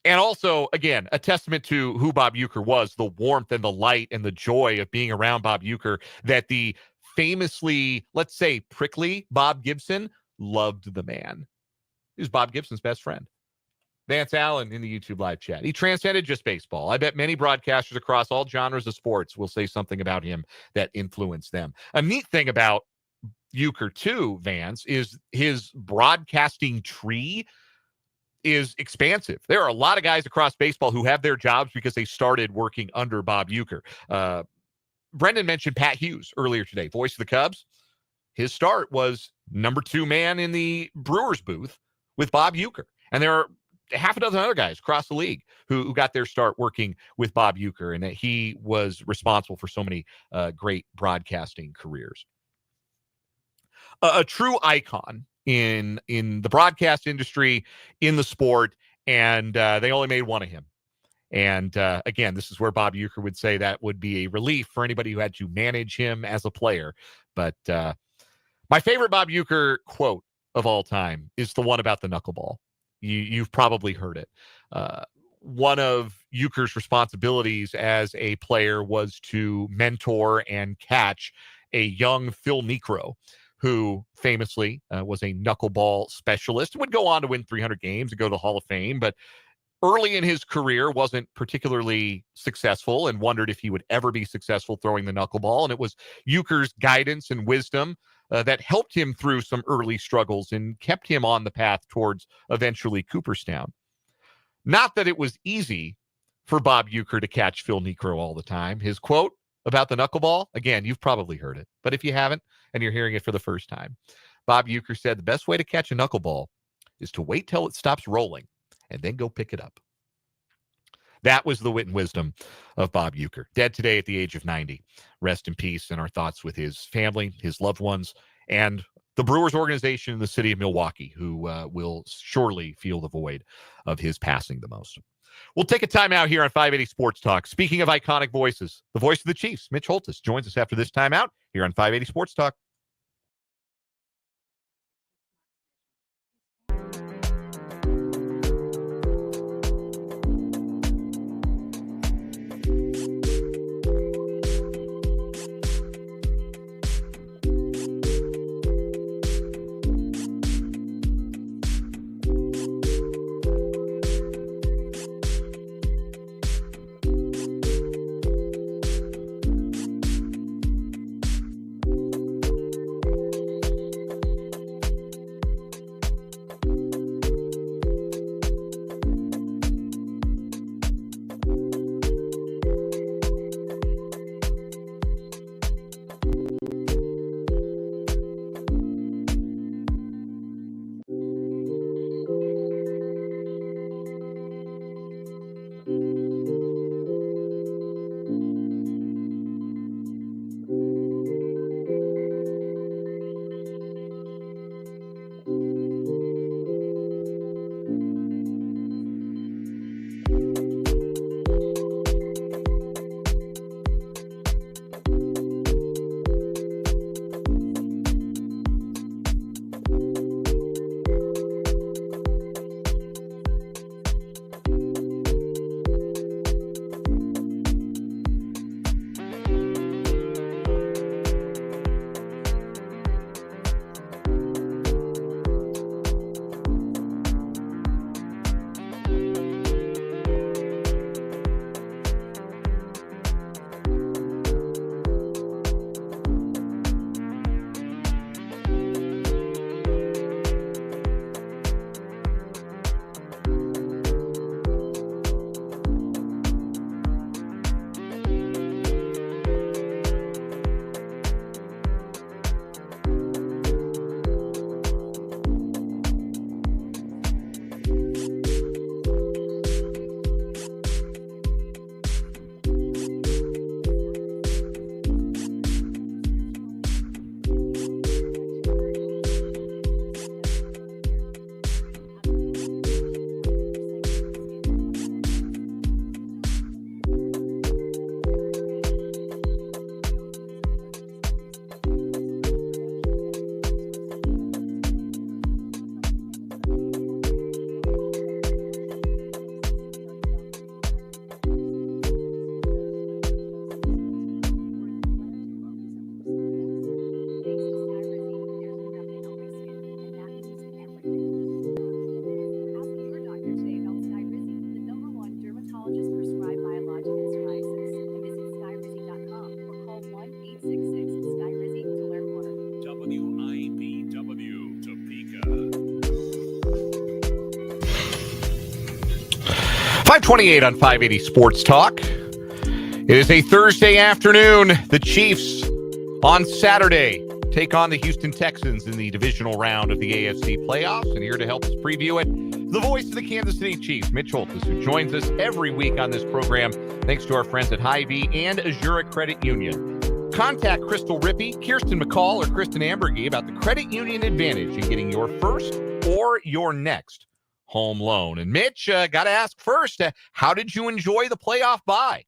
And also, again, a testament to who Bob Uecker was, the warmth and the light and the joy of being around Bob Uecker, that the famously, let's say, prickly Bob Gibson loved the man. He was Bob Gibson's best friend. Vance Allen in the YouTube live chat. He transcended just baseball. I bet many broadcasters across all genres of sports will say something about him that influenced them. A neat thing about Uecker, too, Vance, is his broadcasting tree is expansive. There are a lot of guys across baseball who have their jobs because they started working under Bob Uecker. Brendan mentioned Pat Hughes earlier today, voice of the Cubs. His start was number 2 man in the Brewers booth with Bob Uecker. And there are half a dozen other guys across the league who got their start working with Bob Uecker, and that he was responsible for so many great broadcasting careers. A true icon in the broadcast industry, in the sport, and they only made one of him. And again, this is where Bob Uecker would say that would be a relief for anybody who had to manage him as a player. But my favorite Bob Uecker quote of all time is the one about the knuckleball. You've probably heard it. One of Uecker's responsibilities as a player was to mentor and catch a young Phil Niekro, who famously was a knuckleball specialist, would go on to win 300 games and go to the Hall of Fame, but early in his career wasn't particularly successful and wondered if he would ever be successful throwing the knuckleball. And it was Uecker's guidance and wisdom that helped him through some early struggles and kept him on the path towards eventually Cooperstown. Not that it was easy for Bob Uecker to catch Phil Niekro all the time. His quote about the knuckleball, again, you've probably heard it, but if you haven't and you're hearing it for the first time, Bob Uecker said the best way to catch a knuckleball is to wait till it stops rolling and then go pick it up. That was the wit and wisdom of Bob Uecker, dead today at the age of 90. Rest in peace, and our thoughts with his family, his loved ones, and the Brewers organization in the city of Milwaukee, who will surely feel the void of his passing the most. We'll take a timeout here on 580 Sports Talk. Speaking of iconic voices, the voice of the Chiefs, Mitch Holthus, joins us after this timeout here on 580 Sports Talk. 528 on 580 Sports Talk. It is a Thursday afternoon. The Chiefs on Saturday take on the Houston Texans in the divisional round of the AFC playoffs. And here to help us preview it, the voice of the Kansas City Chiefs, Mitch Holthus, who joins us every week on this program, thanks to our friends at Hy-Vee and Azura Credit Union. Contact Crystal Rippey, Kirsten McCall, or Kristen Ambergy about the credit union advantage in getting your first or your next home loan. And Mitch, got to ask first, how did you enjoy the playoff bye?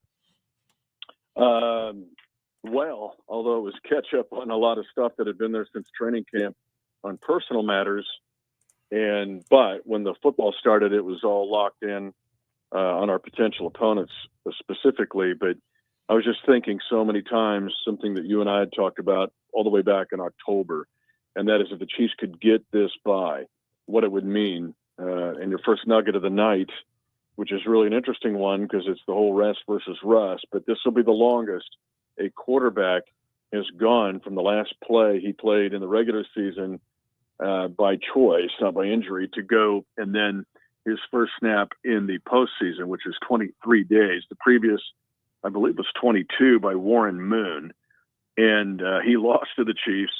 Well, although it was catch up on a lot of stuff that had been there since training camp on personal matters, but when the football started, it was all locked in on our potential opponents specifically. But I was just thinking so many times something that you and I had talked about all the way back in October, and that is if the Chiefs could get this bye, what it would mean. And your first nugget of the night, which is really an interesting one because it's the whole rest versus rust, but this will be the longest a quarterback has gone from the last play he played in the regular season by choice, not by injury, to go and then his first snap in the postseason, which is 23 days. The previous, I believe, was 22 by Warren Moon. And he lost to the Chiefs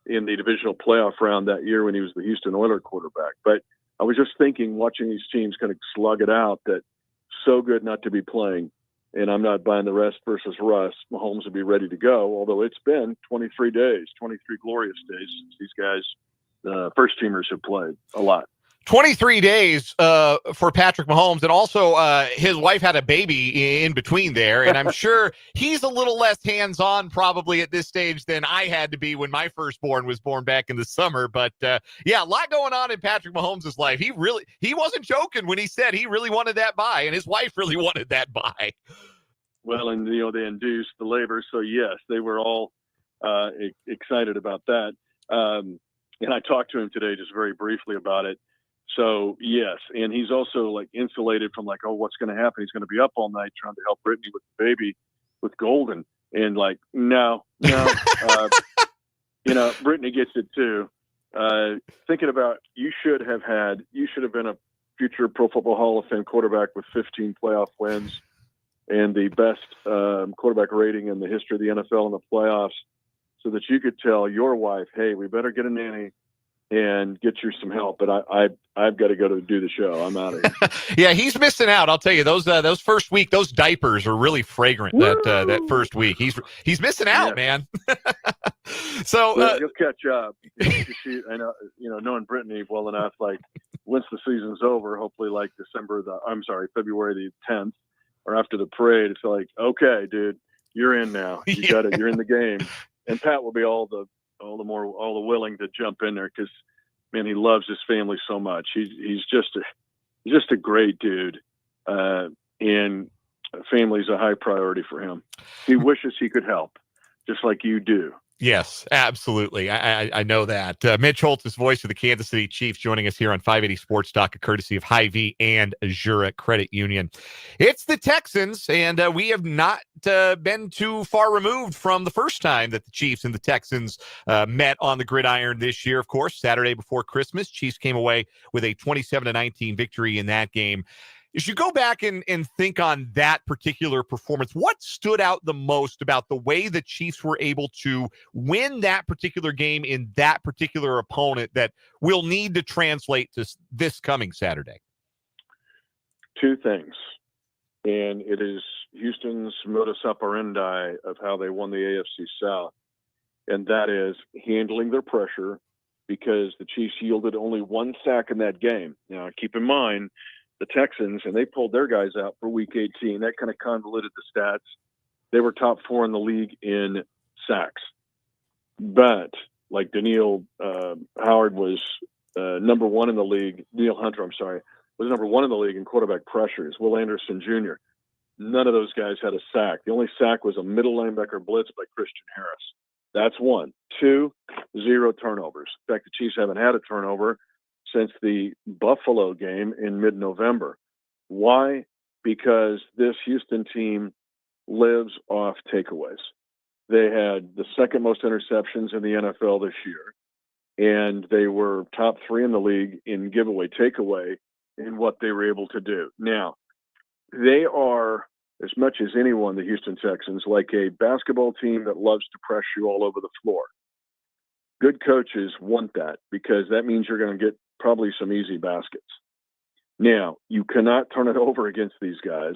in the divisional playoff round that year when he was the Houston Oilers quarterback. But I was just thinking, watching these teams kind of slug it out, that so good not to be playing. And I'm not buying the rest versus rust. Mahomes will be ready to go, although it's been 23 days, 23 glorious days since these guys, first teamers, have played a lot. 23 days for Patrick Mahomes, and also his wife had a baby in between there, and I'm sure he's a little less hands-on probably at this stage than I had to be when my firstborn was born back in the summer. But yeah, a lot going on in Patrick Mahomes' life. He wasn't joking when he said he really wanted that bye, and his wife really wanted that bye. Well, and they induced the labor, so yes, they were all excited about that. And I talked to him today just very briefly about it. So yes, and he's also like insulated from like, oh, what's going to happen? He's going to be up all night trying to help Brittany with the baby, with Golden, and like, no, Brittany gets it too. Thinking about you should have been a future Pro Football Hall of Fame quarterback with 15 playoff wins and the best quarterback rating in the history of the NFL in the playoffs, so that you could tell your wife, hey, we better get a nanny and get you some help. But I've got to go to do the show. I'm out of here. Yeah, he's missing out. I'll tell you, those first week, those diapers are really fragrant. That first week, he's missing out, man. So he'll catch up. I know, knowing Brittany well enough, like once the season's over, hopefully like February the 10th or after the parade, it's like, okay, dude, you're in now. You got it. You're in the game. And Pat will be all the willing to jump in there because, man, he loves his family so much. He's just a great dude, and family's a high priority for him. He wishes he could help, just like you do. Yes, absolutely. I know that. Mitch Holthus, voice of the Kansas City Chiefs, joining us here on 580 Sports Talk, courtesy of Hy-Vee and Azura Credit Union. It's the Texans, and we have not been too far removed from the first time that the Chiefs and the Texans met on the gridiron this year. Of course, Saturday before Christmas, Chiefs came away with a 27-19 victory in that game. As you go back and think on that particular performance, what stood out the most about the way the Chiefs were able to win that particular game in that particular opponent that we'll need to translate to this coming Saturday? Two things, and it is Houston's modus operandi of how they won the AFC South, and that is handling their pressure, because the Chiefs yielded only one sack in that game. Now, keep in mind, the Texans, and they pulled their guys out for Week 18. That kind of convoluted the stats. They were top 4 in the league in sacks. But like Daniil Howard was number 1 in the league. Daniil Hunter, was number 1 in the league in quarterback pressures. Will Anderson Jr. None of those guys had a sack. The only sack was a middle linebacker blitz by Christian Harris. That's 1. 2, 0 turnovers. In fact, the Chiefs haven't had a turnover since the Buffalo game in mid-November. Why? Because this Houston team lives off takeaways. They had the second most interceptions in the NFL this year, and they were top 3 in the league in giveaway takeaway in what they were able to do. Now, they are, as much as anyone, the Houston Texans, like a basketball team that loves to press you all over the floor. Good coaches want that because that means you're going to get probably some easy baskets. Now, you cannot turn it over against these guys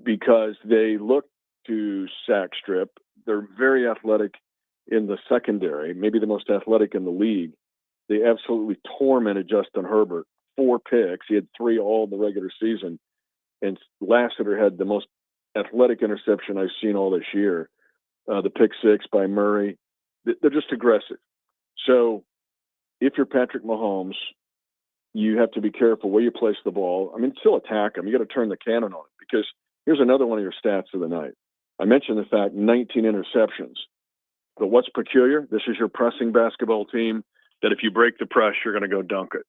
because they look to sack strip. They're very athletic in the secondary, maybe the most athletic in the league. They absolutely tormented Justin Herbert. 4 picks. He had 3 all in the regular season. And Lassiter had the most athletic interception I've seen all this year. The pick 6 by Murray. They're just aggressive. So if you're Patrick Mahomes, you have to be careful where you place the ball. I mean, still attack them. You got to turn the cannon on it because here's another one of your stats of the night. I mentioned the fact 19 interceptions. But what's peculiar? This is your pressing basketball team that if you break the press, you're going to go dunk it.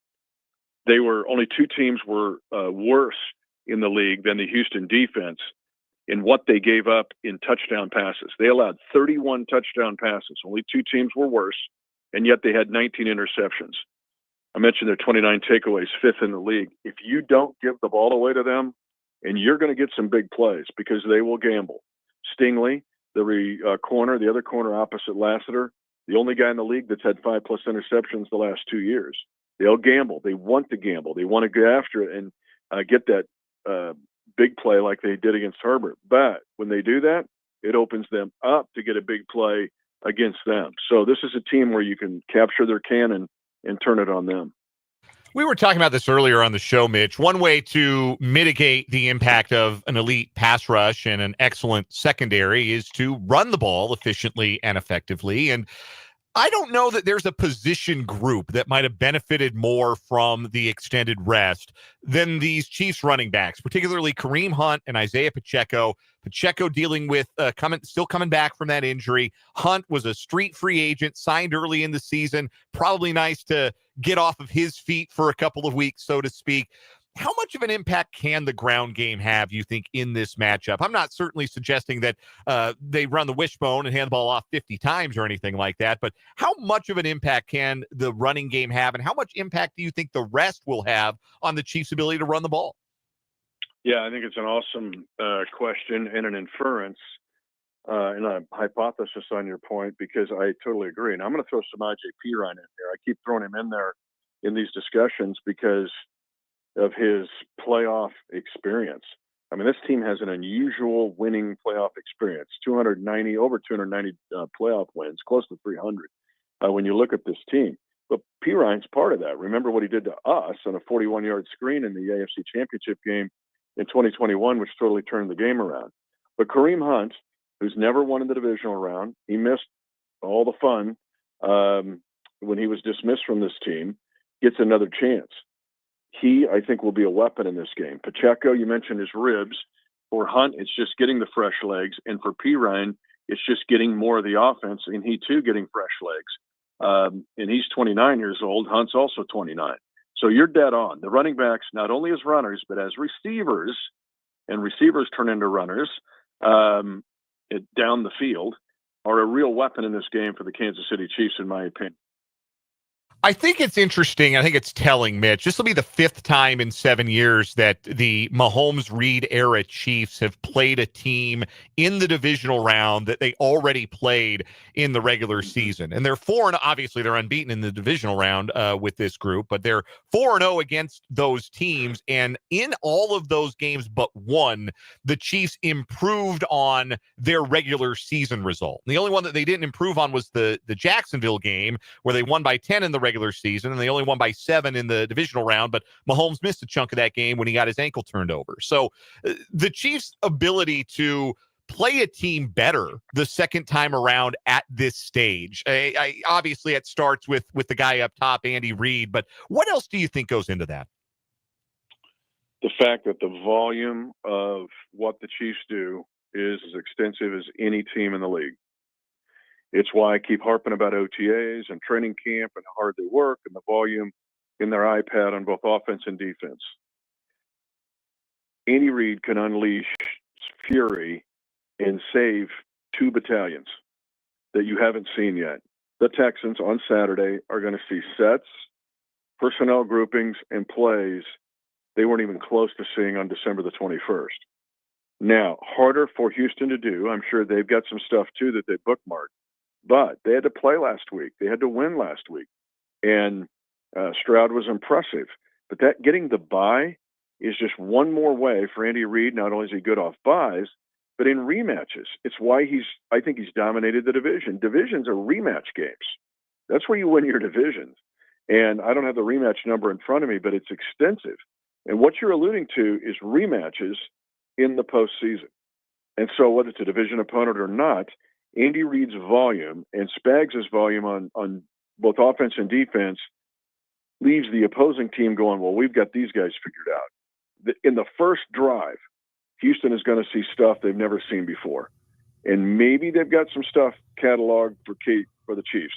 They were only 2 teams were worse in the league than the Houston defense in what they gave up in touchdown passes. They allowed 31 touchdown passes. Only 2 teams were worse, and yet they had 19 interceptions. I mentioned their 29 takeaways, 5th in the league. If you don't give the ball away to them, and you're going to get some big plays because they will gamble. Stingley, the corner, the other corner opposite Lassiter, the only guy in the league that's had 5+ interceptions the last 2 years. They'll gamble. They want to gamble. They want to go after it and get that big play like they did against Herbert. But when they do that, it opens them up to get a big play against them. So this is a team where you can capture their cannon and turn it on them. We were talking about this earlier on the show, Mitch. One way to mitigate the impact of an elite pass rush and an excellent secondary is to run the ball efficiently and effectively. And I don't know that there's a position group that might have benefited more from the extended rest than these Chiefs running backs, particularly Kareem Hunt and Isaiah Pacheco. Pacheco dealing with still coming back from that injury. Hunt was a street free agent, signed early in the season. Probably nice to get off of his feet for a couple of weeks, so to speak. How much of an impact can the ground game have, you think, in this matchup? I'm not certainly suggesting that they run the wishbone and hand the ball off 50 times or anything like that, but how much of an impact can the running game have, and how much impact do you think the rest will have on the Chiefs' ability to run the ball? Yeah, I think it's an awesome question and an inference and a hypothesis on your point because I totally agree. And I'm going to throw some Pirine in there. I keep throwing him in there in these discussions because of his playoff experience. I mean, this team has an unusual winning playoff experience, over 290 playoff wins, close to 300 when you look at this team. But Pirine's part of that. Remember what he did to us on a 41-yard screen in the AFC Championship game in 2021, which totally turned the game around. But Kareem Hunt, who's never won in the divisional round, he missed all the fun when he was dismissed from this team, gets another chance. He, I think, will be a weapon in this game. Pacheco, you mentioned his ribs. For Hunt, it's just getting the fresh legs. And for Pirine, it's just getting more of the offense, and he, too, getting fresh legs. And he's 29 years old. Hunt's also 29. So you're dead on. The running backs, not only as runners, but as receivers, and receivers turn into runners down the field, are a real weapon in this game for the Kansas City Chiefs, in my opinion. I think it's interesting. I think it's telling, Mitch. This will be the 5th time in 7 years that the Mahomes-Reed era Chiefs have played a team in the divisional round that they already played in the regular season. And they're 4-0. Obviously, they're unbeaten in the divisional round with this group, but they're 4-0 against those teams. And in all of those games but one, the Chiefs improved on their regular season result. And the only one that they didn't improve on was the Jacksonville game, where they won by 10 in the regular season, and they only won by 7 in the divisional round, but Mahomes missed a chunk of that game when he got his ankle turned over. So the Chiefs' ability to play a team better the second time around at this stage, obviously it starts with the guy up top, Andy Reid, but what else do you think goes into that? The fact that the volume of what the Chiefs do is as extensive as any team in the league. It's why I keep harping about OTAs and training camp and how hard they work and the volume in their iPad on both offense and defense. Andy Reid can unleash fury and save 2 battalions that you haven't seen yet. The Texans on Saturday are going to see sets, personnel groupings, and plays they weren't even close to seeing on December the 21st. Now, harder for Houston to do. I'm sure they've got some stuff, too, that they bookmarked. But they had to play last week. They had to win last week. And Stroud was impressive. But that getting the bye is just one more way for Andy Reid. Not only is he good off buys, but in rematches. It's why I think he's dominated the division. Divisions are rematch games. That's where you win your divisions. And I don't have the rematch number in front of me, but it's extensive. And what you're alluding to is rematches in the postseason. And so whether it's a division opponent or not, Andy Reid's volume and Spags' volume on both offense and defense leaves the opposing team going, well, we've got these guys figured out. In the first drive, Houston is going to see stuff they've never seen before. And maybe they've got some stuff cataloged for the Chiefs,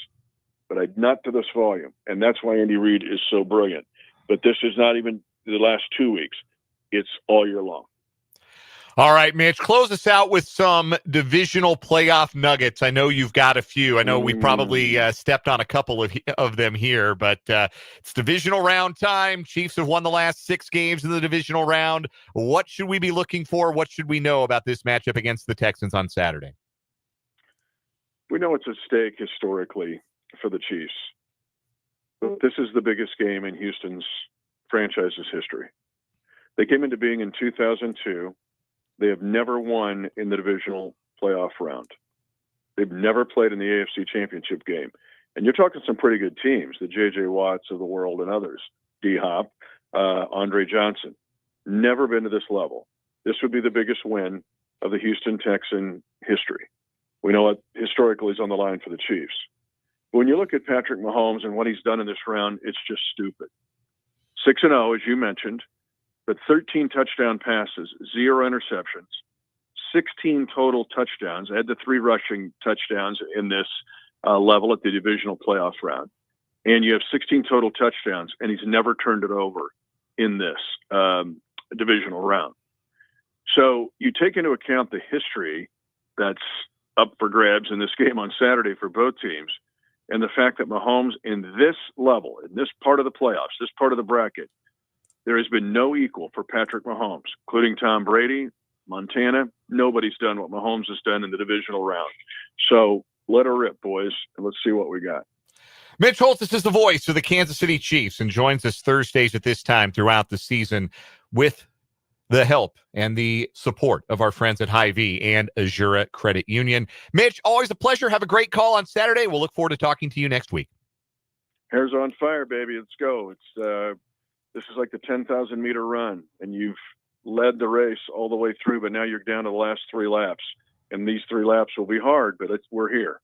but not to this volume. And that's why Andy Reid is so brilliant. But this is not even the last 2 weeks. It's all year long. All right, Mitch, close us out with some divisional playoff nuggets. I know you've got a few. I know we probably stepped on a couple of them here, but it's divisional round time. Chiefs have won the last 6 games in the divisional round. What should we be looking for? What should we know about this matchup against the Texans on Saturday? We know it's at stake historically for the Chiefs. But this is the biggest game in Houston's franchise's history. They came into being in 2002. They have never won in the divisional playoff round. They've never played in the AFC Championship game. And you're talking some pretty good teams, the J.J. Watts of the world and others, D-Hop, Andre Johnson. Never been to this level. This would be the biggest win of the Houston Texan history. We know what historically is on the line for the Chiefs. When you look at Patrick Mahomes and what he's done in this round, it's just stupid. 6-0, as you mentioned, but 13 touchdown passes, 0 interceptions, 16 total touchdowns. I had the 3 rushing touchdowns in this level at the divisional playoff round. And you have 16 total touchdowns, and he's never turned it over in this divisional round. So you take into account the history that's up for grabs in this game on Saturday for both teams, and the fact that Mahomes in this level, in this part of the playoffs, this part of the bracket, there has been no equal for Patrick Mahomes, including Tom Brady, Montana. Nobody's done what Mahomes has done in the divisional round. So let her rip, boys, and let's see what we got. Mitch Holthus is the voice of the Kansas City Chiefs and joins us Thursdays at this time throughout the season with the help and the support of our friends at Hy-Vee and Azura Credit Union. Mitch, always a pleasure. Have a great call on Saturday. We'll look forward to talking to you next week. Hair's on fire, baby. Let's go. This is like the 10,000-meter run, and you've led the race all the way through, but now you're down to the last 3 laps. And these 3 laps will be hard, but we're here.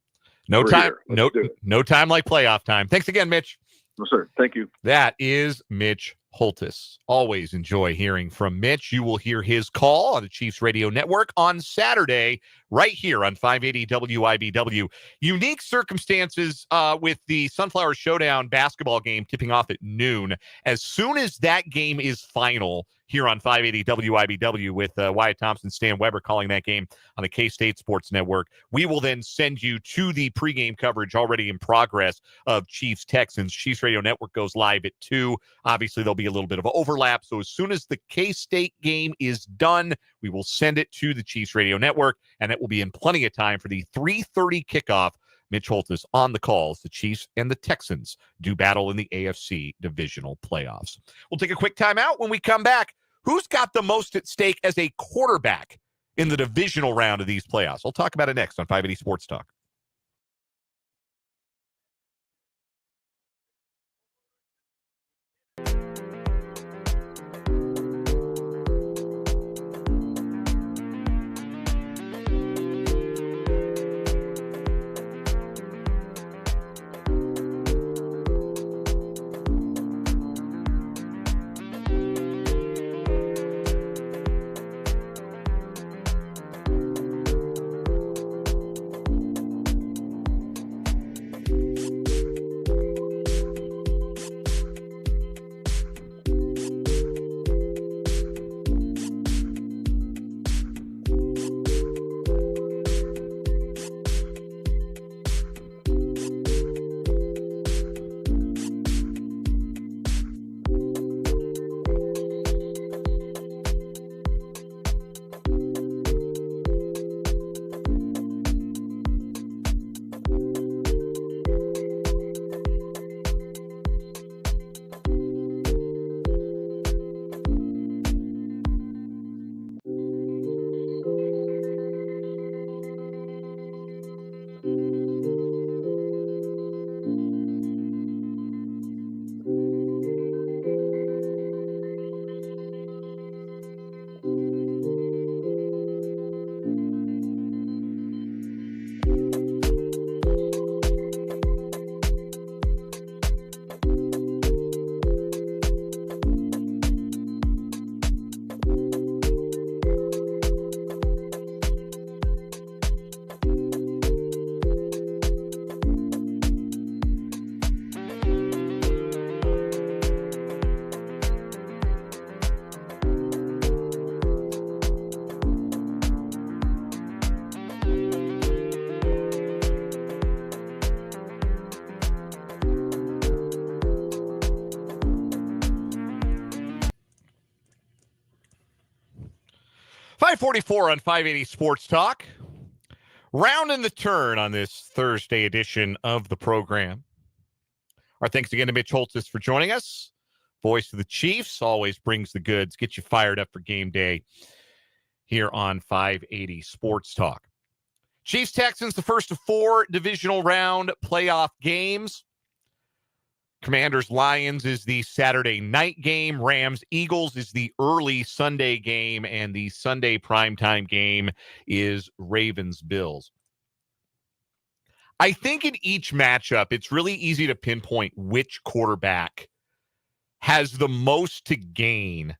No time like playoff time. Thanks again, Mitch. No, sir. Thank you. That is Mitch Holthus. Always enjoy hearing from Mitch. You will hear his call on the Chiefs Radio Network on Saturday, right here on 580 WIBW. Unique circumstances with the Sunflower Showdown basketball game tipping off at noon. As soon as that game is final here on 580 WIBW with Wyatt Thompson, Stan Weber calling that game on the K-State Sports Network, we will then send you to the pregame coverage already in progress of Chiefs-Texans. Chiefs Radio Network goes live at 2. Obviously, there'll be a little bit of overlap. So as soon as the K-State game is done, we will send it to the Chiefs Radio Network, and it will be in plenty of time for the 3:30 kickoff. Mitch Holthus on the calls. The Chiefs and the Texans do battle in the AFC divisional playoffs. We'll take a quick timeout. When we come back, who's got the most at stake as a quarterback in the divisional round of these playoffs? We'll talk about it next on 580 Sports Talk. 544 on 580 Sports Talk. Rounding the turn on this Thursday edition of the program. Our thanks again to Mitch Holthus for joining us. Voice of the Chiefs always brings the goods. Get you fired up for game day here on 580 Sports Talk. Chiefs-Texans, the first of 4 divisional round playoff games. Commanders-Lions is the Saturday night game. Rams-Eagles is the early Sunday game. And the Sunday primetime game is Ravens-Bills. I think in each matchup, it's really easy to pinpoint which quarterback has the most to gain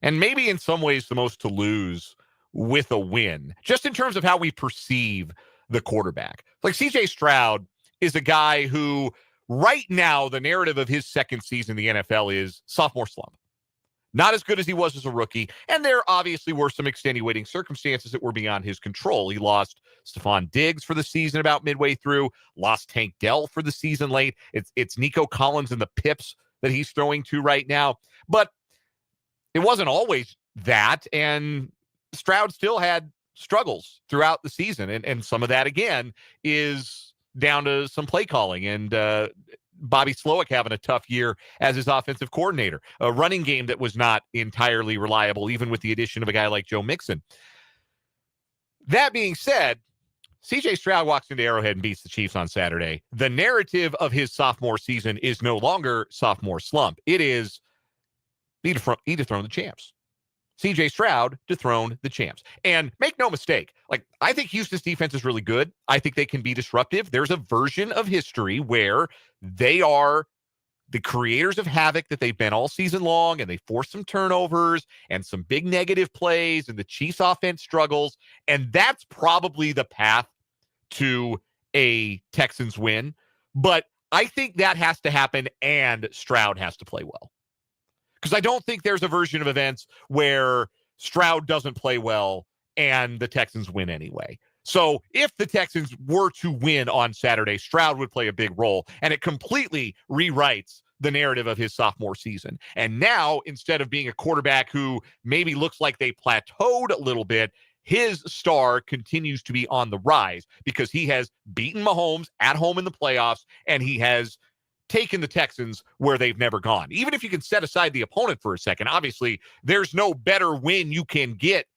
and maybe in some ways the most to lose with a win, just in terms of how we perceive the quarterback. Like C.J. Stroud is a guy who right now the narrative of his second season in the NFL is sophomore slump. Not as good as he was as a rookie, and there obviously were some extenuating circumstances that were beyond his control. He lost Stephon Diggs for the season about midway through, lost Tank Dell for the season late. It's Nico Collins and the Pips that he's throwing to right now. But it wasn't always that, and Stroud still had struggles throughout the season, and some of that, again, is down to some play calling and Bobby Slowick having a tough year as his offensive coordinator, a running game that was not entirely reliable, even with the addition of a guy like Joe Mixon. That being said, C.J. Stroud walks into Arrowhead and beats the Chiefs on Saturday. The narrative of his sophomore season is no longer sophomore slump. It is he dethroned the champs. C.J. Stroud dethroned the champs. And make no mistake, I think Houston's defense is really good. I think they can be disruptive. There's a version of history where they are the creators of havoc that they've been all season long, and they force some turnovers and some big negative plays, and the Chiefs offense struggles. And that's probably the path to a Texans win. But I think that has to happen, and Stroud has to play well. Because I don't think there's a version of events where Stroud doesn't play well and the Texans win anyway. So if the Texans were to win on Saturday, Stroud would play a big role, and it completely rewrites the narrative of his sophomore season. And now, instead of being a quarterback who maybe looks like they plateaued a little bit, his star continues to be on the rise because he has beaten Mahomes at home in the playoffs, and he has taken the Texans where they've never gone. Even if you can set aside the opponent for a second, obviously there's no better win you can get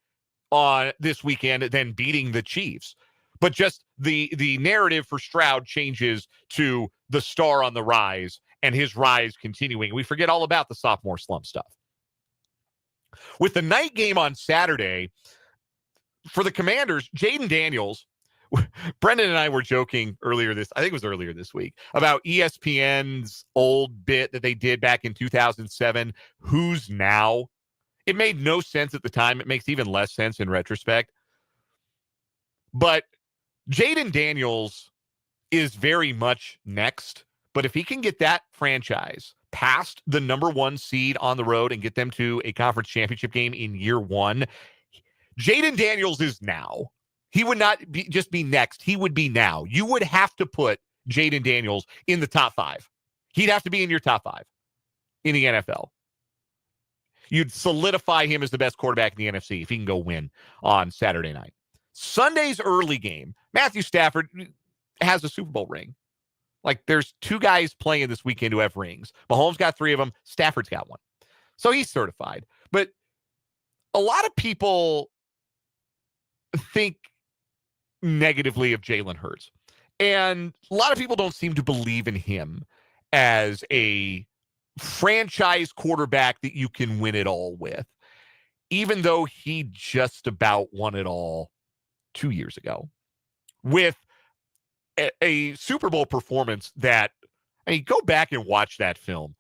on this weekend than beating the Chiefs. But just the narrative for Stroud changes to the star on the rise and his rise continuing. We forget all about the sophomore slump stuff. With the night game on Saturday, for the Commanders, Jaden Daniels, Brendan and I were joking earlier this week about ESPN's old bit that they did back in 2007, Who's Now? It made no sense at the time. It makes even less sense in retrospect. But Jaden Daniels is very much next. But if he can get that franchise past the number 1 seed on the road and get them to a conference championship game in year 1, Jaden Daniels is now. He would not just be next. He would be now. You would have to put Jaden Daniels in the top 5. He'd have to be in your top 5 in the NFL. You'd solidify him as the best quarterback in the NFC if he can go win on Saturday night. Sunday's early game, Matthew Stafford has a Super Bowl ring. There's 2 guys playing this weekend who have rings. Mahomes got 3 of them. Stafford's got 1. So he's certified. But a lot of people think negatively of Jalen Hurts. And a lot of people don't seem to believe in him as a franchise quarterback that you can win it all with, even though he just about won it all 2 years ago with a Super Bowl performance that, go back and watch that film.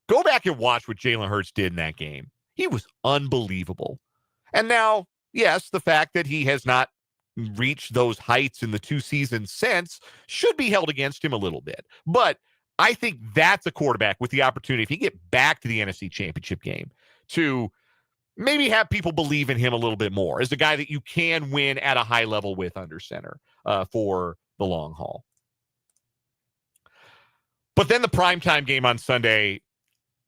Go back and watch what Jalen Hurts did in that game. He was unbelievable. And now, yes, the fact that he has not reached those heights in the 2 seasons since should be held against him a little bit. But I think that's a quarterback with the opportunity, if he get back to the NFC Championship game, to maybe have people believe in him a little bit more as a guy that you can win at a high level with under center for the long haul. But then the primetime game on Sunday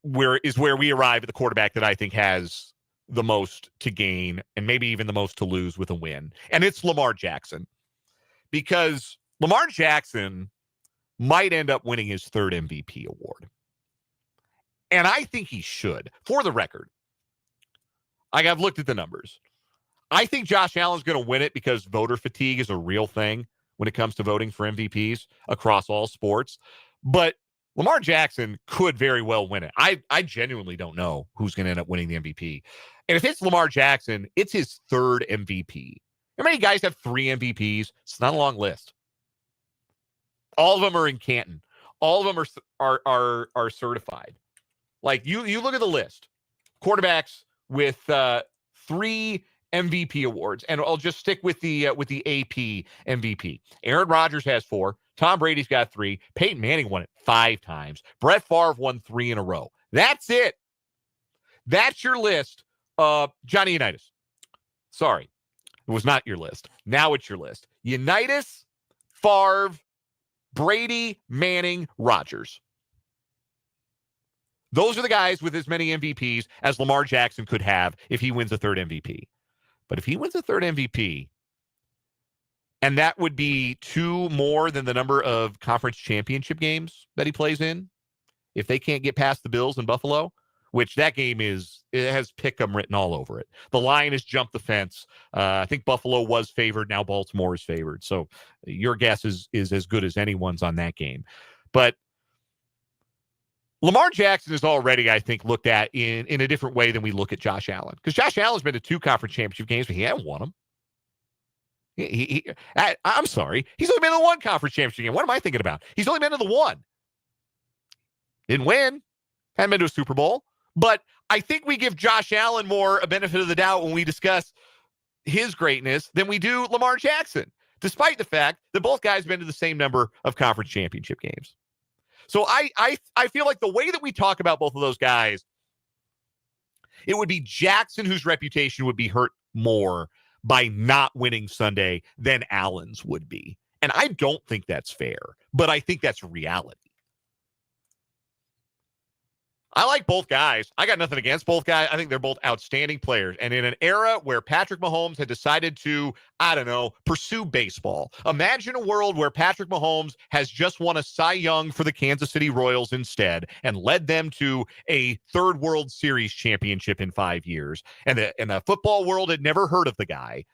where we arrive at the quarterback that I think has the most to gain and maybe even the most to lose with a win. And it's Lamar Jackson. Because Lamar Jackson might end up winning his third MVP award. And I think he should. For the record, I've looked at the numbers. I think Josh Allen's going to win it because voter fatigue is a real thing when it comes to voting for MVPs across all sports. But Lamar Jackson could very well win it. I genuinely don't know who's going to end up winning the MVP. And if it's Lamar Jackson, it's his third MVP. How many guys have 3 MVPs? It's not a long list. All of them are in Canton. All of them are certified. Like you look at the list. Quarterbacks with 3 MVP awards, and I'll just stick with the AP MVP. Aaron Rodgers has 4. Tom Brady's got 3. Peyton Manning won it 5 times. Brett Favre won 3 in a row. That's it. That's your list. Johnny Unitas. Sorry, it was not your list. Now it's your list. Unitas, Favre, Brady, Manning, Rodgers. Those are the guys with as many MVPs as Lamar Jackson could have if he wins a third MVP. But if he wins a third MVP, and that would be 2 more than the number of conference championship games that he plays in, if they can't get past the Bills in Buffalo, which that game it has pick'em written all over it. The line has jumped the fence. I think Buffalo was favored. Now Baltimore is favored. So your guess is as good as anyone's on that game. But Lamar Jackson is already, I think, looked at in a different way than we look at Josh Allen. Because Josh Allen's been to 2 conference championship games, but he hasn't won them. I'm sorry. He's only been to 1 conference championship game. What am I thinking about? He's only been to the 1. Didn't win. Hadn't been to a Super Bowl. But I think we give Josh Allen more a benefit of the doubt when we discuss his greatness than we do Lamar Jackson, despite the fact that both guys have been to the same number of conference championship games. So I feel like the way that we talk about both of those guys, it would be Jackson whose reputation would be hurt more by not winning Sunday than Allen's would be. And I don't think that's fair, but I think that's reality. I like both guys. I got nothing against both guys. I think they're both outstanding players. And in an era where Patrick Mahomes had decided to, pursue baseball, imagine a world where Patrick Mahomes has just won a Cy Young for the Kansas City Royals instead and led them to a 3rd World Series championship in 5 years. And the football world had never heard of the guy.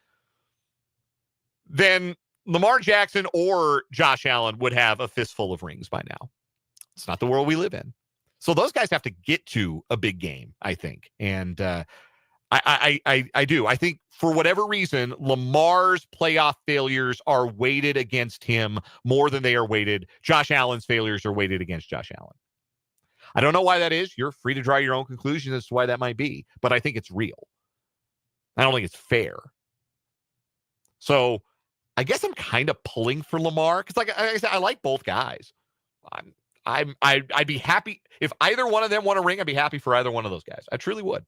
Then Lamar Jackson or Josh Allen would have a fistful of rings by now. It's not the world we live in. So those guys have to get to a big game, I think. And I do. I think for whatever reason, Lamar's playoff failures are weighted against him more than they are weighted. Josh Allen's failures are weighted against Josh Allen. I don't know why that is. You're free to draw your own conclusions as to why that might be. But I think it's real. I don't think it's fair. So I guess I'm kind of pulling for Lamar because, like I said, I like both guys. I'd be happy if either one of them won a ring. I'd be happy for either one of those guys. I truly would.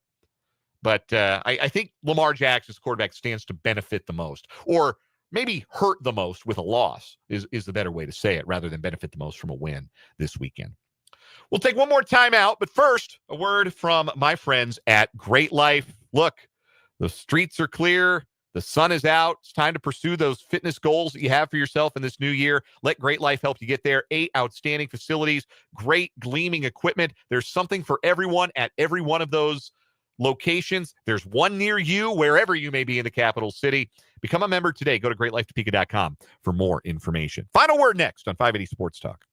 But I think Lamar Jackson's quarterback stands to benefit the most, or maybe hurt the most with a loss is the better way to say it, rather than benefit the most from a win this weekend. We'll take one more timeout, but first, a word from my friends at Great Life. Look, the streets are clear. The sun is out. It's time to pursue those fitness goals that you have for yourself in this new year. Let Great Life help you get there. 8 outstanding facilities, great gleaming equipment. There's something for everyone at every one of those locations. There's one near you, wherever you may be in the capital city. Become a member today. Go to greatlifetopeka.com for more information. Final word next on 580 Sports Talk.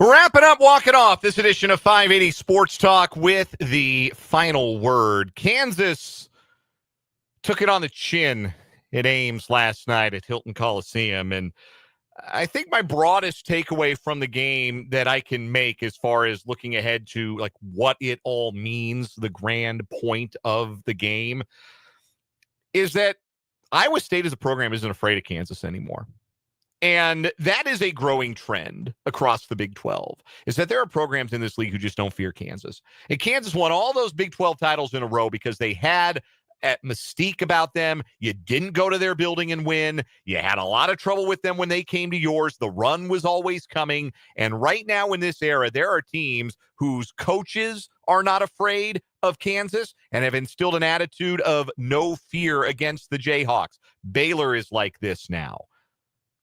Wrapping up, walking off this edition of 580 Sports Talk with the final word. Kansas took it on the chin at Ames last night at Hilton Coliseum. And I think my broadest takeaway from the game that I can make as far as looking ahead to like what it all means, the grand point of the game, is that Iowa State as a program isn't afraid of Kansas anymore. And that is a growing trend across the Big 12, is that there are programs in this league who just don't fear Kansas. And Kansas won all those Big 12 titles in a row because they had a mystique about them. You didn't go to their building and win. You had a lot of trouble with them when they came to yours. The run was always coming. And right now in this era, there are teams whose coaches are not afraid of Kansas and have instilled an attitude of no fear against the Jayhawks. Baylor is like this now.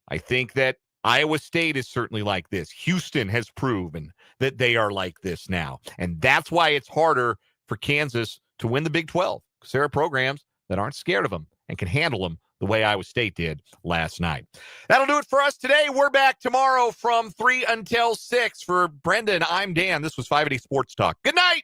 I think that Iowa State is certainly like this. Houston has proven that they are like this now. And that's why it's harder for Kansas to win the Big 12, because there are programs that aren't scared of them and can handle them the way Iowa State did last night. That'll do it for us today. We're back tomorrow from 3 until 6. For Brendan, I'm Dan. This was 580 Sports Talk. Good night.